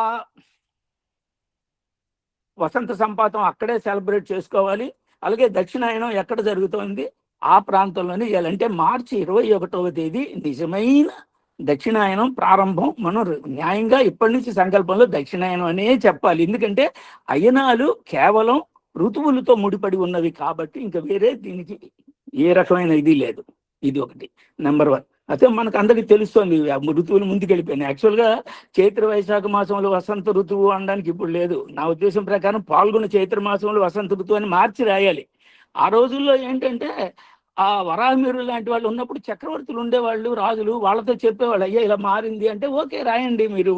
వసంత సంపాతం అక్కడే సెలబ్రేట్ చేసుకోవాలి. అలాగే దక్షిణాయనం ఎక్కడ జరుగుతోంది ఆ ప్రాంతంలోనే చేయాలంటే మార్చి 21వ తేదీ నిజమైన దక్షిణాయనం ప్రారంభం. మనం న్యాయంగా ఇప్పటి నుంచి సంకల్పంలో దక్షిణాయనం అనే చెప్పాలి. ఎందుకంటే అయనాలు కేవలం ఋతువులతో ముడిపడి ఉన్నవి కాబట్టి ఇంకా వేరే దీనికి ఏ రకమైన ఇది లేదు. ఇది ఒకటి నెంబర్ 1. అయితే మనకు అందరికీ తెలుస్తుంది ఋతువులు ముందుకెళ్ళిపోయినాయి. యాక్చువల్గా చైత్ర వైశాఖ మాసంలో వసంత ఋతువు అనడానికి ఇప్పుడు లేదు. నా ఉద్దేశం ప్రకారం పాల్గొన్న చైత్ర మాసంలో వసంత ఋతువు అని మార్చి రాయాలి. ఆ రోజుల్లో ఏంటంటే ఆ వరాహమిహిరుడు లాంటి వాళ్ళు ఉన్నప్పుడు చక్రవర్తులు ఉండేవాళ్ళు, రాజులు, వాళ్ళతో చెప్పేవాళ్ళు, అయ్యా ఇలా మారింది అంటే ఓకే రాయండి మీరు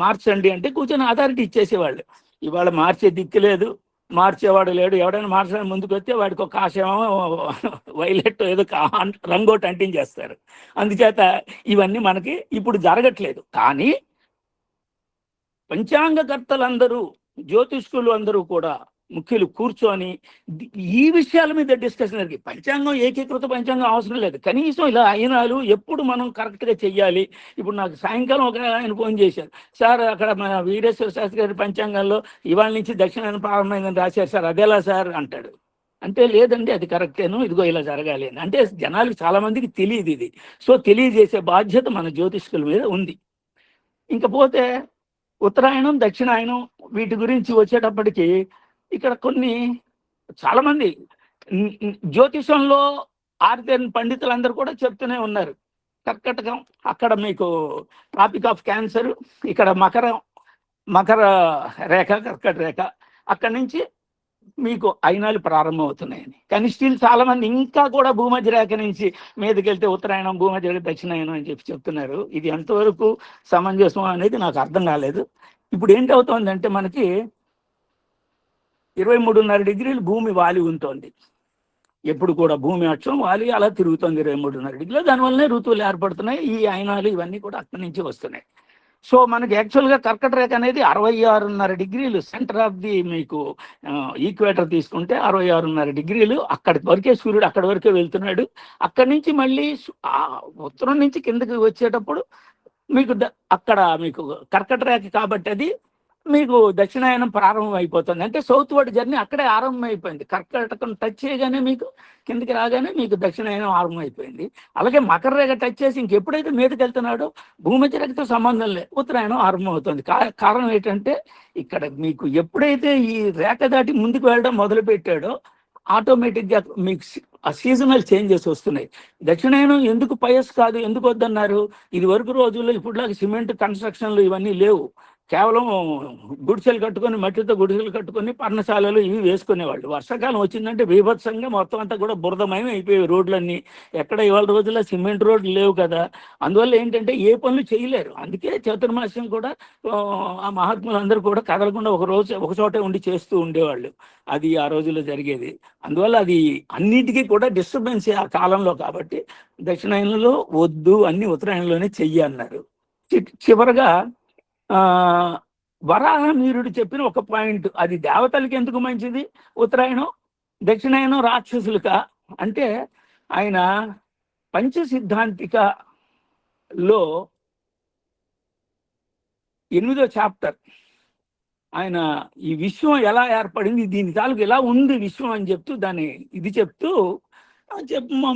మార్చండి అంటే కూర్చొని అథారిటీ ఇచ్చేసేవాళ్ళు. ఇవాళ మార్చే దిక్కు లేదు, మార్చేవాడు లేడు. ఎవడైనా మార్చడానికి ముందుకు వస్తే వాడికి ఒక కాషాయం వైలెట్ ఏదో రంగోటి అంటించేస్తారు. అందుచేత ఇవన్నీ మనకి ఇప్పుడు జరగట్లేదు. కానీ పంచాంగకర్తలందరూ, జ్యోతిష్కులు అందరూ కూడా ముఖ్యులు కూర్చొని ఈ విషయాల మీద డిస్కషన్ జరిగి పంచాంగం ఏకీకృత పంచాంగం అవసరం లేదు, కనీసం ఇలా అయనాలు ఎప్పుడు మనం కరెక్ట్గా చెయ్యాలి. ఇప్పుడు నాకు సాయంకాలం ఒక ఆయన ఫోన్ చేశారు, సార్ అక్కడ మన వీరేశ్వర శాస్త్రి గారి పంచాంగంలో ఇవాళ నుంచి దక్షిణాయనం ప్రారంభమైందని రాశారు సార్, అదేలా సార్ అంటాడు. అంటే లేదండి అది కరెక్టేను, ఇదిగో ఇలా జరగాలి అని. అంటే జనాలకు చాలా మందికి తెలియదు ఇది. సో తెలియజేసే బాధ్యత మన జ్యోతిష్కుల మీద ఉంది. ఇంకపోతే ఉత్తరాయణం దక్షిణాయనం వీటి గురించి వచ్చేటప్పటికి ఇక్కడ కొన్ని చాలా మంది జ్యోతిషంలో ఆరితేరిన పండితులందరూ కూడా చెప్తూనే ఉన్నారు. కర్కటకం అక్కడ మీకు ట్రాపిక్ ఆఫ్ క్యాన్సర్, ఇక్కడ మకర రేఖ, కర్కట రేఖ, అక్కడి నుంచి మీకు అయినాలు ప్రారంభం అవుతున్నాయని. కానీ స్టిల్ చాలా మంది ఇంకా కూడా భూమధ్య రేఖ నుంచి మీదకి వెళ్తే ఉత్తరాయణం, భూమధ్య రేఖ దక్షిణాయనం అని చెప్పి చెప్తున్నారు. ఇది ఎంతవరకు సమంజసం అనేది నాకు అర్థం కాలేదు. ఇప్పుడు ఏంటవుతోందంటే మనకి 23.5 డిగ్రీలు భూమి వాలి ఉంటుంది. ఎప్పుడు కూడా భూమి అక్షం వాలి అలా తిరుగుతుంది 23.5 డిగ్రీలు. దానివల్లనే ఋతువులు ఏర్పడుతున్నాయి. ఈ అయినాలు ఇవన్నీ కూడా అక్కడి నుంచి వస్తున్నాయి. సో మనకి యాక్చువల్గా కర్కట రేఖ అనేది 66.5 డిగ్రీలు సెంటర్ ఆఫ్ ది మీకు ఈక్వేటర్ తీసుకుంటే 66.5 డిగ్రీలు అక్కడి వరకే సూర్యుడు అక్కడి వరకే వెళ్తున్నాడు. అక్కడి నుంచి మళ్ళీ ఉత్తరం నుంచి కిందకి వచ్చేటప్పుడు మీకు అక్కడ మీకు కర్కట రేఖ కాబట్టి అది మీకు దక్షిణాయనం ప్రారంభం అయిపోతుంది. అంటే సౌత్ వర్డ్ జర్నీ అక్కడే ఆరంభం అయిపోయింది. కర్కటకం టచ్ చేయగానే మీకు కిందకి రాగానే మీకు దక్షిణాయనం ఆరంభం అయిపోయింది. అలాగే మకర రేఖ టచ్ చేసి ఇంకెప్పుడైతే మీదకి వెళ్తున్నాడో భూమధ్య రేఖతో సంబంధం లేదు, ఉత్తరాయణం ఆరంభం అవుతుంది. కారణం ఏంటంటే ఇక్కడ మీకు ఎప్పుడైతే ఈ రేఖ దాటి ముందుకు వెళ్ళడం మొదలు పెట్టాడో ఆటోమేటిక్గా మీకు ఆ సీజనల్ చేంజెస్ వస్తున్నాయి. దక్షిణాయనం ఎందుకు పయస్ కాదు, ఎందుకు వద్దన్నారు? ఇది వరకు రోజుల్లో ఇప్పుడులాగా సిమెంట్ కన్స్ట్రక్షన్లు ఇవన్నీ లేవు. కేవలం గుడిసెలు కట్టుకొని, మట్టితో గుడిసెలు కట్టుకొని పర్ణశాలలు ఇవి వేసుకునేవాళ్ళు. వర్షాకాలం వచ్చిందంటే బీభత్సంగా మొత్తం అంతా కూడా బురదమయం అయిపోయాయి రోడ్లన్నీ. ఎక్కడ ఇవాళ రోజుల్లో సిమెంట్ రోడ్లు లేవు కదా. అందువల్ల ఏంటంటే ఏ పనులు చేయలేరు. అందుకే చతుర్మాస్యం కూడా ఆ మహాత్ములందరూ కూడా కదలకుండా ఒక చోటే ఉండి చేస్తూ ఉండేవాళ్ళు. అది ఆ రోజుల్లో జరిగేది. అందువల్ల అది అన్నిటికీ కూడా డిస్టర్బెన్స్ ఆ కాలంలో. కాబట్టి దక్షిణాయనంలో వద్దు, అన్ని ఉత్తరాయణంలోనే చెయ్యి అన్నారు. చివరగా వరాహమీరుడు చెప్పిన ఒక పాయింట్, అది దేవతలకి ఎందుకు మంచిది ఉత్తరాయణం, దక్షిణాయనం రాక్షసులక అంటే ఆయన పంచసిద్ధాంతికలో 8వ చాప్టర్ ఆయన ఈ విశ్వం ఎలా ఏర్పడింది, దీని తాలూకు ఎలా ఉంది విశ్వం అని చెప్తూ దాన్ని ఇది చెప్తూ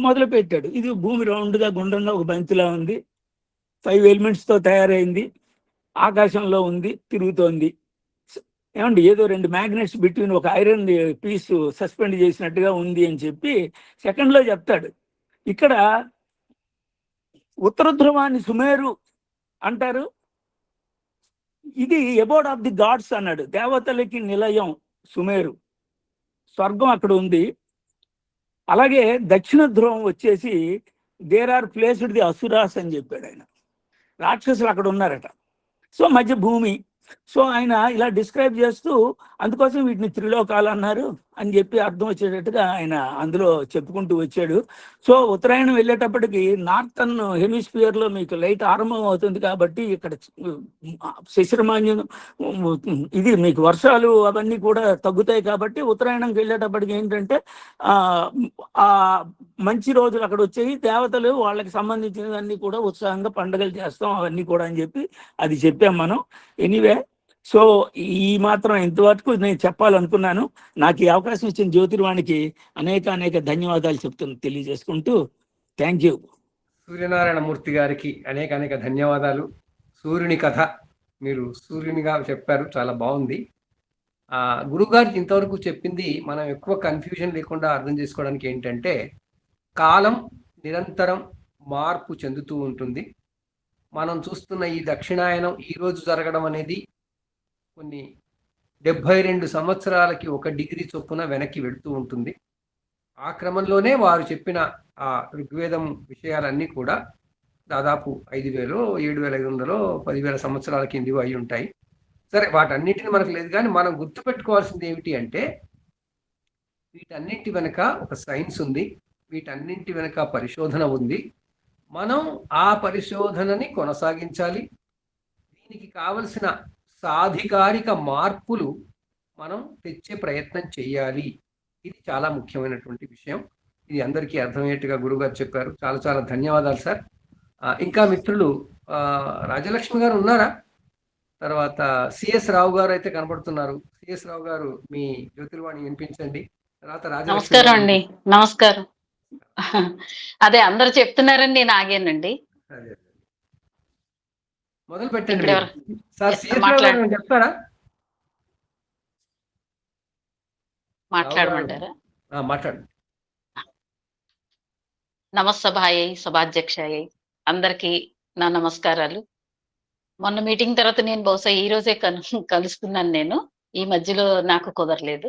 మొదలు పెట్టాడు. ఇది భూమి రౌండ్గా గుండ్రంగా ఒక బంతిలా ఉంది, 5 ఎలిమెంట్స్తో తయారైంది, ఆకాశంలో ఉంది, తిరుగుతోంది. ఏమండి ఏదో 2 మ్యాగ్నెట్స్ బిట్వీన్ ఒక ఐరన్ పీస్ సస్పెండ్ చేసినట్టుగా ఉంది అని చెప్పి సెకండ్లో చెప్తాడు. ఇక్కడ ఉత్తర ధ్రువాన్ని సుమేరు అంటారు. ఇది అబోర్డ్ ఆఫ్ ది గాడ్స్ అన్నాడు. దేవతలకి నిలయం సుమేరు, స్వర్గం అక్కడ ఉంది. అలాగే దక్షిణ ధ్రువం వచ్చేసి there are placed the asuras అని చెప్పాడు ఆయన. రాక్షసులు అక్కడ ఉన్నారట. సో మధ్య భూమి. సో ఆయన ఇలా డిస్క్రైబ్ చేస్తూ అందుకోసం వీటిని త్రిలోకాలు అన్నారు అని చెప్పి అర్థం వచ్చేటట్టుగా ఆయన అందులో చెప్పుకుంటూ వచ్చాడు. సో ఉత్తరాయణం వెళ్ళేటప్పటికి నార్థన్ హెమిస్ఫియర్లో మీకు లైట్ ఆరంభం అవుతుంది కాబట్టి ఇక్కడ శిశిరమాన్యం ఇది మీకు వర్షాలు అవన్నీ కూడా తగ్గుతాయి. కాబట్టి ఉత్తరాయణంకి వెళ్ళేటప్పటికి ఏంటంటే ఆ మంచి రోజులు అక్కడ వచ్చేవి, దేవతలు వాళ్ళకి సంబంధించినవన్నీ కూడా ఉత్సాహంగా పండుగలు చేస్తాం అవన్నీ కూడా అని చెప్పి అది చెప్పాం మనం. ఎనీవే, సో ఈ మాత్రం ఇంతవరకు నేను చెప్పాలనుకున్నాను. నాకు ఈ అవకాశం ఇచ్చిన జ్యోతిర్వాణికి అనేక ధన్యవాదాలు తెలియజేసుకుంటూ థ్యాంక్ యూ. సూర్యనారాయణమూర్తి గారికి అనేక ధన్యవాదాలు. సూర్యుని కథ మీరు సూర్యునిగా చెప్పారు, చాలా బాగుంది. గురుగారు ఇంతవరకు చెప్పింది మనం ఎక్కువ కన్ఫ్యూజన్ లేకుండా అర్థం చేసుకోవడానికి ఏంటంటే, కాలం నిరంతరం మార్పు చెందుతూ ఉంటుంది. మనం చూస్తున్న ఈ దక్షిణాయనం ఈరోజు జరగడం అనేది కొన్ని 72 సంవత్సరాలకి 1 డిగ్రీ చొప్పున వెనక్కి వెళుతూ ఉంటుంది. ఆ క్రమంలోనే వారు చెప్పిన ఆ ఋగ్వేదం విషయాలన్నీ కూడా దాదాపు 5,000, 7,500, 10,000 సంవత్సరాల కిందివి అయి ఉంటాయి. సరే, వాటన్నిటిని మనకు లేదు, కానీ మనం గుర్తుపెట్టుకోవాల్సింది ఏమిటి అంటే, వీటన్నింటి వెనుక ఒక సైన్స్ ఉంది, వీటన్నింటి వెనుక పరిశోధన ఉంది. మనం ఆ పరిశోధనని కొనసాగించాలి. దీనికి కావలసిన సాధికారిక మార్పులు మనం తెచ్చే ప్రయత్నం చేయాలి. ఇది చాలా ముఖ్యమైనటువంటి విషయం. ఇది అందరికీ అర్థమయ్యేట్టుగా గురుగారు చెప్పారు. చాలా ధన్యవాదాలు సార్. ఇంకా మిత్రులు రాజలక్ష్మి గారు ఉన్నారా? తర్వాత సిఎస్ రావు గారు అయితే కనబడుతున్నారు. సిఎస్ రావు గారు మీ జ్యోతిర్వాణి వినిపించండి. తర్వాత నమస్కారం అండి. నమస్కారం. అదే అందరు చెప్తున్నారని నేను ఆగానండి. మొదలు పెట్టండి సార్. సిఎస్ రావు గారు చెప్తారా? మాట్లాడమంటారా? మాట్లాడండి. నమస్సభాయై సభాధ్యక్షాయై అందరికీ నా నమస్కారాలు. మొన్న మీటింగ్ తర్వాత నేను బహుశా ఈ రోజే కలుస్తున్నాను నేను. ఈ మధ్యలో నాకు కుదరలేదు.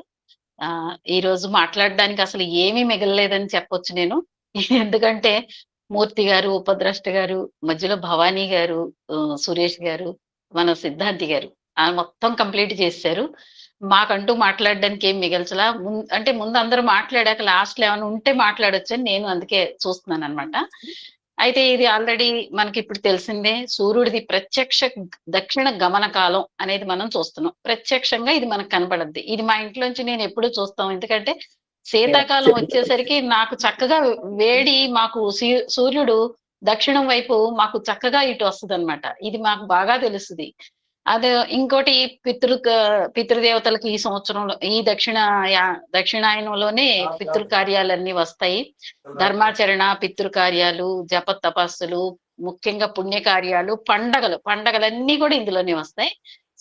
ఈ రోజు మాట్లాడడానికి అసలు ఏమీ మిగలలేదని చెప్పొచ్చు నేను. ఎందుకంటే మూర్తి గారు, ఉపద్రష్ట గారు, మధ్యలో భవానీ గారు, సురేష్ గారు, మన సిద్ధాంతి గారు మొత్తం కంప్లీట్ చేసేశారు. మాకంటూ మాట్లాడడానికి ఏం మిగల్చలా. అంటే ముందు అందరూ మాట్లాడాక లాస్ట్‌లో ఏమైనా ఉంటే మాట్లాడొచ్చని నేను అందుకే చూస్తున్నాననమాట. అయితే ఇది ఆల్రెడీ మనకిప్పుడు తెలిసిందే. సూర్యుడిది ప్రత్యక్ష దక్షిణ గమన కాలం అనేది మనం చూస్తున్నాం. ప్రత్యక్షంగా ఇది మనకు కనపడద్ది. ఇది మా ఇంట్లోంచి నేను ఎప్పుడూ చూస్తాం. ఎందుకంటే శీతాకాలం వచ్చేసరికి నాకు చక్కగా వేడి మాకు సూర్యుడు దక్షిణం వైపు మాకు చక్కగా ఇటు వస్తదనమాట. ఇది మాకు బాగా తెలుస్తది. అదే ఇంకోటి పితృదేవతలకి ఈ సంవత్సరంలో ఈ దక్షిణాయనంలోనే పితృకార్యాలన్నీ వస్తాయి. ధర్మాచరణ, పితృకార్యాలు, జప తపస్సులు, ముఖ్యంగా పుణ్యకార్యాలు, పండగలన్నీ కూడా ఇందులోనే వస్తాయి.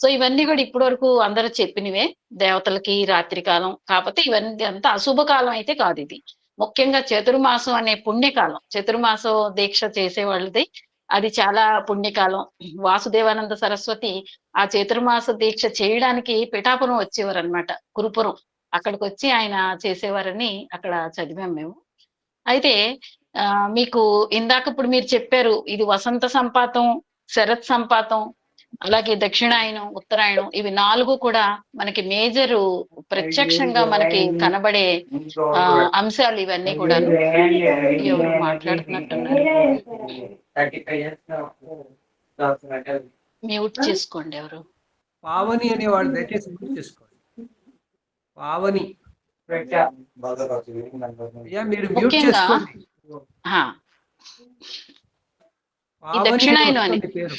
సో ఇవన్నీ కూడా ఇప్పటి వరకు అందరూ చెప్పినవే. దేవతలకి రాత్రి కాలం, కాకపోతే ఇవన్నీ అంతా అశుభకాలం అయితే కాదు ఇది. ముఖ్యంగా చతుర్మాసం అనే పుణ్యకాలం, చతుర్మాసం దీక్ష చేసేవాళ్ళది అది చాలా పుణ్యకాలం. వాసుదేవానంద సరస్వతి ఆ చతుర్మాస దీక్ష చేయడానికి పిఠాపురం వచ్చేవారనమాట, కురుపురం. అక్కడికి వచ్చి ఆయన చేసేవారని అక్కడ చదివాం మేము. అయితే మీకు ఇందాక ఇప్పుడు మీరు చెప్పారు, ఇది వసంత సంపాతం, శరత్ సంపాతం, అలాగే దక్షిణాయనం, ఉత్తరాయణం, ఇవి 4 కూడా మనకి మేజరు ప్రత్యక్షంగా మనకి కనబడే అంశాలు ఇవన్నీ కూడా. ఎవరు మాట్లాడుతున్నట్టున్నారు? మ్యూట్ చేసుకోండి ఎవరు. పావని అనేవాడు దయచేసి మ్యూట్ చేసుకోండి. పావని మీరు మ్యూట్ చేసుకోండి. దక్షిణాయనం అని పేరు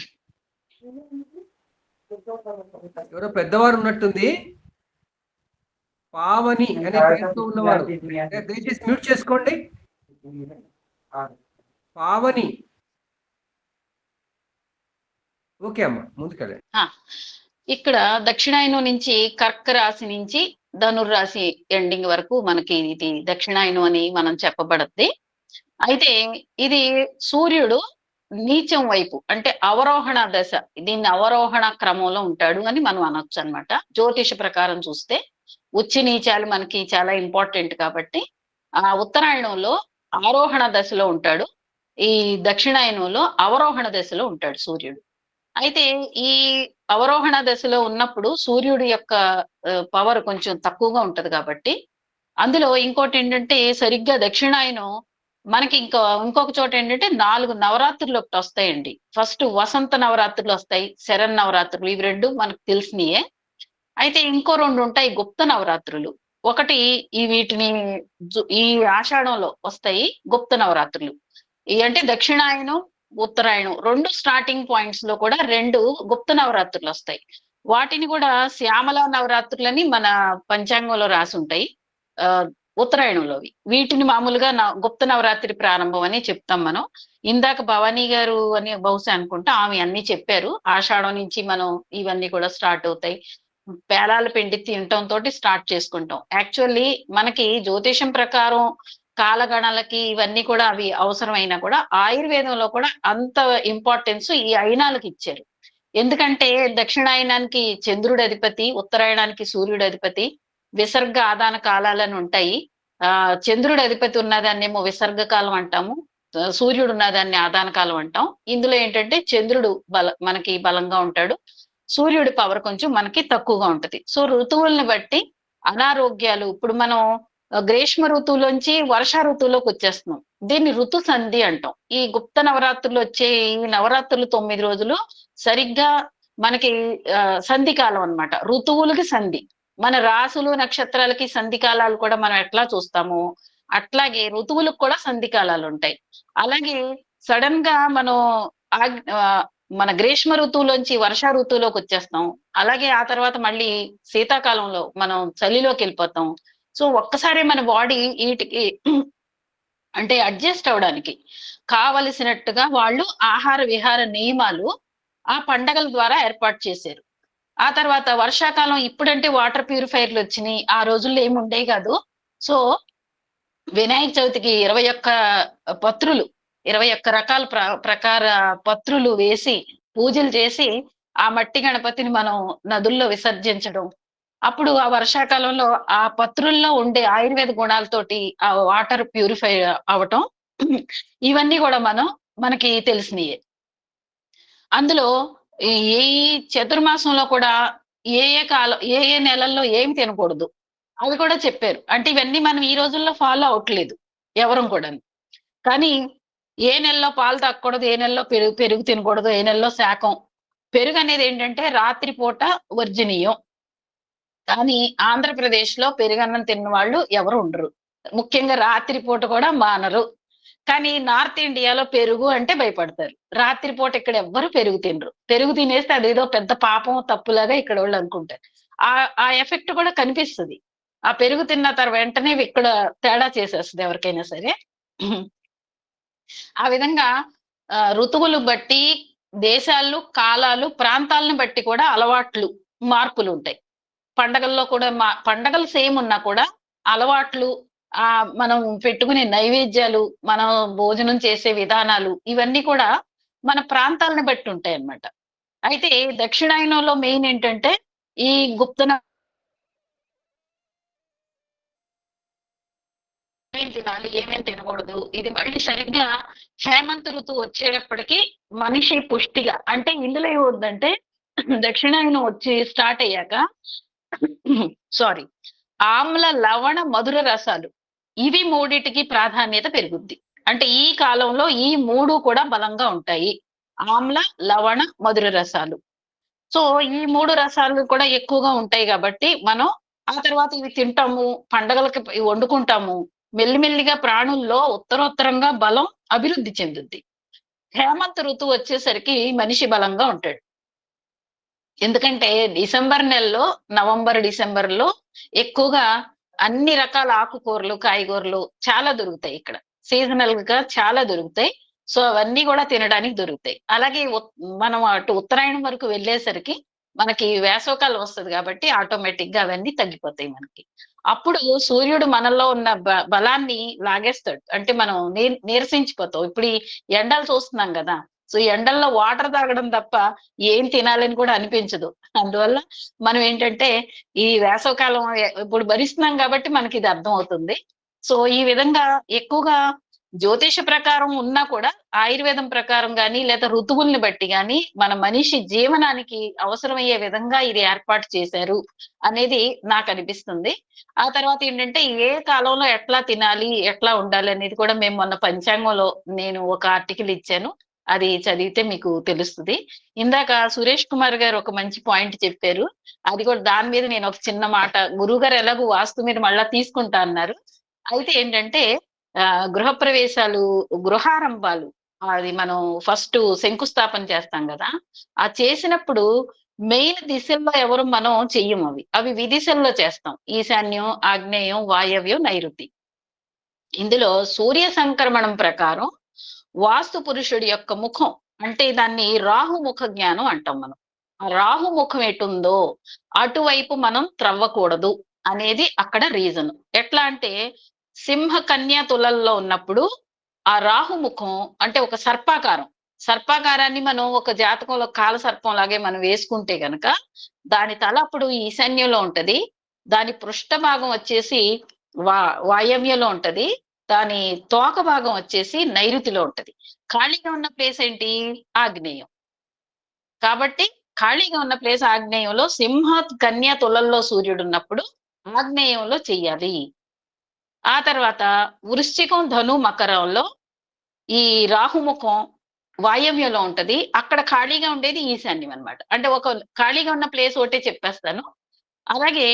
ఎవరో పెద్దవారు ఉన్నట్టుంది. పావని అనే పేరుతో ఉన్నవారు దయచేసి మ్యూట్ చేసుకోండి. పావని. ఓకే అమ్మా, ముందుకెళ్ళండి. ఇక్కడ దక్షిణాయనం నుంచి కర్క రాశి నుంచి ధనుర్రాశి ఎండింగ్ వరకు మనకి ఇది దక్షిణాయనం అని మనం చెప్పబడద్ది. అయితే ఇది సూర్యుడు నీచం వైపు అంటే అవరోహణ దశ, దీన్ని అవరోహణ క్రమంలో ఉంటాడు అని మనం అనొచ్చు అనమాట. జ్యోతిష ప్రకారం చూస్తే ఉచ్చి నీచాలు మనకి చాలా ఇంపార్టెంట్ కాబట్టి ఆ ఉత్తరాయణంలో ఆరోహణ దశలో ఉంటాడు, ఈ దక్షిణాయనంలో అవరోహణ దశలో ఉంటాడు సూర్యుడు. అయితే ఈ అవరోహణ దశలో ఉన్నప్పుడు సూర్యుడి యొక్క పవర్ కొంచెం తక్కువగా ఉంటది కాబట్టి, అందులో ఇంకోటి ఏంటంటే సరిగ్గా దక్షిణాయనం మనకి ఇంకొక చోట ఏంటంటే 4 నవరాత్రులు ఒకటి వస్తాయండి. ఫస్ట్ వసంత నవరాత్రులు వస్తాయి, శరణ్ నవరాత్రులు, ఇవి 2 మనకు తెలిసినయే. అయితే ఇంకో 2 ఉంటాయి గుప్త నవరాత్రులు. ఒకటి వీటిని ఈ ఆషాఢంలో వస్తాయి గుప్త నవరాత్రులు. ఇవి అంటే దక్షిణాయనం, ఉత్తరాయణం 2 స్టార్టింగ్ పాయింట్స్ లో కూడా 2 గుప్త నవరాత్రులు వస్తాయి. వాటిని కూడా శ్యామల నవరాత్రులని మన పంచాంగంలో రాసి ఉంటాయి ఉత్తరాయణంలోవి. వీటిని మామూలుగా గుప్త నవరాత్రి ప్రారంభం అని చెప్తాం మనం. ఇందాక భవానీ గారు అని బహుశా అనుకుంటా ఆమె అన్ని చెప్పారు. ఆషాఢం నుంచి మనం ఇవన్నీ కూడా స్టార్ట్ అవుతాయి. పేలాల పిండి తినటం తోటి స్టార్ట్ చేసుకుంటాం. యాక్చువల్లీ మనకి జ్యోతిషం ప్రకారం కాలగణలకి ఇవన్నీ కూడా అవి అవసరమైనా కూడా ఆయుర్వేదంలో కూడా అంత ఇంపార్టెన్స్ ఈ అయినాలకు ఇచ్చారు. ఎందుకంటే దక్షిణాయనానికి చంద్రుడు అధిపతి, ఉత్తరాయణానికి సూర్యుడు అధిపతి, విసర్గ ఆదాన కాలాలని ఉంటాయి. చంద్రుడు అధిపతి ఉన్నదాన్నేమో విసర్గ కాలం అంటాము, సూర్యుడు ఉన్నదాన్ని ఆదాన కాలం అంటాం. ఇందులో ఏంటంటే చంద్రుడు మనకి బలంగా ఉంటాడు, సూర్యుడి పవర్ కొంచెం మనకి తక్కువగా ఉంటది. సో ఋతువుల్ని బట్టి అనారోగ్యాలు, ఇప్పుడు మనం గ్రీష్మ ఋతువులోంచి వర్ష ఋతువులోకి వచ్చేస్తున్నాం. దీన్ని ఋతు సంధి అంటాం. ఈ గుప్త నవరాత్రులు వచ్చే ఈ నవరాత్రులు 9 రోజులు సరిగ్గా మనకి సంధి కాలం అన్నమాట. ఋతువులకి సంధి. మన రాసులు నక్షత్రాలకి సంధి కాలాలు కూడా మనం ఎట్లా చూస్తామో అట్లాగే ఋతువులకు కూడా సంధి కాలాలు ఉంటాయి. అలాగే సడన్ గా మనం మన గ్రీష్మ ఋతువులోంచి వర్ష ఋతువులోకి వచ్చేస్తాం. అలాగే ఆ తర్వాత మళ్ళీ శీతాకాలంలో మనం చలిలోకి వెళ్ళిపోతాం. సో ఒక్కసారి మన బాడీ వీటికి అంటే అడ్జస్ట్ అవడానికి కావలసినట్టుగా వాళ్ళు ఆహార విహార నియమాలు ఆ పండగల ద్వారా ఏర్పాటు చేశారు. ఆ తర్వాత వర్షాకాలం ఇప్పుడంటే వాటర్ ప్యూరిఫైర్లు వచ్చినాయి, ఆ రోజుల్లో ఏమి ఉండేవి కాదు. సో వినాయక చవితికి 21 పత్రులు, 21 రకాల ప్రకార పత్రులు వేసి పూజలు చేసి ఆ మట్టి గణపతిని మనం నదుల్లో విసర్జించడం. అప్పుడు ఆ వర్షాకాలంలో ఆ పత్రుల్లో ఉండే ఆయుర్వేద గుణాలతోటి ఆ వాటర్ ప్యూరిఫై అవటం, ఇవన్నీ కూడా మనకి తెలిసినయే. అందులో ఈ ఏ చతుర్మాసంలో కూడా ఏ ఏ నెలల్లో ఏమి తినకూడదు అవి కూడా చెప్పారు. అంటే ఇవన్నీ మనం ఈ రోజుల్లో ఫాలో అవట్లేదు ఎవరం కూడా. కానీ ఏ నెలలో పాలు తాగకూడదు, ఏ నెలలో పెరుగు తినకూడదు, ఏ నెలలో శాకం. పెరుగు అనేది ఏంటంటే రాత్రి పూట వర్జనీయం. కానీ ఆంధ్రప్రదేశ్ లో పెరుగన్నం తిన్న వాళ్ళు ఎవరు ఉండరు, ముఖ్యంగా రాత్రి పూట కూడా మానరు. కానీ నార్త్ ఇండియాలో పెరుగు అంటే భయపడతారు. రాత్రిపూట ఇక్కడ ఎవ్వరు పెరుగు తినరు. పెరుగు తినేస్తే అదేదో పెద్ద పాపం తప్పులాగా ఇక్కడ వాళ్ళు అనుకుంటారు. ఆ ఎఫెక్ట్ కూడా కనిపిస్తుంది. ఆ పెరుగు తిన్న తర్వాత వెంటనే ఇక్కడ తేడా చేసేస్తుంది ఎవరికైనా సరే. ఆ విధంగా ఋతువులు బట్టి, దేశాలు, కాలాలు, ప్రాంతాలను బట్టి కూడా అలవాట్లు, మార్పులు ఉంటాయి. పండగల్లో కూడా పండగలు సేమ్ ఉన్నా కూడా అలవాట్లు, మనం పెట్టుకునే నైవేద్యాలు, మనం భోజనం చేసే విధానాలు, ఇవన్నీ కూడా మన ప్రాంతాలను బట్టి ఉంటాయి అన్నమాట. అయితే దక్షిణాయనంలో మెయిన్ ఏంటంటే ఈ గుప్తన ఏమేం తినాలి, ఏమేం తినకూడదు, ఇది మళ్ళీ సరిగ్గా హేమంత ఋతువు వచ్చేటప్పటికి మనిషి పుష్టిగా, అంటే ఇందులో ఏమవుతుందంటే దక్షిణాయనం వచ్చి స్టార్ట్ అయ్యాక సారీ ఆమ్ల, లవణ, మధుర రసాలు, ఇవి మూడిటికి ప్రాధాన్యత పెరుగుద్ది. అంటే ఈ కాలంలో ఈ మూడు కూడా బలంగా ఉంటాయి, ఆమ్ల, లవణ, మధుర రసాలు. సో ఈ మూడు రసాలు కూడా ఎక్కువగా ఉంటాయి కాబట్టి మనం ఆ తర్వాత ఇవి తింటాము, పండగలకి వండుకుంటాము. మెల్లిమెల్లిగా ప్రాణుల్లో ఉత్తరోత్తరంగా బలం అభివృద్ధి చెందుద్ది. హేమంత ఋతువు వచ్చేసరికి మనిషి బలంగా ఉంటాడు. ఎందుకంటే డిసెంబర్ నెలలో, నవంబర్, డిసెంబర్లో ఎక్కువగా అన్ని రకాల ఆకుకూరలు, కాయగూరలు చాలా దొరుకుతాయి ఇక్కడ. సీజనల్ గా చాలా దొరుకుతాయి. సో అవన్నీ కూడా తినడానికి దొరుకుతాయి. అలాగే మనం అటు ఉత్తరాయణం వరకు వెళ్ళేసరికి మనకి వేసవకాలం వస్తుంది కాబట్టి ఆటోమేటిక్ గా అవన్నీ తగ్గిపోతాయి మనకి. అప్పుడు సూర్యుడు మనలో ఉన్న బలాన్ని లాగేస్తాడు. అంటే మనం నీరసించిపోతాం. ఇప్పుడు ఈ ఎండలు చూస్తున్నాం కదా, సో ఎండల్లో వాటర్ తాగడం తప్ప ఏం తినాలని కూడా అనిపించదు. అందువల్ల మనం ఏంటంటే ఈ వేసవకాలం ఇప్పుడు భరిస్తున్నాం కాబట్టి మనకి ఇది అర్థం అవుతుంది. సో ఈ విధంగా ఎక్కువగా జ్యోతిష ప్రకారం ఉన్నా కూడా ఆయుర్వేదం ప్రకారం గాని లేదా ఋతువుల్ని బట్టి గాని మన మనిషి జీవనానికి అవసరమయ్యే విధంగా ఇది ఏర్పాటు చేశారు అనేది నాకు అనిపిస్తుంది. ఆ తర్వాత ఏంటంటే ఏ కాలంలో ఎట్లా తినాలి, ఎట్లా ఉండాలి అనేది కూడా మేము మొన్న పంచాంగంలో నేను ఒక ఆర్టికల్ ఇచ్చాను, అది చదివితే మీకు తెలుస్తుంది. ఇందాక సురేష్ కుమార్ గారు ఒక మంచి పాయింట్ చెప్పారు, అది కూడా దాని మీద నేను ఒక చిన్న మాట, గురువు గారు ఎలాగో వాస్తు మీద మళ్ళా తీసుకుంటా అన్నారు. అయితే ఏంటంటే గృహప్రవేశాలు, గృహారంభాలు, అది మనం ఫస్ట్ శంకుస్థాపన చేస్తాం కదా, ఆ చేసినప్పుడు మెయిన్ దిశల్లో ఎవరు మనం చెయ్యం, అవి విదిశల్లో చేస్తాం. ఈశాన్యం, ఆగ్నేయం, వాయవ్యం, నైరుతి. ఇందులో సూర్య సంక్రమణం ప్రకారం వాస్తు పురుషుడి యొక్క ముఖం, అంటే దాన్ని రాహుముఖ జ్ఞానం అంటాం మనం. ఆ రాహుముఖం ఎటుందో అటువైపు మనం త్రవ్వకూడదు అనేది అక్కడ రీజన్. ఎట్లా అంటే సింహ, కన్యా, తులల్లో ఉన్నప్పుడు ఆ రాహుముఖం అంటే ఒక సర్పాకారాన్ని మనం ఒక జాతకంలో కాల సర్పం లాగే మనం వేసుకుంటే గనక దాని తల అప్పుడు ఈశాన్యంలో ఉంటది, దాని పృష్ఠ భాగం వచ్చేసి వాయవ్యంలో ఉంటది, దాని తోక భాగం వచ్చేసి నైరుతిలో ఉంటది. ఖాళీగా ఉన్న ప్లేస్ ఏంటి? ఆగ్నేయం. కాబట్టి ఖాళీగా ఉన్న ప్లేస్ ఆగ్నేయంలో సింహ, కన్యా, తులల్లో సూర్యుడు ఉన్నప్పుడు ఆగ్నేయంలో చెయ్యాలి. ఆ తర్వాత వృశ్చికం, ధను, మకరంలో ఈ రాహుముఖం వాయవ్యంలో ఉంటది, అక్కడ ఖాళీగా ఉండేది ఈశాన్యం అన్నమాట. అంటే ఒక ఖాళీగా ఉన్న ప్లేస్ ఒకటే చెప్పేస్తాను. అలాగే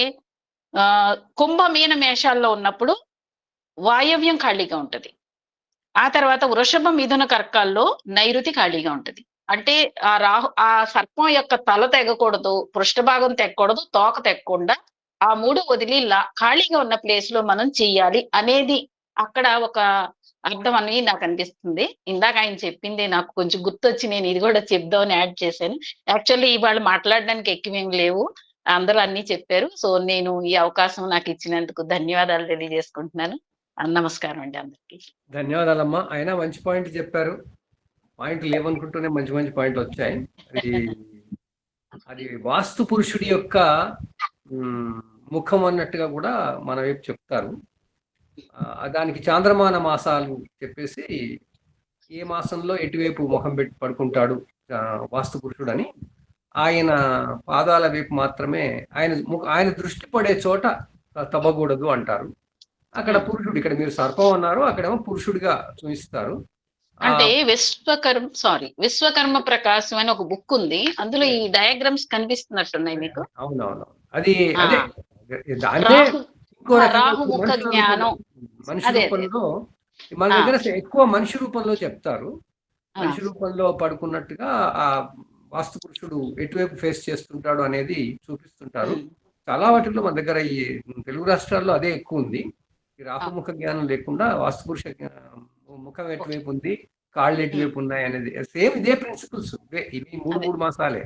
కుంభ, మీన, మేషాల్లో ఉన్నప్పుడు వాయవ్యం ఖాళీగా ఉంటది. ఆ తర్వాత వృషభ, మిథున, కర్కాల్లో నైరుతి ఖాళీగా ఉంటది. అంటే ఆ సర్పం యొక్క తల తెగకూడదు, పృష్ఠభాగం తెగకూడదు, తోక తెగకుండా ఆ మూడు వదిలి ఖాళీగా ఉన్న ప్లేస్ లో మనం చెయ్యాలి అనేది అక్కడ ఒక అర్థం అని నాకు అనిపిస్తుంది. ఇందాక ఆయన చెప్పింది నాకు కొంచెం గుర్తొచ్చి నేను ఇది కూడా చెప్దామని యాడ్ చేశాను. యాక్చువల్లీ ఇవాళ మాట్లాడడానికి ఎక్కువేం లేవు. అందరూ అన్నీ చెప్పారు. సో, నేను ఈ అవకాశం నాకు ఇచ్చినందుకు ధన్యవాదాలు తెలియజేసుకుంటున్నాను. నమస్కారం అండి అందరికీ. ధన్యవాదాలమ్మా. అయినా మంచి పాయింట్ చెప్పారు. పాయింట్ లేవనుకుంటూనే మంచి మంచి పాయింట్లు వచ్చాయి. అది వాస్తు పురుషుడి యొక్క ముఖం అన్నట్టుగా కూడా మన వైపు చెప్తారు. దానికి చాంద్రమాన మాసాలు చెప్పేసి ఏ మాసంలో ఎటువైపు ముఖం పెట్టి పడుకుంటాడు వాస్తు పురుషుడు అని, ఆయన పాదాల వైపు మాత్రమే ఆయన దృష్టి పడే చోట తవ్వకూడదు అంటారు. అక్కడ పురుషుడు, ఇక్కడ మీరు సర్పం అన్నారు, అక్కడేమో పురుషుడిగా చూపిస్తారు. అంటే విశ్వకర్మ ప్రకాశం అని ఒక బుక్ ఉంది. అందులో ఈ డయాగ్రామ్స్ కనిపిస్తున్నట్టున్నాయి మీకు. అవునవును. అది అదే దాంట్లో ఇంకో రాహుముఖ జ్ఞానం మనిషి రూపంలో మన దగ్గర ఎక్కువ మనిషి రూపంలో చెప్తారు. మనిషి రూపంలో పడుకున్నట్టుగా ఆ వాస్తు పురుషుడు ఎటువైపు ఫేస్ చేస్తుంటాడు అనేది చూపిస్తుంటారు. చాలా వాటిల్లో మన దగ్గర ఈ తెలుగు రాష్ట్రాల్లో అదే ఎక్కువ ఉంది. ఈ రాహుముఖ జ్ఞానం లేకుండా వాస్తు పురుష ముఖం ఎటువైపు ఉంది, కాళ్ళు ఎటువైపు ఉన్నాయి అనేది సేమ్ ఇదే ప్రిన్సిపల్స్. ఇవి మూడు మాసాలే.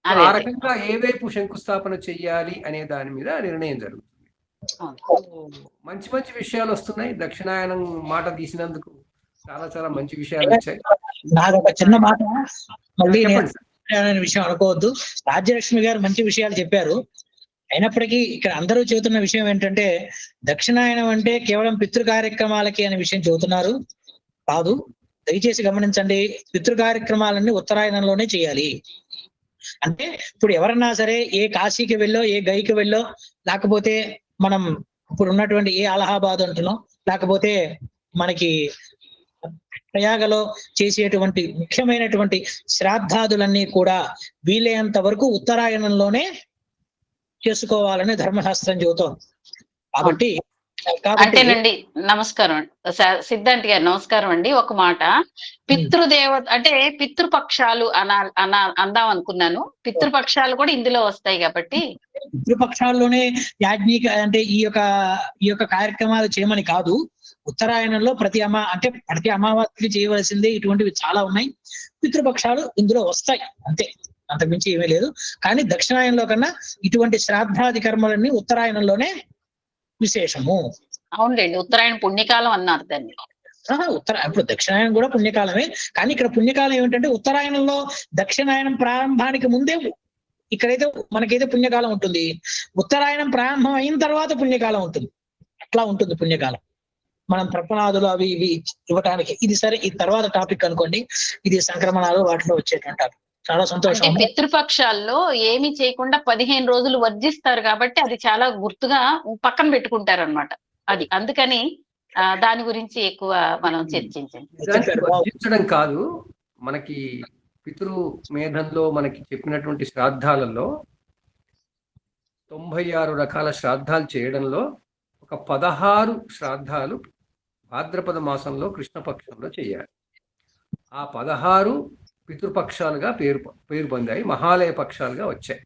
ఆ రకంగా ఏ వైపు శంకుస్థాపన చెయ్యాలి అనే దాని మీద నిర్ణయం జరుగుతుంది. మంచి మంచి విషయాలు వస్తున్నాయి. దక్షిణాయనం మాట తీసినందుకు చాలా చాలా మంచి విషయాలు వచ్చాయి. నాకు ఒక చిన్న మాట మళ్ళీ విషయం అనుకోవద్దు. రాజ్యలక్ష్మి గారు మంచి విషయాలు చెప్పారు. అయినప్పటికీ ఇక్కడ అందరూ చెబుతున్న విషయం ఏంటంటే దక్షిణాయనం అంటే కేవలం పితృ కార్యక్రమాలకి అనే విషయం చెబుతున్నారు. కాదు, దయచేసి గమనించండి. పితృ కార్యక్రమాలన్నీ ఉత్తరాయణంలోనే చేయాలి. అంటే ఇప్పుడు ఎవరన్నా సరే ఏ కాశీకి వెళ్ళో, ఏ గైకి వెళ్ళో, లేకపోతే మనం ఇప్పుడు ఉన్నటువంటి ఏ అలహాబాద్ అంటున్నాం, లేకపోతే మనకి ప్రయాగలో చేసేటువంటి ముఖ్యమైనటువంటి శ్రాద్ధాదులన్నీ కూడా వీలైనంత వరకు ఉత్తరాయణంలోనే చేసుకోవాలని ధర్మశాస్త్రం చెబుతోంది. కాబట్టి అంటేనండి, నమస్కారం సిద్ధాంతి గారు, నమస్కారం అండి. ఒక మాట, పితృదేవత అంటే పితృపక్షాలు అందాం అనుకున్నాను. పితృపక్షాలు కూడా ఇందులో వస్తాయి కాబట్టి పితృపక్షాల్లోనే యాజ్ఞిక అంటే ఈ యొక్క కార్యక్రమాలు చేయమని కాదు. ఉత్తరాయణంలో ప్రతి అమావాస్యకి చేయవలసిందే ఇటువంటివి చాలా ఉన్నాయి. పితృపక్షాలు ఇందులో వస్తాయి, అంతే, అంతకుమించి ఏమీ లేదు. కానీ దక్షిణాయనంలో కన్నా ఇటువంటి శ్రాద్ధాది కర్మలన్నీ ఉత్తరాయణంలోనే విశేషము. అవునులేండి, ఉత్తరాయణ పుణ్యకాలం అన్నారు దాన్ని. ఇప్పుడు దక్షిణాయనం కూడా పుణ్యకాలమే. కానీ ఇక్కడ పుణ్యకాలం ఏమిటంటే ఉత్తరాయణంలో దక్షిణాయనం ప్రారంభానికి ముందే ఇక్కడైతే మనకైతే పుణ్యకాలం ఉంటుంది, ఉత్తరాయణం ప్రారంభం అయిన తర్వాత పుణ్యకాలం ఉంటుంది. అట్లా ఉంటుంది పుణ్యకాలం. మనం తర్పణాదులు అవి ఇవి ఇవ్వటానికి. ఇది సరే, ఈ తర్వాత టాపిక్ అనుకోండి. ఇది సంక్రమణాలు వాటిలో వచ్చేటువంటి చాలా సంతోషం. పితృపక్షాల్లో ఏమి చేయకుండా 15 రోజులు వర్జిస్తారు కాబట్టి అది చాలా గుర్తుగా పక్కన పెట్టుకుంటారు అనమాట. అది అందుకని దాని గురించి ఎక్కువ మనం చర్చించండి. వర్జించడం కాదు, మనకి పితృ మేధంలో మనకి చెప్పినటువంటి శ్రాద్ధాలలో 96 రకాల శ్రాద్ధాలు చేయడంలో ఒక 16 శ్రాద్ధాలు భాద్రపద మాసంలో కృష్ణపక్షంలో చేయాలి. ఆ 16 పితృపక్షాలుగా పేరు పొందాయి, మహాలయ పక్షాలుగా వచ్చాయి.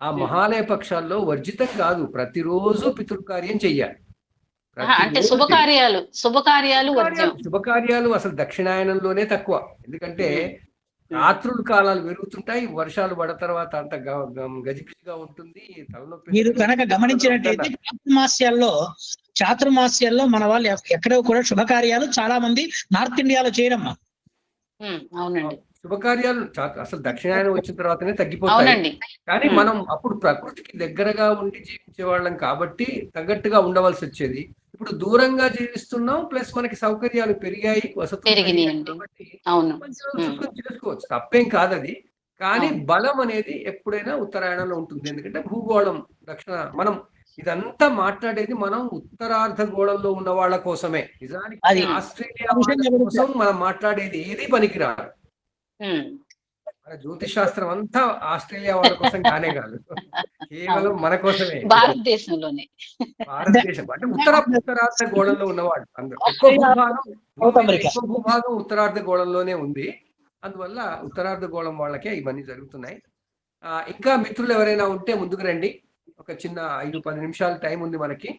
ఆ మహాలయ పక్షాల్లో వర్జితం కాదు, ప్రతిరోజు పితృకార్యం చెయ్యాలి. అంటే శుభకార్యాలు అసలు దక్షిణాయనంలోనే తక్కువ. ఎందుకంటే రాత్రుల కాలాలు పెరుగుతుంటాయి, వర్షాలు పడ తర్వాత అంత గజిబిజిగా ఉంటుంది, తలనొప్పి. మీరు కనుక గమనించినట్టయితే చాతుర్మాస్యాల్లో మన వాళ్ళు ఎక్కడో కూడా శుభకార్యాలు చాలా మంది నార్త్ ఇండియాలో చేయరమ్మా. అవునండి, శుభకార్యాలు అసలు దక్షిణాయనం వచ్చిన తర్వాతనే తగ్గిపోతాయి. కానీ మనం అప్పుడు ప్రకృతికి దగ్గరగా ఉండి జీవించే వాళ్ళం కాబట్టి తగ్గట్టుగా ఉండవలసి వచ్చేది. ఇప్పుడు దూరంగా జీవిస్తున్నాం, ప్లస్ మనకి సౌకర్యాలు పెరిగాయి, వసతులు కాబట్టి చేసుకోవచ్చు, తప్పేం కాదు అది. కానీ బలం అనేది ఎప్పుడైనా ఉత్తరాయణంలో ఉంటుంది. ఎందుకంటే భూగోళం మనం ఇదంతా మాట్లాడేది మనం ఉత్తరార్ధగోళంలో ఉన్న వాళ్ళ కోసమే. నిజానికి ఆస్ట్రేలియా కోసం మనం మాట్లాడేది ఏది పనికిరాదు. మన జ్యోతిష్ శాస్త్రం అంతా ఆస్ట్రేలియా వాళ్ళ కోసం కానే కాదు, కేవలం మన కోసమే. భారతదేశంలోనే, భారతదేశం అంటే ఉత్తరార్ధ గోళంలో ఉన్నవాడు అందరూ. ఎక్కువ భూభాగం ఉత్తరార్ధ గోళంలోనే ఉంది. అందువల్ల ఉత్తరార్ధ గోళం వాళ్ళకే ఇవన్నీ జరుగుతున్నాయి. ఇంకా మిత్రులు ఎవరైనా ఉంటే ముందుకు రండి. ఒక చిన్న 5-10 నిమిషాలు టైం ఉంది మనకి.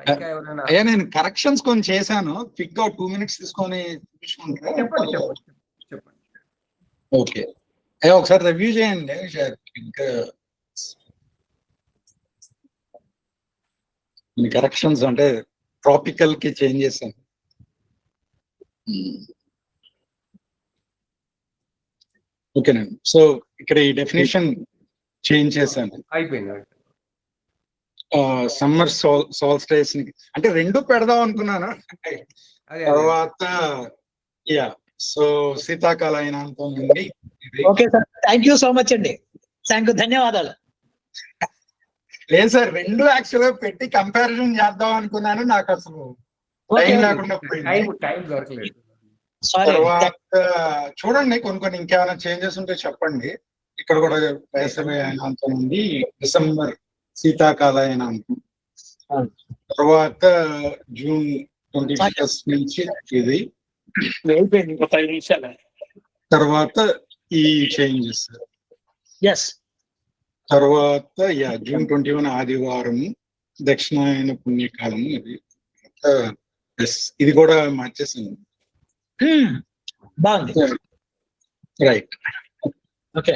ఇంకా ఎవరైనా అయ్యా నేను కరెక్షన్స్ కొన్ని చేశాను, క్విక్ గా 2 minutes తీసుకొని చూసుకుంటే. చెప్పండి చెప్పండి చెప్పండి. ఓకే అయ్యా ఒకసారి రివ్యూ చేయండి. ఇంకా కరెక్షన్స్ అంటే ట్రాపికల్ కి చేంజ్ చేశాను. ఓకేనండి. సో ఇక్కడ ఈ డెఫినేషన్ చేంజ్ చేశాను. అయిపోయింది. సమ్మర్ సాల్స్టైస్ ని అంటే రెండు పెడదాం అనుకున్నాను. అదే తర్వాత యా సో శీతాకాలయనాంతం నుండి okay sir, thank you so much అండి. ధన్యవాదాలు. లేదు సార్, రెండు యాక్చువల్ గా పెట్టి కంపారిజన్ చేద్దాం అనుకున్నాను, నాకు అసలు టైం లేకుండా పోయింది. టైం దొరకలేదు. సారీ. తర్వాత చూడండి కొన్ని ఇంకేమైనా చేంజెస్ ఉంటే చెప్పండి. ఇక్కడ కూడా వేసవి అయనాంతం నుండి డిసెంబర్ శీతాకాలయనాంతం, తర్వాత జూన్ 21 నుంచి ఇది, అయిపోయింది ఇంకో 10 నిమిషాలు. తర్వాత ఈ చేంజెస్, ఎస్ తర్వాత జూన్ 21 ఆదివారం దక్షిణాయన పుణ్యకాలం, ఇది ఇది కూడా మార్చేసింది. బాగుంది. రైట్ ఓకే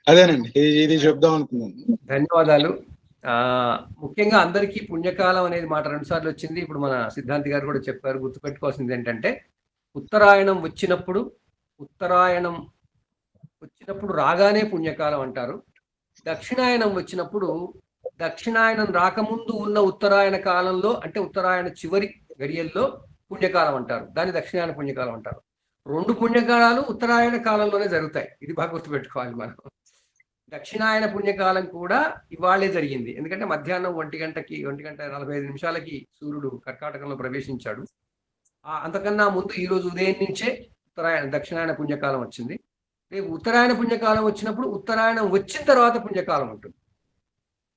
అదేనండి, ఇది చెప్దాం అనుకున్నాను. ధన్యవాదాలు. ముఖ్యంగా అందరికీ పుణ్యకాలం అనేది మాట 2 సార్లు వచ్చింది. ఇప్పుడు మన సిద్ధాంతి గారు కూడా చెప్పారు. గుర్తుపెట్టుకోవాల్సింది ఏంటంటే ఉత్తరాయణం వచ్చినప్పుడు రాగానే పుణ్యకాలం అంటారు. దక్షిణాయనం వచ్చినప్పుడు దక్షిణాయనం రాకముందు ఉన్న ఉత్తరాయణ కాలంలో, అంటే ఉత్తరాయణ చివరి గడియల్లో పుణ్యకాలం అంటారు. దాన్ని దక్షిణాయన పుణ్యకాలం అంటారు. 2 పుణ్యకాలాలు ఉత్తరాయణ కాలంలోనే జరుగుతాయి. ఇది బాగా గుర్తుపెట్టుకోవాలి మనం. దక్షిణాయన పుణ్యకాలం కూడా ఇవాళే జరిగింది. ఎందుకంటే మధ్యాహ్నం 1:45 సూర్యుడు కర్కాటకంలో ప్రవేశించాడు. అంతకన్నా ముందు ఈ రోజు ఉదయం నుంచే దక్షిణాయన పుణ్యకాలం వచ్చింది. రేపు ఉత్తరాయణ పుణ్యకాలం వచ్చినప్పుడు ఉత్తరాయణం వచ్చిన తర్వాత పుణ్యకాలం ఉంటుంది.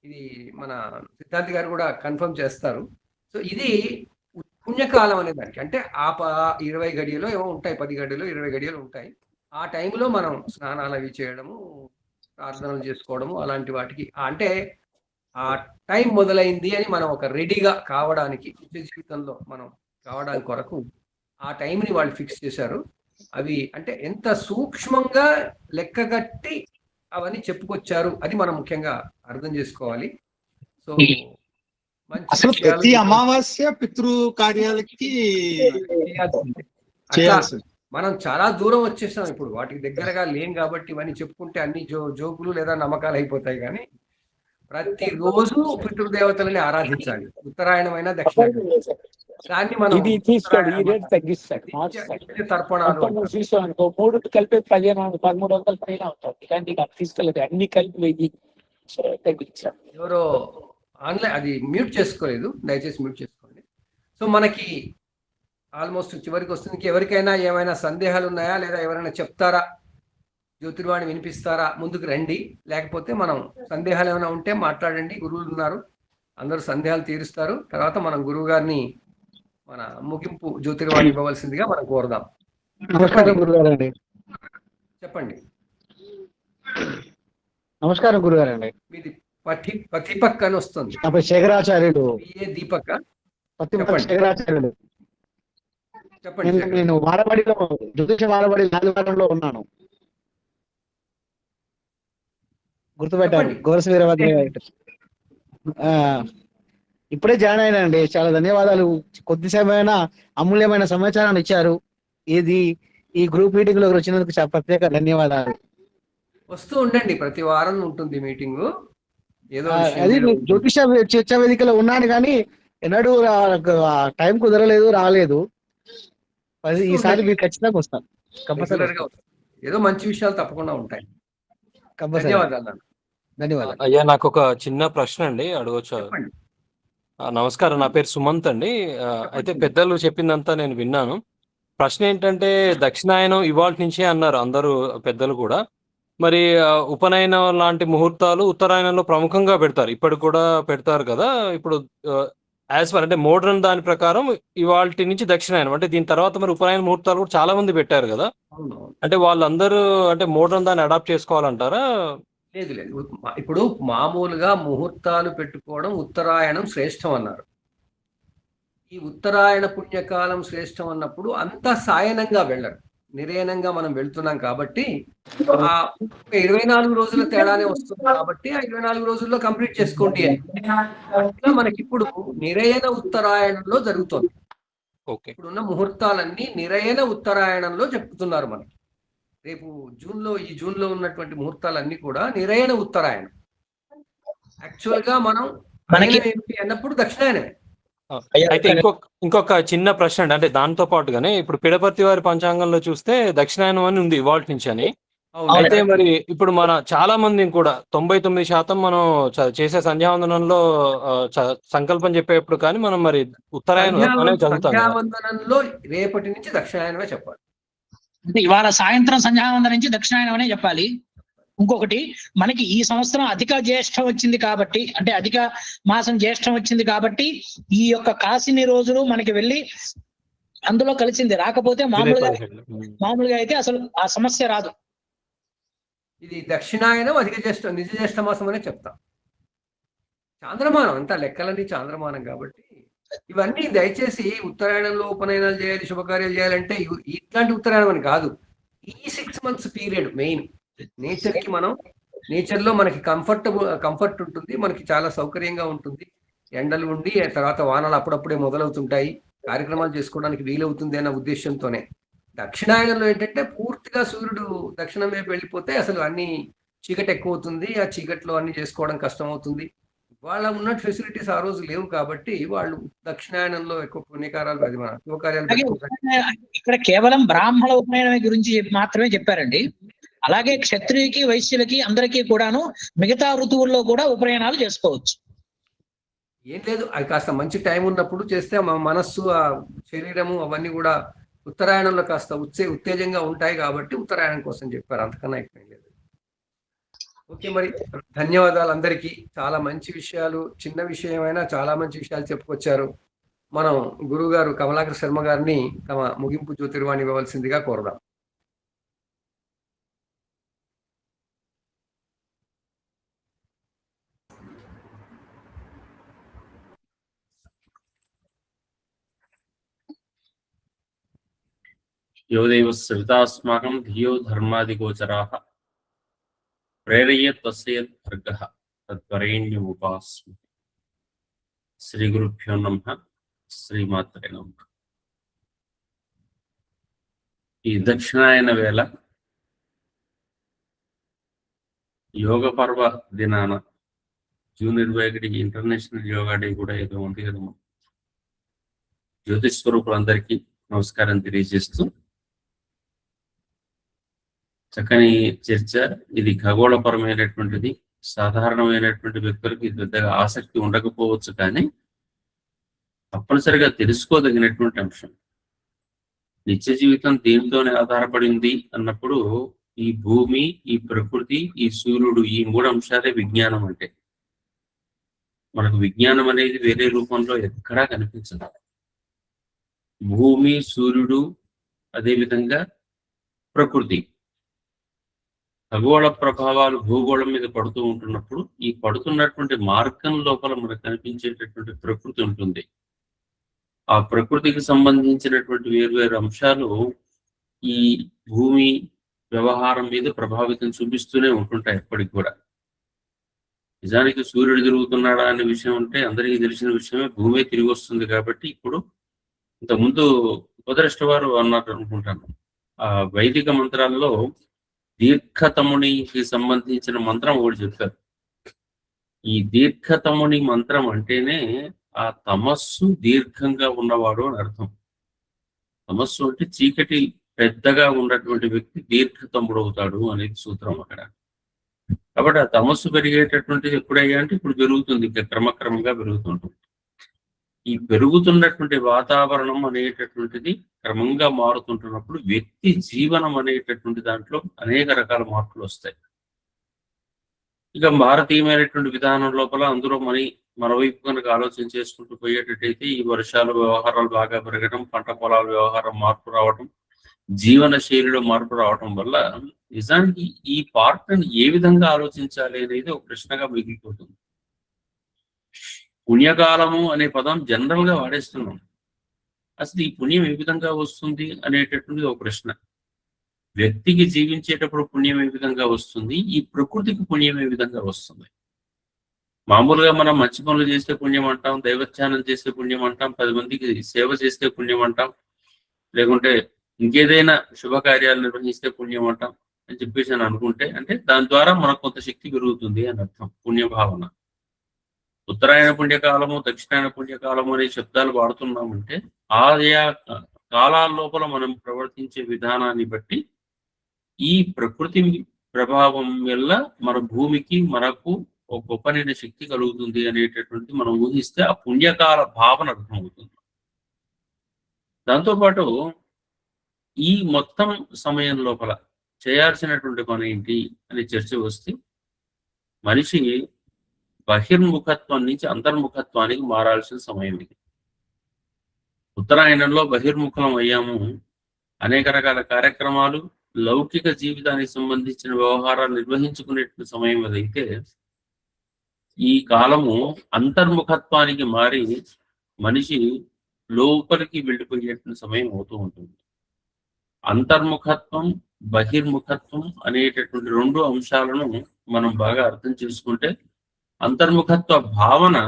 ఇది మన సిద్ధాంతి గారు కూడా కన్ఫర్మ్ చేస్తారు. సో ఇది పుణ్యకాలం అనే దానికి, అంటే 20 గడియలో ఏమో ఉంటాయి, 10 గడియలో 20 గడియలు ఉంటాయి. ఆ టైంలో మనం స్నానాలు అవి చేయడము, ప్రార్థనలు చేసుకోవడము, అలాంటి వాటికి అంటే ఆ టైం మొదలైంది అని మనం ఒక రెడీగా కావడానికి, నిత్య జీవితంలో మనం కావడానికి కొరకు ఆ టైంని వాళ్ళు ఫిక్స్ చేశారు. అవి అంటే ఎంత సూక్ష్మంగా లెక్కగట్టి అవన్నీ చెప్పుకొచ్చారు, అది మనం ముఖ్యంగా అర్థం చేసుకోవాలి. సో అసలు ప్రతి అమావాస్య పితృ కార్యాలకి చేయాల్సింది. మనం చాలా దూరం వచ్చేసాం ఇప్పుడు, వాటికి దగ్గరగా లేం కాబట్టి ఇవన్నీ చెప్పుకుంటే అన్ని జోకులు లేదా నమ్మకాలు అయిపోతాయి. కానీ ప్రతిరోజు పితృదేవతలని ఆరాధించాలి, ఉత్తరాయణమైన దక్షిణాయనం. దాన్ని మనం ఇది తీసుకోండి, ఈ రేట్ తగ్గిస్తాడు. తర్పణాలు 3 కలిపి 1300 పైన ఉంటుంది. కానీ తీసుకోలేదు, అన్ని కలిపి 1000 తగ్గించాడు. ఎవరో ఆన్లైన్ అది మ్యూట్ చేసుకోలేదు, దయచేసి మ్యూట్ చేసుకోండి. సో మనకి ఆల్మోస్ట్ చివరికి వస్తుంది. ఎవరికైనా ఏమైనా సందేహాలు ఉన్నాయా, లేదా ఎవరైనా చెప్తారా, జ్యోతిర్వాణి వినిపిస్తారా, ముందుకు రండి. లేకపోతే మనం సందేహాలు ఏమైనా ఉంటే మాట్లాడండి. గురువులు ఉన్నారు, అందరూ సందేహాలు తీరుస్తారు. తర్వాత మనం గురువు గారిని మన ముగింపు జ్యోతిర్వాణి ఇవ్వవలసిందిగా మనం కోరుదాం. నమస్కారం గురుగారండి. చెప్పండి. నమస్కారం గురుగారండి. మీది పతిపక్ అని వస్తుంది. శేఖరాచార్యుడు దీపక్ శేఖరాచార్యుడు. చెప్పండి. నేను వారబడిలో జ్యోతిష వారబడి 4వ వారంలో ఉన్నాను. గుర్తుపెట్టాను, గోరస వీరభద్ర. ఇప్పుడే జాయిన్ అయినండి. చాలా ధన్యవాదాలు. కొద్దిసేపైనా అమూల్యమైన సమాచారాన్ని ఇచ్చారు. ఈ గ్రూప్ మీటింగ్ లో వచ్చినందుకు ప్రత్యేక ధన్యవాదాలు. వస్తూ ఉండండి, ప్రతి వారం ఉంటుంది మీటింగ్. ఏదో అది జ్యోతిష చర్చా వేదికలో ఉన్నాను కానీ ఎన్నడూ టైం కుదరలేదు, రాలేదు. ఈసారి మీరు ఖచ్చితంగా వస్తాను. ఏదో మంచి విషయాలు తప్పకుండా ఉంటాయి. ధన్యవాదాలు. అయ్యా, నాకు ఒక చిన్న ప్రశ్న అండి, అడగొచ్చా? నమస్కారం, నా పేరు సుమంత్ అండి. అయితే పెద్దలు చెప్పిందంతా నేను విన్నాను. ప్రశ్న ఏంటంటే, దక్షిణాయనం ఇవాళ నుంచే అన్నారు అందరూ పెద్దలు కూడా. మరి ఉపనయనం లాంటి ముహూర్తాలు ఉత్తరాయణంలో ప్రముఖంగా పెడతారు, ఇప్పటికి కూడా పెడతారు కదా. ఇప్పుడు యాజ్ పర్ అంటే మోడర్న్ దాని ప్రకారం ఇవాళ నుంచి దక్షిణాయనం, అంటే దీని తర్వాత మరి ఉపనయన ముహూర్తాలు కూడా చాలా మంది పెట్టారు కదా. అంటే వాళ్ళందరూ అంటే మోడర్న్ దాన్ని అడాప్ట్ చేసుకోవాలంటారా? లేదు లేదు. ఇప్పుడు మామూలుగా ముహూర్తాలు పెట్టుకోవడం ఉత్తరాయణం శ్రేష్టం అన్నారు. ఈ ఉత్తరాయణ పుణ్యకాలం శ్రేష్టం అన్నప్పుడు అంతా సాయనంగా వెళ్ళరు, నిరేనంగా మనం వెళ్తున్నాం కాబట్టి ఆ 24 రోజుల తేడానే వస్తుంది కాబట్టి ఆ 24 రోజుల్లో కంప్లీట్ చేసుకోండి అని. అట్లా మనకిప్పుడు నిరయన ఉత్తరాయణంలో జరుగుతోంది. ఓకే. ఇప్పుడున్న ముహూర్తాలన్నీ నిరయన ఉత్తరాయణంలో చెప్తున్నారు మనకి. రేపు ఈ జూన్లో ఉన్నటువంటి ముహూర్తాలన్నీ కూడా నిరయన ఉత్తరాయణం. యాక్చువల్ గా మనం మనకి- అయనం ఏమిటి అన్నప్పుడు దక్షిణాయనమే. అయితే ఇంకొక చిన్న ప్రశ్న అండి, అంటే దాంతో పాటుగానే ఇప్పుడు పిడపర్తి వారి పంచాంగంలో చూస్తే దక్షిణాయనం అని ఉంది ఇవాళ నుంచి అని. అవును. అయితే మరి ఇప్పుడు మన చాలా మంది కూడా 99% మనం చేసే సంధ్యావందనంలో సంకల్పం చెప్పేప్పుడు కానీ మనం మరి ఉత్తరాయణం అనేది చదువుతాం కదా. సంధ్యావందనంలో రేపటి నుంచి దక్షిణాయనమే చెప్పాలి. అంటే ఇవాళ సాయంత్రం సంధ్యావందనం నుంచి దక్షిణాయనం అనే చెప్పాలి. ఇంకొకటి, మనకి ఈ సంవత్సరం అధిక జ్యేష్ఠం వచ్చింది కాబట్టి, అంటే అధిక మాసం జ్యేష్ఠం వచ్చింది కాబట్టి ఈ యొక్క కాసిని రోజులు మనకి వెళ్ళి అందులో కలిసింది. రాకపోతే మామూలుగా అయితే అసలు ఆ సమస్య రాదు. ఇది దక్షిణాయనం అధిక జ్యేష్ఠ నిజ జ్యేష్ఠ మాసం అనే చెప్తాం. చాంద్రమానం అంతా లెక్కలన్నీ చాంద్రమానం కాబట్టి ఇవన్నీ దయచేసి ఉత్తరాయణంలో ఉపనయనాలు చేయాలి, శుభకార్యాలు చేయాలంటే ఇట్లాంటి ఉత్తరాయణం అని కాదు. ఈ 6 months పీరియడ్ మెయిన్. నేచర్ లో మనకి కంఫర్ట్ ఉంటుంది, మనకి చాలా సౌకర్యంగా ఉంటుంది. ఎండలు ఉండి తర్వాత వానలు అప్పుడప్పుడే మొదలవుతుంటాయి, కార్యక్రమాలు చేసుకోవడానికి వీలవుతుంది అన్న ఉద్దేశంతోనే. దక్షిణాయనంలో ఏంటంటే పూర్తిగా సూర్యుడు దక్షిణం వైపు వెళ్ళిపోతే అసలు అన్ని చీకటి ఎక్కువ అవుతుంది, ఆ చీకట్లో అన్ని చేసుకోవడం కష్టం అవుతుంది. వాళ్ళ ఉన్న ఫెసిలిటీస్ ఆ రోజు లేవు కాబట్టి వాళ్ళు దక్షిణాయనంలో ఎక్కువ పుణ్యకారాలు అది మన శుభకార్యాలు. ఇక్కడ కేవలం బ్రాహ్మణ ఉపనయనం గురించి మాత్రమే చెప్పారండి. అలాగే క్షత్రియుకి, వైశ్యులకి అందరికీ కూడాను మిగతా ఋతువుల్లో కూడా ఉపనయనాలు చేసుకోవచ్చు. ఏం లేదు, అది కాస్త మంచి టైం ఉన్నప్పుడు చేస్తే మా మనస్సు, ఆ శరీరము అవన్నీ కూడా ఉత్తరాయణంలో కాస్త ఉత్తేజంగా ఉంటాయి కాబట్టి ఉత్తరాయణం కోసం చెప్పారు, అంతకన్నా ఎక్కువ లేదు. ఓకే, మరి ధన్యవాదాలు అందరికీ. చాలా మంచి విషయాలు, చిన్న విషయమైనా చాలా మంచి విషయాలు చెప్పుకొచ్చారు. మనం గురువు గారు కమలాకర్ శర్మ గారిని తమ ముగింపు జ్యోతిర్వాణి ఇవ్వవలసిందిగా కోరుదాం. यो देवः सवितास्माकं धियो धर्मादिगोचराः प्रेरयेत् तस्य भर्गः तद्वरेण्यमुपास्महे। श्रीगुरुभ्यो नमः। శ్రీమాత్రే నమః. ఈ దక్షిణాయన వేళ యోగ పర్వ దినాన జూన్ 21 ఇంటర్నేషనల్ యోగా డే కూడా ఏదో ఉంది కదా. జ్యోతిష్ స్వరూపులందరికీ నమస్కారం తెలియజేస్తూ, చక్కని చర్చ. ఇది ఖగోళపరమైనటువంటిది. సాధారణమైనటువంటి వ్యక్తులకు ఇది పెద్దగా ఆసక్తి ఉండకపోవచ్చు, కానీ తప్పనిసరిగా తెలుసుకోదగినటువంటి అంశం. నిత్య జీవితం దీనితోనే ఆధారపడింది అన్నప్పుడు ఈ భూమి, ఈ ప్రకృతి, ఈ సూర్యుడు, ఈ 3 అంశాలే విజ్ఞానం. అంటే మనకు విజ్ఞానం అనేది వేరే రూపంలో ఎక్కడా కనిపించదు. భూమి, సూర్యుడు, అదేవిధంగా ప్రకృతి, ఖగోళ ప్రభావాలు భూగోళం మీద పడుతూ ఉంటున్నప్పుడు ఈ పడుతున్నటువంటి మార్గం లోపల మనకు కనిపించేటటువంటి ప్రకృతి ఉంటుంది. ఆ ప్రకృతికి సంబంధించినటువంటి వేర్వేరు అంశాలు ఈ భూమి వ్యవహారం మీద ప్రభావితం చూపిస్తూనే ఉంటుంటాయి ఎప్పటికి కూడా. నిజానికి సూర్యుడు తిరుగుతున్నాడా అనే విషయం అంటే అందరికీ తెలిసిన విషయమే. భూమి తిరిగి వస్తుంది కాబట్టి ఇప్పుడు ఇంతకుముందు ఉపదృష్ట వారు అన్నారు అనుకుంటాను, ఆ వైదిక మంత్రాల్లో దీర్ఘతమునికి సంబంధించిన మంత్రం ఒకటి చెప్పారు. ఈ దీర్ఘతముని మంత్రం అంటేనే ఆ తమస్సు దీర్ఘంగా ఉన్నవాడు అని అర్థం. తమస్సు అంటే చీకటి పెద్దగా ఉన్నటువంటి వ్యక్తి దీర్ఘతముడు అవుతాడు అనేది సూత్రం అక్కడ. కాబట్టి ఆ తమస్సు పెరిగేటటువంటిది ఎప్పుడయ్యా అంటే ఇప్పుడు పెరుగుతుంది, ఇంకా క్రమక్రమంగా పెరుగుతుంటుంది. ఈ పెరుగుతున్నటువంటి వాతావరణం అనేటటువంటిది క్రమంగా మారుతుంటున్నప్పుడు వ్యక్తి జీవనం అనేటటువంటి దాంట్లో అనేక రకాల మార్పులు వస్తాయి. ఇక భారతీయమైనటువంటి విధానం లోపల అందులో మన వైపు కనుక ఆలోచన చేసుకుంటూ పోయేటట్టయితే ఈ వర్షాల వ్యవహారాలు బాగా పెరగడం, పంట పొలాల వ్యవహారం మార్పు రావడం, జీవన శైలిలో మార్పు రావటం వల్ల నిజానికి ఈ పార్ట్ని ఏ విధంగా ఆలోచించాలి అనేది ఒక ప్రశ్నగా మిగిలిపోతుంది. పుణ్యకాలము అనే పదం జనరల్ గా వాడేస్తున్నాం. అసలు ఈ పుణ్యం ఏ విధంగా వస్తుంది అనేటటువంటిది ఒక ప్రశ్న. వ్యక్తికి జీవించేటప్పుడు పుణ్యం ఏ విధంగా వస్తుంది, ఈ ప్రకృతికి పుణ్యం ఏ విధంగా వస్తుంది. మామూలుగా మనం మంచి పనులు చేస్తే పుణ్యం అంటాం, దైవధ్యానం చేస్తే పుణ్యం అంటాం, 10 మందికి సేవ చేస్తే పుణ్యం అంటాం, లేకుంటే ఇంకేదైనా శుభకార్యాలు నిర్వహిస్తే పుణ్యం అంటాం అని చెప్పేసి అని అనుకుంటే, అంటే దాని ద్వారా మనకు కొంత శక్తి పెరుగుతుంది అని అర్థం పుణ్యభావన. ఉత్తరాయణ పుణ్యకాలము, దక్షిణాయన పుణ్యకాలము అనే శబ్దాలు వాడుతున్నామంటే ఆయా కాలాల లోపల మనం ప్రవర్తించే విధానాన్ని బట్టి ఈ ప్రకృతి ప్రభావం వల్ల మన భూమికి మనకు ఒక గొప్పనైన శక్తి కలుగుతుంది అనేటటువంటి మనం ఊహిస్తే ఆ పుణ్యకాల భావన అర్థమవుతుంది. దాంతోపాటు ఈ మొత్తం సమయం లోపల చేయాల్సినటువంటి పని ఏంటి అని చర్చ వస్తే, మనిషి బహిర్ముఖత్వం నుంచి అంతర్ముఖత్వానికి మారాల్సిన సమయం ఇది. ఉత్తరాయణంలో బహిర్ముఖం అయ్యాము, అనేక రకాల కార్యక్రమాలు, లౌకిక జీవితానికి సంబంధించిన వ్యవహారాలు నిర్వహించుకునేటువంటి సమయం అదైతే, ఈ కాలము అంతర్ముఖత్వానికి మారి మనిషి లోపలికి వెళ్ళిపోయేటువంటి సమయం అవుతూ ఉంటుంది. అంతర్ముఖత్వం, బహిర్ముఖత్వం అనేటటువంటి 2 అంశాలను మనం బాగా అర్థం చేసుకుంటే, అంతర్ముఖత్వ భావన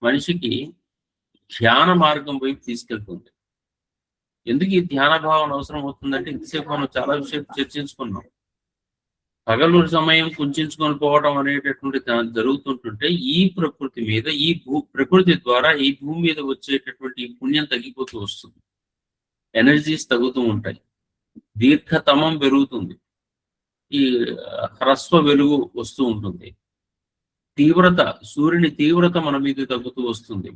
మనిషికి ధ్యాన మార్గం వైపు తీసుకెళ్తుంది. ఎందుకు ఈ ధ్యాన భావన అవసరం అవుతుందంటే, ఇంతసేపు మనం చాలా విషయం చర్చించుకున్నాం. పగలు సమయం కుంచుకొని పోవడం అనేటటువంటి జరుగుతుంటుంటే ఈ ప్రకృతి మీద, ఈ ప్రకృతి ద్వారా ఈ భూమి మీద వచ్చేటటువంటి పుణ్యం తగ్గిపోతూ వస్తుంది, ఎనర్జీస్ తగ్గుతూ ఉంటాయి, దీర్ఘతమం పెరుగుతుంది, ఈ హ్రస్వ వెలుగు వస్తూ ఉంటుంది, తీవ్రత, సూర్యుని తీవ్రత మన మీద తగ్గుతూ వస్తుంది.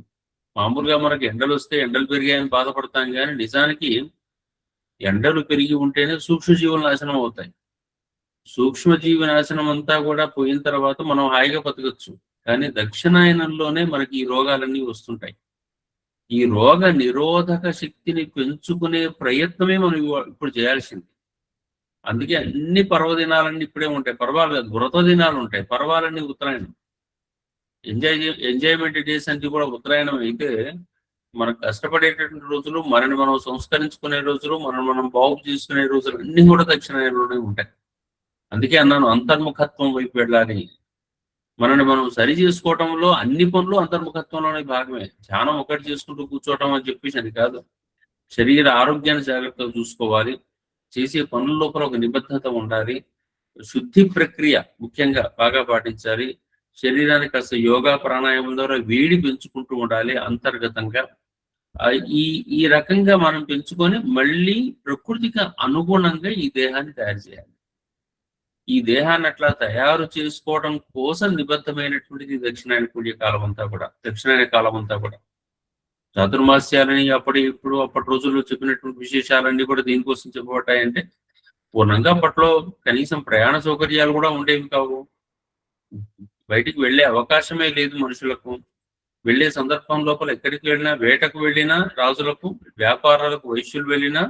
మామూలుగా మనకి ఎండలు వస్తే ఎండలు పెరిగాయని బాధపడతాం, కానీ నిజానికి ఎండలు పెరిగి ఉంటేనే సూక్ష్మజీవులు నాశనం అవుతాయి. సూక్ష్మజీవి నాశనం అంతా కూడా పోయిన తర్వాత మనం హాయిగా బతకచ్చు. కానీ దక్షిణాయనంలోనే మనకి ఈ రోగాలన్నీ వస్తుంటాయి. ఈ రోగ నిరోధక శక్తిని పెంచుకునే ప్రయత్నమే మనం ఇప్పుడు చేయాల్సింది. అందుకే అన్ని పర్వదినాలన్నీ ఇప్పుడే ఉంటాయి, పర్వాలేదు, వ్రత దినాలు ఉంటాయి, పర్వాలన్నీ ఉత్తరాయణం. ఎంజాయ్మెంట్ డేస్ అంటే కూడా ఉత్తరాయణం అయితే, మనకు కష్టపడేటటువంటి రోజులు, మనని మనం సంస్కరించుకునే రోజులు, మనం బాగు చేసుకునే రోజులు అన్ని కూడా దక్షిణాయనంలోనే ఉంటాయి. అందుకే అన్నాను అంతర్ముఖత్వం వైపు వెళ్ళాలి. మనని మనం సరి చేసుకోవటంలో అన్ని పనులు అంతర్ముఖత్వంలోనే భాగమే. ధ్యానం ఒకటి చేసుకుంటూ కూర్చోవటం అని చెప్పేసి అది కాదు. శరీర ఆరోగ్యాన్ని జాగ్రత్తగా చూసుకోవాలి, చేసే పనుల లోపల ఒక నిబద్ధత ఉండాలి, శుద్ధి ప్రక్రియ ముఖ్యంగా బాగా పాటించాలి, శరీరానికి కాస్త యోగా ప్రాణాయామం ద్వారా వేడి పెంచుకుంటూ ఉండాలి అంతర్గతంగా. ఈ రకంగా మనం పెంచుకొని మళ్ళీ ప్రకృతికి అనుగుణంగా ఈ దేహాన్ని తయారు చేయాలి. ఈ దేహాన్ని అట్లా తయారు చేసుకోవడం కోసం నిబద్ధమైనటువంటిది దక్షిణాయన పుణ్యకాలం అంతా కూడా, దక్షిణాయన కాలం అంతా కూడా. చాతుర్మాస్యాలని అప్పటి రోజుల్లో చెప్పినటువంటి విశేషాలన్నీ కూడా దీనికోసం చెప్పబడ్డాయంటే, పూర్ణంగా అప్పట్లో కనీసం ప్రయాణ సౌకర్యాలు కూడా ఉండేవి కావు. బయటికి వెళ్ళే అవకాశమే లేదు మనుషులకు. వెళ్ళే సందర్భం లోపల ఎక్కడికి వెళ్ళినా, వేటకు వెళ్ళినా రాజులకు, వ్యాపారాలకు వైశ్యులు వెళ్ళినా,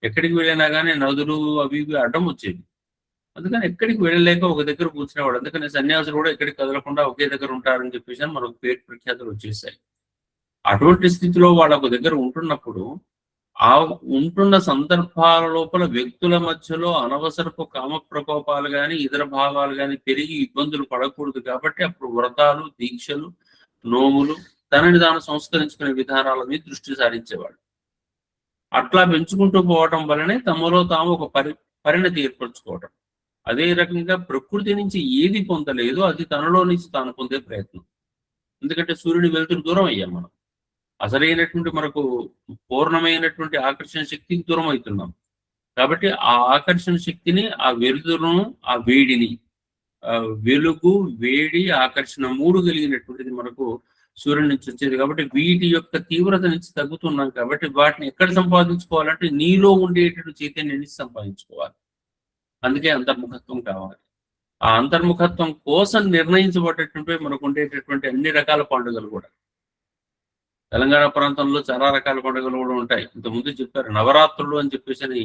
ఎక్కడికి వెళ్ళినా కానీ నదులు అవి ఇవి అడ్డం వచ్చేవి. అందుకని ఎక్కడికి వెళ్ళలేక ఒక దగ్గర కూర్చునేవాడు. అందుకని సన్యాసులు కూడా ఎక్కడికి కదలకుండా ఒకే దగ్గర ఉంటారని చెప్పేసి మనకు పేరు ప్రఖ్యాతులు వచ్చేసాయి. అటువంటి స్థితిలో వాళ్ళు ఒక దగ్గర ఉంటున్నప్పుడు, ఆ ఉంటున్న సందర్భాల లోపల వ్యక్తుల మధ్యలో అనవసరపు కామ ప్రకోపాలు కానీ ఇతర భావాలు కానీ పెరిగి ఇబ్బందులు పడకూడదు. కాబట్టి అప్పుడు వ్రతాలు, దీక్షలు, నోములు, తనని తాను సంస్కరించుకునే విధానాల మీద దృష్టి సారించేవాడు. అట్లా పెంచుకుంటూ పోవటం వల్లనే తమలో తాము ఒక పరిణతి ఏర్పరచుకోవటం. అదే రకంగా ప్రకృతి నుంచి ఏది పొందలేదో అది తనలో నుంచి తాను పొందే ప్రయత్నం. ఎందుకంటే సూర్యుని వెలుతురు దూరం అయ్యాం మనం. అసలైనటువంటి మనకు పూర్ణమైనటువంటి ఆకర్షణ శక్తికి దూరం అవుతున్నాం. కాబట్టి ఆ ఆకర్షణ శక్తిని, ఆ వెలుతురును, ఆ వేడిని, వెలుగు, వేడి, ఆకర్షణ 3 కలిగినటువంటిది మనకు సూర్యుడి నుంచి వచ్చేది. కాబట్టి వీటి యొక్క తీవ్రత నుంచి తగ్గుతున్నాం. కాబట్టి వాటిని ఎక్కడ సంపాదించుకోవాలంటే నీలో ఉండేటటువంటి చైతన్యాన్ని సంపాదించుకోవాలి. అందుకే అంతర్ముఖత్వం కావాలి. ఆ అంతర్ముఖత్వం కోసం నిర్ణయించబడేటువంటి మనకు ఉండేటటువంటి అన్ని రకాల పండుగలు కూడా, తెలంగాణ ప్రాంతంలో చాలా రకాల పండుగలు కూడా ఉంటాయి. ఇంతకుముందు చెప్పారు నవరాత్రులు అని చెప్పేసి అని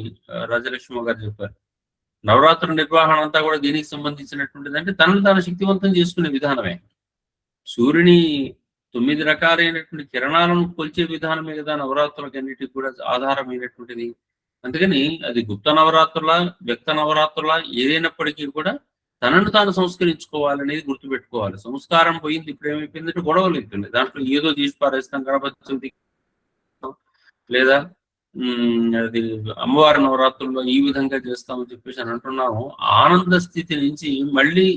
రాజలక్ష్మి గారు చెప్పారు. నవరాత్రుల నిర్వహణ అంతా కూడా దీనికి సంబంధించినటువంటిది. అంటే తనను తాను శక్తివంతం చేసుకునే విధానమే. సూర్యుని 9 రకాలైనటువంటి కిరణాలను కొలిచే విధానమే కదా నవరాత్రులకి అన్నిటికి కూడా ఆధారమైనటువంటిది. అందుకని అది గుప్త నవరాత్రుల, వ్యక్త నవరాత్రుల ఏదైనప్పటికీ కూడా తనను తాను సంస్కరించుకోవాలనేది గుర్తుపెట్టుకోవాలి. సంస్కారం పోయింది, ఇప్పుడు ఏమైపోయిందంటే గొడవలు అవుతుంది. దాంట్లో ఏదో తీసి పారేస్తాం, గణపతి చవితి లేదా అది అమ్మవారి నవరాత్రుల్లో ఈ విధంగా చేస్తామని చెప్పేసి అని అంటున్నాము. ఆనంద స్థితి నుంచి మళ్ళీ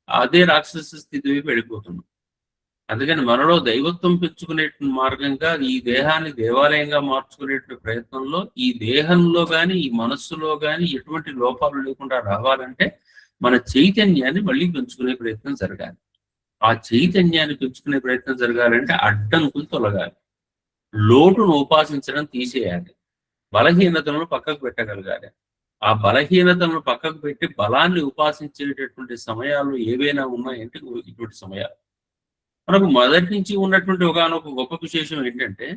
అదే రాక్షస స్థితి వైపు వెళ్ళిపోతున్నాం. అందుకని మనలో దైవత్వం పెంచుకునే మార్గంగా ఈ దేహాన్ని దేవాలయంగా మార్చుకునే ప్రయత్నంలో ఈ దేహంలో గాని ఈ మనస్సులో గాని ఎటువంటి లోపాలు లేకుండా రావాలంటే మన చైతన్యాన్ని మళ్ళీ పెంచుకునే ప్రయత్నం జరగాలి. ఆ చైతన్యాన్ని పెంచుకునే ప్రయత్నం జరగాలంటే అడ్డంకులు తొలగాలి, లోటును ఉపాసించడం తీసేయాలి, బలహీనతలను పక్కకు పెట్టగలగాలి. ఆ బలహీనతలను పక్కకు పెట్టి బలాన్ని ఉపాసించేటటువంటి సమయాలు ఏవైనా ఉన్నాయంటే ఇటువంటి సమయాలు. మనకు మొదటి నుంచి ఉన్నటువంటి ఒకనొక గొప్ప విశేషం ఏంటంటే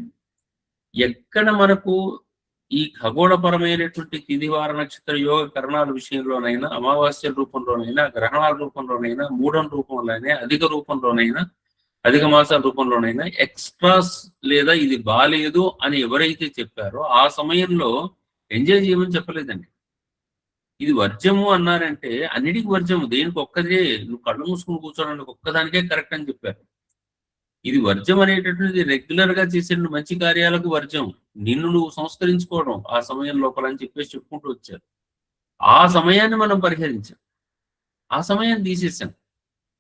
ఎక్కడ మనకు ఈ ఖగోళపరమైనటువంటి తిథివార నక్షత్ర యోగ కరణాల విషయంలోనైనా, అమావాస్య రూపంలోనైనా, గ్రహణాల రూపంలోనైనా, మూఢం రూపంలోనైనా, అధిక రూపంలోనైనా, అధిక మాసాల రూపంలోనైనా ఎక్స్ట్రాస్ లేదా ఇది బాలేదు అని ఎవరైతే చెప్పారో ఆ సమయంలో ఎంజాయ్ చేయమని చెప్పలేదండి. ఇది వర్జము అన్నారంటే అన్నిటికీ వర్జము, దేనికి ఒక్కదే, నువ్వు కళ్ళు మూసుకుని కూర్చోడానికి ఒక్కదానికే కరెక్ట్ అని చెప్పారు. ఇది వర్జం అనేటటువంటిది రెగ్యులర్ గా చేసే మంచి కార్యాలకు వర్జం, నిన్ను నువ్వు సంస్కరించుకోవడం ఆ సమయం లోపల అని చెప్పేసి చెప్పుకుంటూ వచ్చారు. ఆ సమయాన్ని మనం పరిహరించాం, ఆ సమయాన్ని తీసేసాం.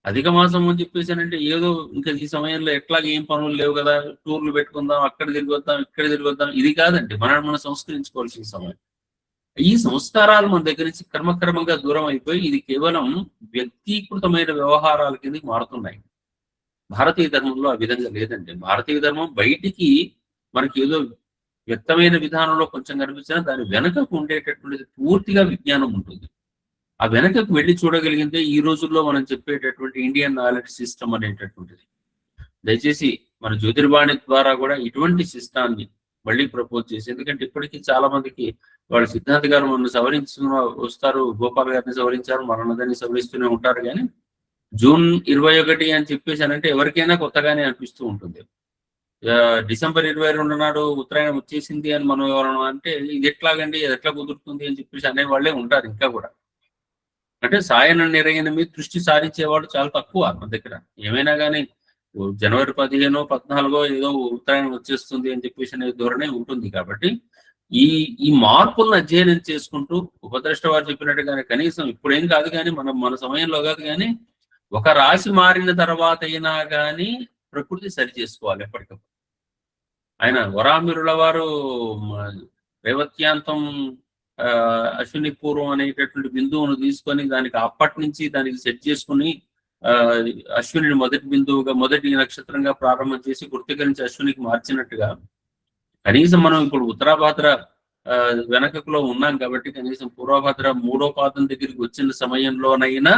అధిక మాసం అని చెప్పేసానంటే ఏదో ఇంకా ఈ సమయంలో ఎట్లాగే ఏం పనులు లేవు కదా, టూర్లు పెట్టుకుందాం, అక్కడ తిరిగి వద్దాం, ఇక్కడ తిరిగి వద్దాం, ఇది కాదండి. మనం సంస్కరించుకోవాల్సిన సమయం. ఈ సంస్కారాలు మన దగ్గర నుంచి క్రమక్రమంగా దూరం అయిపోయి ఇది కేవలం వ్యక్తీకృతమైన వ్యవహారాల కిందకి మారుతున్నాయి. భారతీయ ధర్మంలో ఆ విధంగా లేదండి. భారతీయ ధర్మం బయటికి మనకి ఏదో వ్యక్తమైన విధానంలో కొంచెం కనిపించినా దాని వెనకకు ఉండేటటువంటిది పూర్తిగా విజ్ఞానం ఉంటుంది. ఆ వెనకకు వెళ్ళి చూడగలిగితే ఈ రోజుల్లో మనం చెప్పేటటువంటి ఇండియన్ నాలెడ్జ్ సిస్టమ్ అనేటటువంటిది. దయచేసి మన జ్యోతిర్వాణి ద్వారా కూడా ఇటువంటి సిస్టాన్ని మళ్ళీ ప్రపోజ్ చేసి, ఎందుకంటే ఇప్పటికీ చాలా మందికి వాళ్ళు సిద్ధాంత్ గారు మన సవరించిన వస్తారు, గోపాల్ గారిని సవరించారు, మరణదాన్ని సవరిస్తూనే ఉంటారు. కానీ జూన్ 21 అని చెప్పేసి అంటే ఎవరికైనా కొత్తగానే అనిపిస్తూ ఉంటుంది. డిసెంబర్ 22 నాడు ఉత్తరాయణం వచ్చేసింది అని మనం ఎవరన్నా అంటే ఇది ఎట్లాగండి, ఇది ఎట్లా కుదురుతుంది అని చెప్పేసి అనేవాళ్ళే ఉంటారు ఇంకా కూడా. అంటే సాయన నిర్ణయం మీద దృష్టి సారించేవాళ్ళు చాలా తక్కువ మన దగ్గర. ఏమైనా కానీ జనవరి 15, 14 ఏదో ఉత్తరాయణం వచ్చేస్తుంది అని చెప్పేసి అనే ధోరణి ఉంటుంది. కాబట్టి ఈ మార్పులను అధ్యయనం చేసుకుంటూ ఉపద్రష్ట వారు చెప్పినట్టుగానే కనీసం ఇప్పుడేం కాదు కానీ మన సమయంలో కాదు కానీ ఒక రాశి మారిన తర్వాత అయినా కానీ ప్రకృతి సరి చేసుకోవాలి ఎప్పటికప్పుడు. ఆయన వరామిరుల వారు రేవత్యాంతం అశ్విని పూర్వం అనేటటువంటి బిందువును తీసుకొని దానికి అప్పటి నుంచి దానికి సెట్ చేసుకుని అశ్విని మొదటి బిందువుగా మొదటి నక్షత్రంగా ప్రారంభం చేసి గుర్తీకరించి అశ్వినికి మార్చినట్టుగా కనీసం మనం ఇప్పుడు ఉత్తరాభాద్ర వెనకలో ఉన్నాం కాబట్టి కనీసం పూర్వభద్ర 3వ పాదం దగ్గరికి వచ్చిన సమయంలోనైనా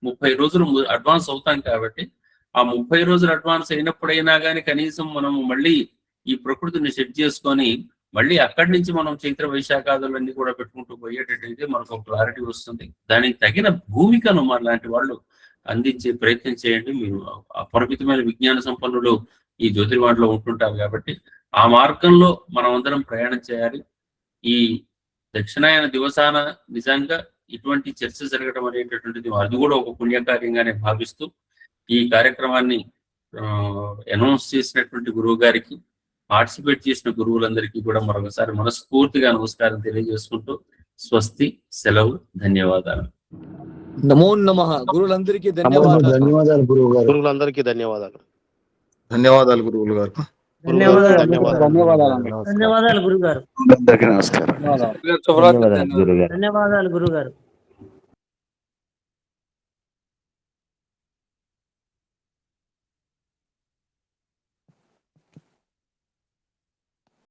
30 రోజులు అడ్వాన్స్ అవుతాం. కాబట్టి ఆ 30 రోజులు అడ్వాన్స్ అయినప్పుడైనా కానీ కనీసం మనం మళ్ళీ ఈ ప్రకృతిని సెట్ చేసుకొని మళ్ళీ అక్కడి నుంచి మనం చైత్ర వైశాఖాదులన్నీ కూడా పెట్టుకుంటూ పోయేటట్టయితే మనకు క్లారిటీ వస్తుంది. దానికి తగిన భూమికను మన లాంటి వాళ్ళు అందించే ప్రయత్నం చేయండి. మీరు అపరిమితమైన విజ్ఞాన సంపన్నులు ఈ జ్యోతిర్వాణిలో ఉంటుంటారు కాబట్టి ఆ మార్గంలో మనం అందరం ప్రయాణం చేయాలి. ఈ దక్షిణాయన దివసాన నిజంగా ఇటువంటి చర్చ జరగడం అనేటటువంటిది అది కూడా ఒక పుణ్యకార్యంగానే భావిస్తూ ఈ కార్యక్రమాన్ని అనౌన్స్ చేసినటువంటి గురువు గారికి, పార్టిసిపేట్ చేసిన గురువులందరికీ కూడా మరొకసారి మనస్ఫూర్తిగా నమస్కారం తెలియజేసుకుంటూ స్వస్తి, సెలవు, ధన్యవాదాలు. నమో నమః. గురువులందరికీ ధన్యవాదాలు. ధన్యవాదాలు గురువు గారు. గురువులందరికీ ధన్యవాదాలు. ధన్యవాదాలు గురువులు గారు. ధన్యవాదాలు గురుగారు. అందరికీ నమస్కారం. ధన్యవాదాలు గురుగారు.